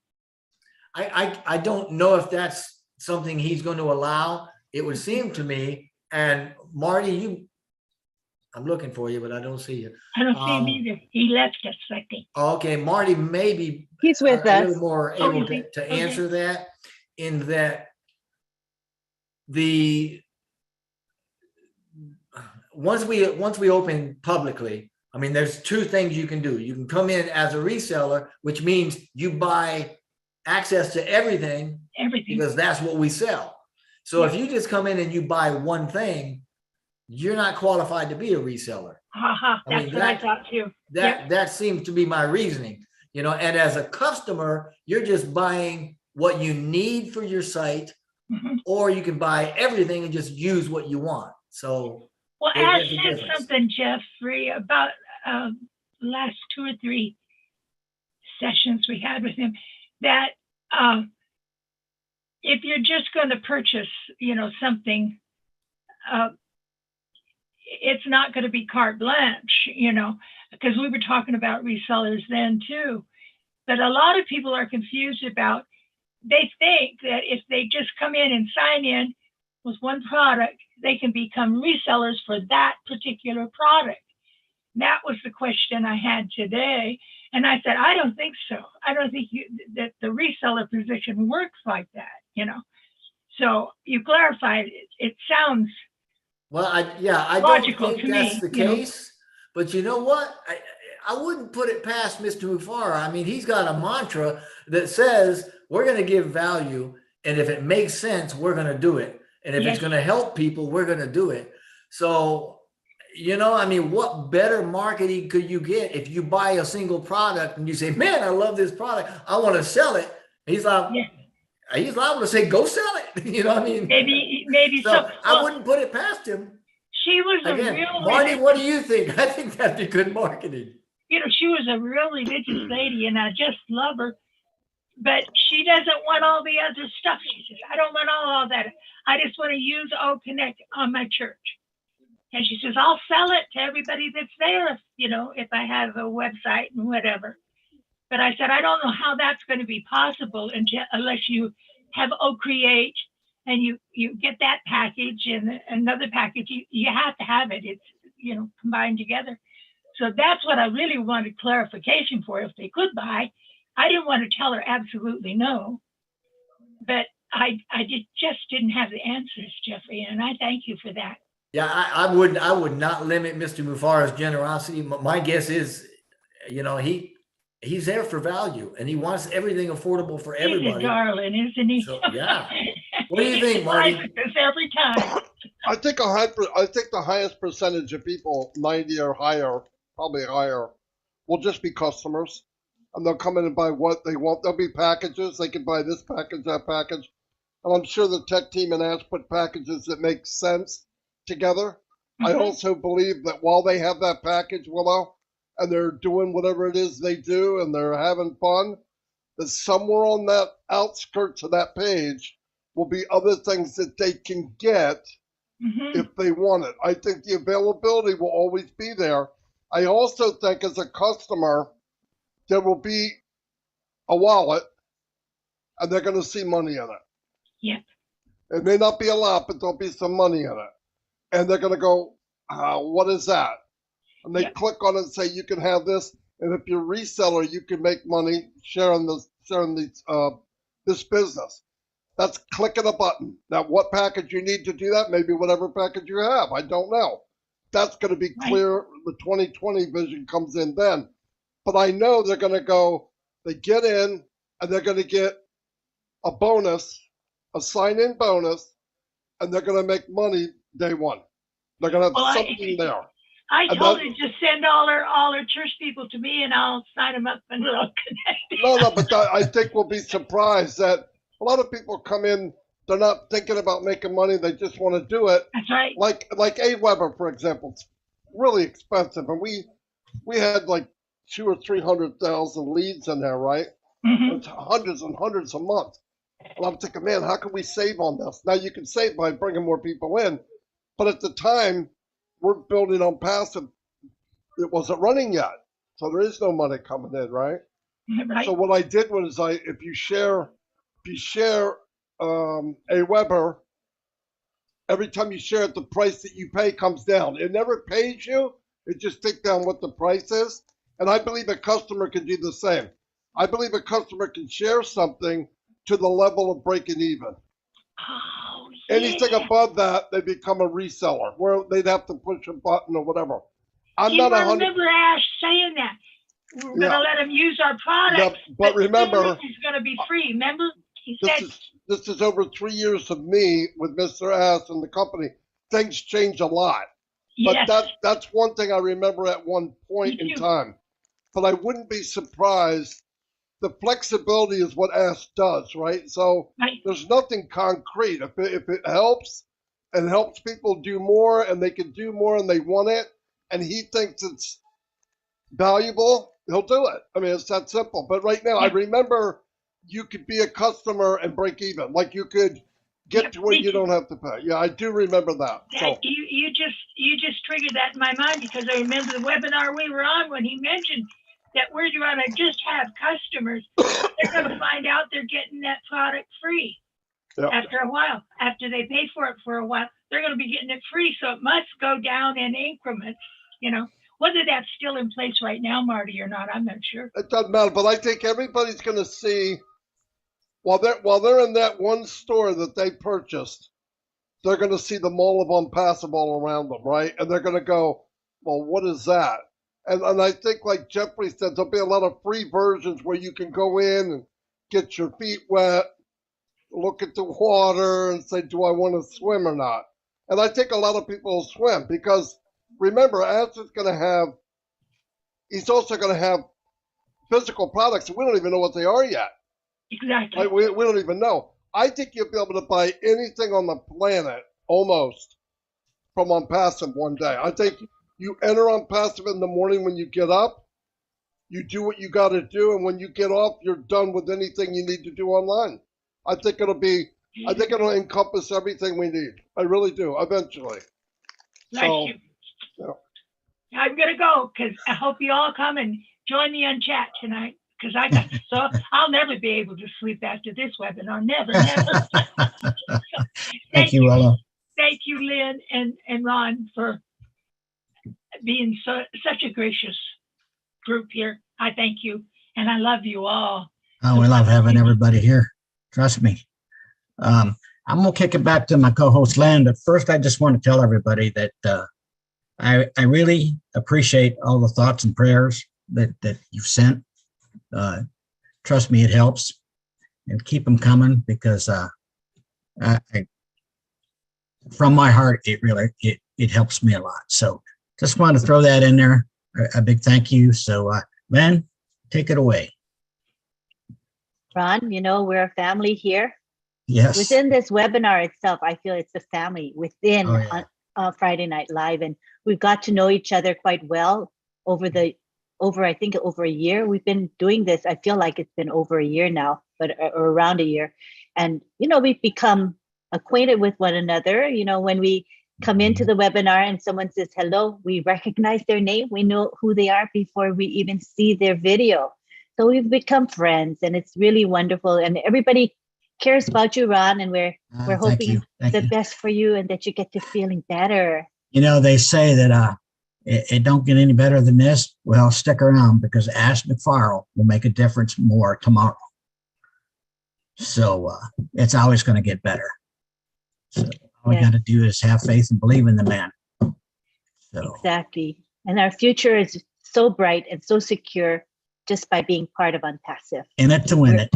I don't know if that's something he's going to allow. It would seem to me. And Marty, I'm looking for you, but I don't see you. I don't see him either. He left us, I think. Okay, Marty, maybe he's with us. A little more able to answer that. In that, once we open publicly, I mean, there's two things you can do. You can come in as a reseller, which means you buy access to everything because that's what we sell. So if you just come in and you buy one thing, you're not qualified to be a reseller. That's what I thought too. That seems to be my reasoning, you know, and as a customer, you're just buying what you need for your site, or you can buy everything and just use what you want. So, well, Ash said something, Jeffrey, about last 2 or 3 sessions we had with him, that if you're just going to purchase, you know, something, it's not going to be carte blanche, you know, because we were talking about resellers then too. But a lot of people are confused about, they think that if they just come in and sign in with one product, they can become resellers for that particular product. That was the question I had today. And I said, I don't think so. I don't think that the reseller position works like that, you know. So you clarified it. It sounds I don't think that's the case. But you know what? I wouldn't put it past Mr. Muzaffar. I mean, he's got a mantra that says we're going to give value, and if it makes sense, we're going to do it. And if it's going to help people, we're going to do it. So, you know, I mean, what better marketing could you get if you buy a single product and you say, man, I love this product, I want to sell it. He's like, he's liable to say, go sell it. You know what I mean? Maybe so. I wouldn't put it past him. She was Again, Marty, what do you think? I think that'd be good marketing. You know, she was a real religious lady, and I just love her. But she doesn't want all the other stuff. She says, I don't want all that. I just want to use Connect on my church. And she says, I'll sell it to everybody that's there, you know, if I have a website and whatever. But I said, I don't know how that's going to be possible unless you have Create and you get that package and another package. You have to have it. It's, you know, combined together. So that's what I really wanted clarification for, if they could buy. I didn't want to tell her absolutely no, but I just didn't have the answers, Jeffrey, and I thank you for that. Yeah, I would not limit Mr. Muzaffar's generosity. My guess is, you know, he's there for value, and he wants everything affordable for everybody. He's a darling, isn't he? So, yeah. What do you think, Marty? Every time. I think the highest percentage of people, 90 or higher, probably higher, will just be customers. And they'll come in and buy what they want. There'll be packages. They can buy this package, that package. And I'm sure the tech team and Ash put packages that make sense together. I also believe that while they have that package, Willow, and they're doing whatever it is they do and they're having fun, that somewhere on that outskirts of that page will be other things that they can get if they want it. I think the availability will always be there. I also think as a customer, there will be a wallet, and they're going to see money in it. Yeah. It may not be a lot, but there'll be some money in it. And they're going to go, what is that? And they click on it and say, you can have this. And if you're a reseller, you can make money sharing this business. That's clicking a button. Now, what package you need to do that? Maybe whatever package you have. I don't know. That's going to be clear. The 2020 vision comes in then. But I know they're going to go, they get in, and they're going to get a bonus, a sign-in bonus, and they're going to make money day one. They're going to have something there. I told her to send all her church people to me, and I'll sign them up and they'll connect. No, but I think we'll be surprised that a lot of people come in, they're not thinking about making money, they just want to do it. That's right. Like AWeber, for example, it's really expensive, and we had like 200,000 or 300,000 leads in there, right? It's hundreds and hundreds a month. And I'm thinking, man, how can we save on this? Now you can save by bringing more people in, but at the time we're building on passive. It wasn't running yet, so there is no money coming in, right? Right. So what I did was if you share AWeber, every time you share it, the price that you pay comes down. It never pays you. It just takes down what the price is. And I believe a customer can do the same. I believe a customer can share something to the level of breaking even. Oh, Anything above that, they become a reseller where they'd have to push a button or whatever. I'm not 100. Remember Ash saying that. We're going to let them use our products. Yeah, but remember, it's going to be free. Remember? He said, this is over 3 years of me with Mr. Ass and the company. Things change a lot. Yes. But that's one thing I remember at one point in time. But I wouldn't be surprised. The flexibility is what Ask does, right? So there's nothing concrete. If it helps and helps people do more and they can do more and they want it and he thinks it's valuable, he'll do it. I mean, it's that simple. But right now, I remember you could be a customer and break even. Like you could get to where you don't have to pay. Yeah, I do remember that. So. You just triggered that in my mind because I remember the webinar we were on when he mentioned that we're going to just have customers. They're going to find out they're getting that product free after a while. After they pay for it for a while, they're going to be getting it free. So it must go down in increments, you know. Whether that's still in place right now, Marty, or not, I'm not sure. It doesn't matter, but I think everybody's going to see while they're in that one store that they purchased, they're going to see the mall of Unpassable all around them, right? And they're going to go, well, what is that? And I think, like Jeffrey said, there'll be a lot of free versions where you can go in and get your feet wet, look at the water, and say, do I want to swim or not? And I think a lot of people will swim because, remember, Ash is going to have, he's also going to have physical products. We don't even know what they are yet. Exactly. Like, we don't even know. I think you'll be able to buy anything on the planet, almost, from Unpassive one day. I think you enter Unpassive in the morning when you get up, you do what you got to do, and when you get off, you're done with anything you need to do online. I think it'll encompass everything we need. I really do, eventually. Thank you. Yeah. I'm going to go because I hope you all come and join me on chat tonight because I'll never be able to sleep after this webinar. Never. Thank you, Rolo. Thank you, Lynn and Ron, for being such a gracious group here. I thank you, and I love you all. Oh, we love having everybody here. Trust me. I'm going to kick it back to my co-host, Len, but first I just want to tell everybody that I really appreciate all the thoughts and prayers that you've sent. Trust me, it helps, and keep them coming because from my heart, it helps me a lot. So just wanted to throw that in there. A big thank you. So Len, take it away. Ron, you know, we're a family here. Yes. Within this webinar itself, I feel it's a family within Friday Night Live, and we've got to know each other quite well over I think over a year. We've been doing this. I feel like it's been over a year now, but or around a year. And, you know, we've become acquainted with one another. You know, when we come into the webinar and someone says hello, we recognize their name. We know who they are before we even see their video. So we've become friends, and it's really wonderful. And everybody cares about you, Ron, and we're hoping the best for you and that you get to feeling better. You know, they say that it don't get any better than this. Well, stick around because Ash McFarrell will make a difference more tomorrow. So it's always going to get better. So all we got to do is have faith and believe in the man. So. Exactly. And our future is so bright and so secure just by being part of Unpassive. In it to win it.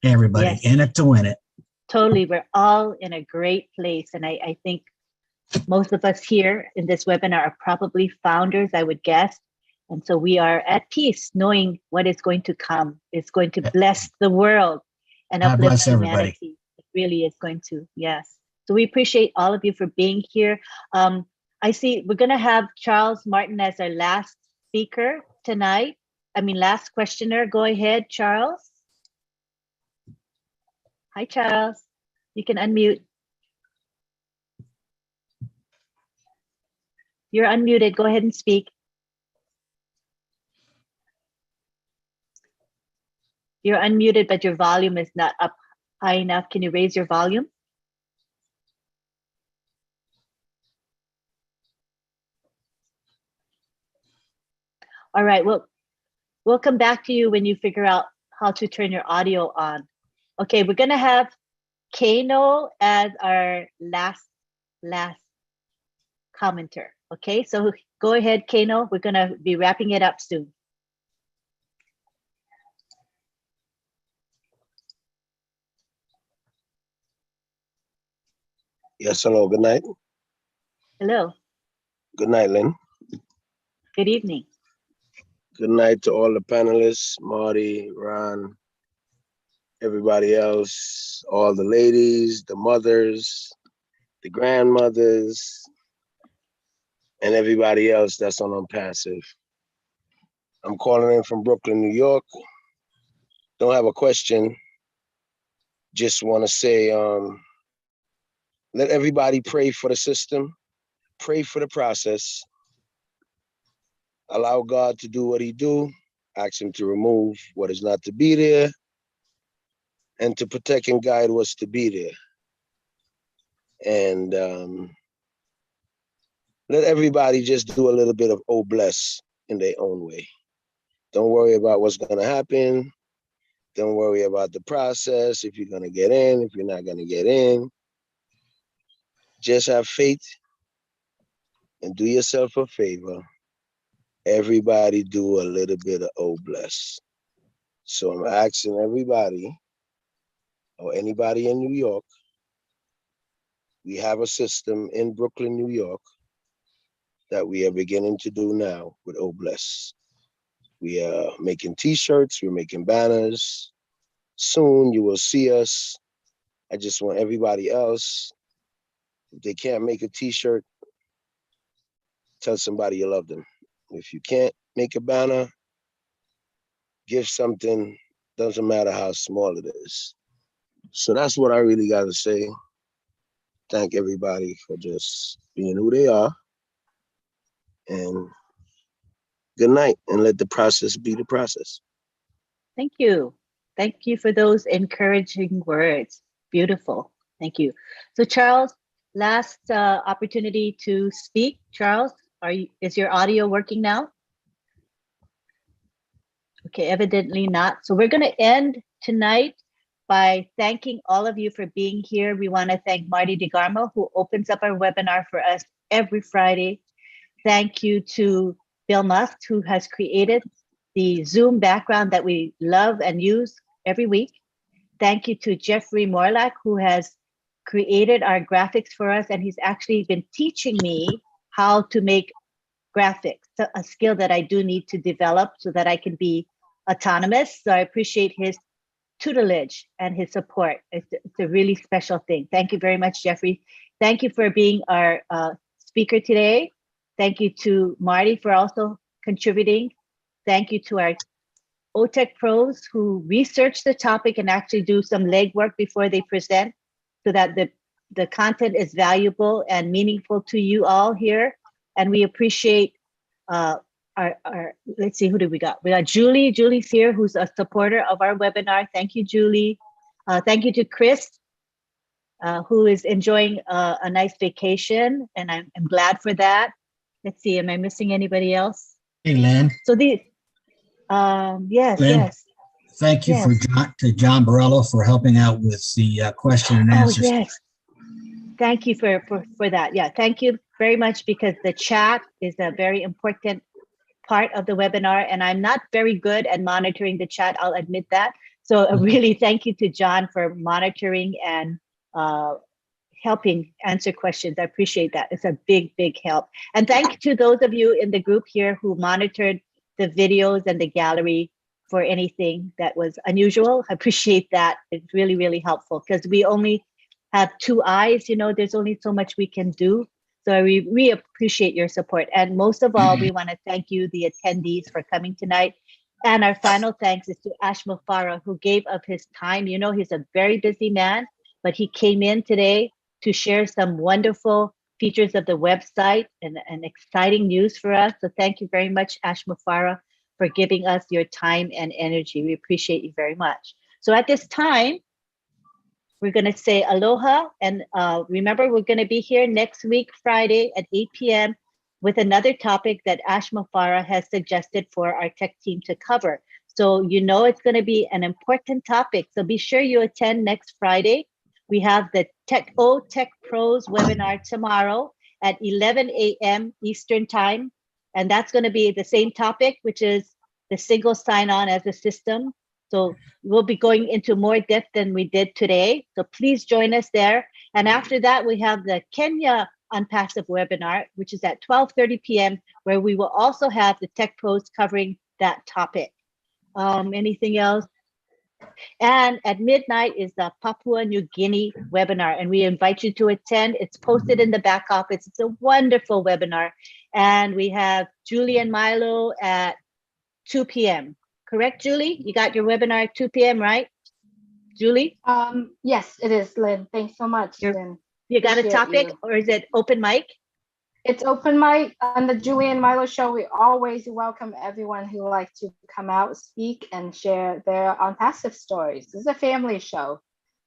Everybody, yes. In it to win it. Totally. We're all in a great place. And I think most of us here in this webinar are probably founders, I would guess. And so we are at peace knowing what is going to come. It's going to bless the world and uplift humanity. It really is going to, yes. So we appreciate all of you for being here. I see we're going to have Charles Martin as our last speaker tonight. Last questioner. Go ahead, Charles. Hi, Charles. You can unmute. You're unmuted. Go ahead and speak. You're unmuted, but your volume is not up high enough. Can you raise your volume? All right. Well, we'll come back to you when you figure out how to turn your audio on. Okay, we're going to have Kano as our last commenter. Okay, so go ahead, Kano. We're gonna be wrapping it up soon. Yes, hello, good night. Hello. Good night, Lynn. Good evening. Good night to all the panelists, Marty, Ron, everybody else, all the ladies, the mothers, the grandmothers, and everybody else that's on Unpassive. I'm calling in from Brooklyn, New York. Don't have a question. Just want to say, let everybody pray for the system, pray for the process, allow God to do what he do, ask him to remove what is not to be there, and to protect and guide what's to be there. And let everybody just do a little bit of oh bless in their own way. Don't worry about what's gonna happen. Don't worry about the process, if you're gonna get in, if you're not gonna get in. Just have faith and do yourself a favor. Everybody do a little bit of oh bless. So I'm asking everybody or anybody in New York, we have a system in Brooklyn, New York that we are beginning to do now with oh bless. We are making t-shirts, we're making banners. Soon you will see us. I just want everybody else, if they can't make a t-shirt, tell somebody you love them. If you can't make a banner, give something, doesn't matter how small it is. So that's what I really got to say. Thank everybody for just being who they are. And good night, and let the process be the process. Thank you. Thank you for those encouraging words. Beautiful. Thank you. So Charles, last opportunity to speak. Charles, is your audio working now? Okay, evidently not. So we're going to end tonight by thanking all of you for being here. We want to thank Marty DeGarmo, who opens up our webinar for us every Friday. Thank you to Bill Musk, who has created the Zoom background that we love and use every week. Thank you to Jeffrey Morlock, who has created our graphics for us, and he's actually been teaching me how to make graphics, a skill that I do need to develop so that I can be autonomous. So I appreciate his tutelage and his support. It's a really special thing. Thank you very much, Jeffrey. Thank you for being our speaker today. Thank you to Marty for also contributing. Thank you to our OTech pros who research the topic and actually do some legwork before they present so that the content is valuable and meaningful to you all here. And we appreciate our let's see, who do we got? We got Julie. Julie's here, who's a supporter of our webinar. Thank you, Julie. Thank you to Chris, who is enjoying a nice vacation, and I'm glad for that. Let's see, am I missing anybody else? Hey, Lynn. So the yes, Lynn, yes. Thank you Yes. to John Borello for helping out with the question and answer. Oh, yes. Thank you for that. Yeah, thank you very much, because the chat is a very important part of the webinar, and I'm not very good at monitoring the chat, I'll admit that. So really thank you to John for monitoring and helping answer questions. I appreciate that. It's a big, big help. And thank you to those of you in the group here who monitored the videos and the gallery for anything that was unusual. I appreciate that. It's really, really helpful, because we only have two eyes, you know, there's only so much we can do. So we appreciate your support. And most of all, we want to thank you, the attendees, for coming tonight. And our final thanks is to Ashmo Farah, who gave of his time. You know, he's a very busy man, but he came in today to share some wonderful features of the website and exciting news for us. So thank you very much, Ashmo Farah, for giving us your time and energy. We appreciate you very much. So at this time, we're going to say aloha, and remember, we're going to be here next week, Friday at 8 p.m. with another topic that Ashmo Farah has suggested for our tech team to cover. So you know it's going to be an important topic. So be sure you attend next Friday. We have the Tech Pros webinar tomorrow at 11 a.m. Eastern Time. And that's going to be the same topic, which is the single sign-on as a system. So we'll be going into more depth than we did today. So please join us there. And after that, we have the Kenya Unpassive webinar, which is at 12:30 p.m., where we will also have the Tech Pros covering that topic. Anything else? And at midnight is the Papua New Guinea webinar, and we invite you to attend. It's posted in the back office. It's a wonderful webinar. And we have Julie and Milo at 2 p.m. Correct, Julie? You got your webinar at 2 p.m., right? Julie? Yes, it is, Lynn. Thanks so much, Lynn. You got a Appreciate topic, you. or is it open mic? It's open mic on the Julie and Milo show. We always welcome everyone who likes to come out, speak, and share their unpassive stories. This is a family show.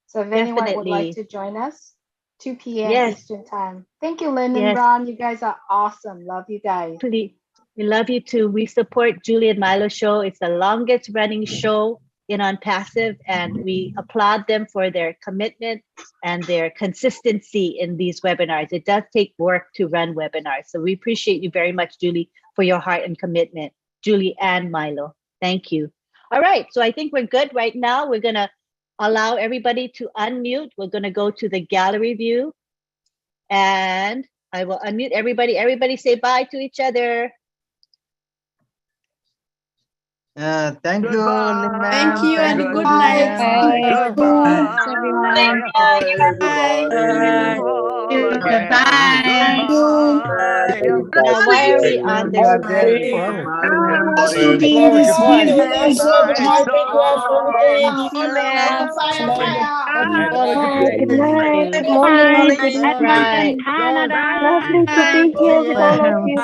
So if anyone would like to join us, 2 p.m. Eastern Time. Thank you, Lynn and Ron. You guys are awesome. Love you guys. Please. We love you too. We support Julie and Milo show. It's the longest running show in Unpassive, and we applaud them for their commitment and their consistency in these webinars. It does take work to run webinars. So we appreciate you very much, Julie, for your heart and commitment. Julie and Milo, thank you. All right, so I think we're good right now. We're gonna allow everybody to unmute. We're gonna go to the gallery view, and I will unmute everybody. Everybody say bye to each other. Thank you, Lynn ma'am. Thank you and good night. Now, why are we on this? Good morning. Right. Lovely to be here with all of you.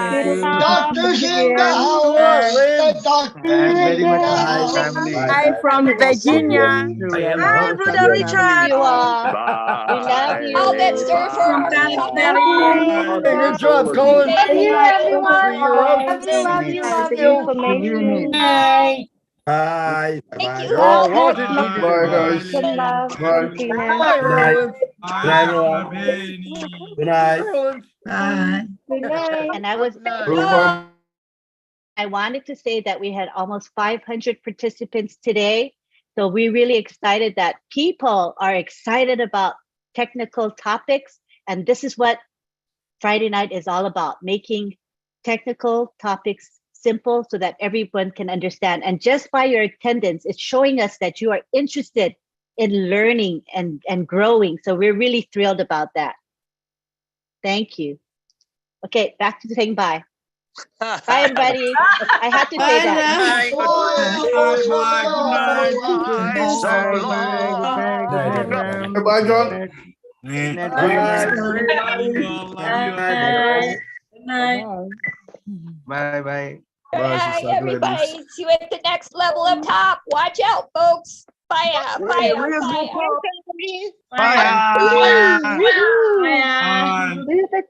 Doctors in the house. The doctors in the house. Hi from Virginia. Hi, Brother Richard. You all. We love you. All that story for our Hey, good job, Colin. Thank you, everyone. Love you. Information. Bye. Bye. Thank you. Oh, what did you do? Bye, guys. Good love. Bye. Bye, Roland. Good night, everyone. Good night. Bye. Good night. And I wanted to say that we had almost 500 participants today. So we're really excited that people are excited about technical topics. And this is what Friday night is all about, making technical topics simple so that everyone can understand. And just by your attendance, it's showing us that you are interested in learning and growing. So we're really thrilled about that. Thank you. Okay, back to saying bye. Bye, everybody. I had to say that. Bye, John. Bye bye. Bye, everybody. See you at the next level up top. Watch out, folks. Bye. Bye. Bye. Bye. Bye.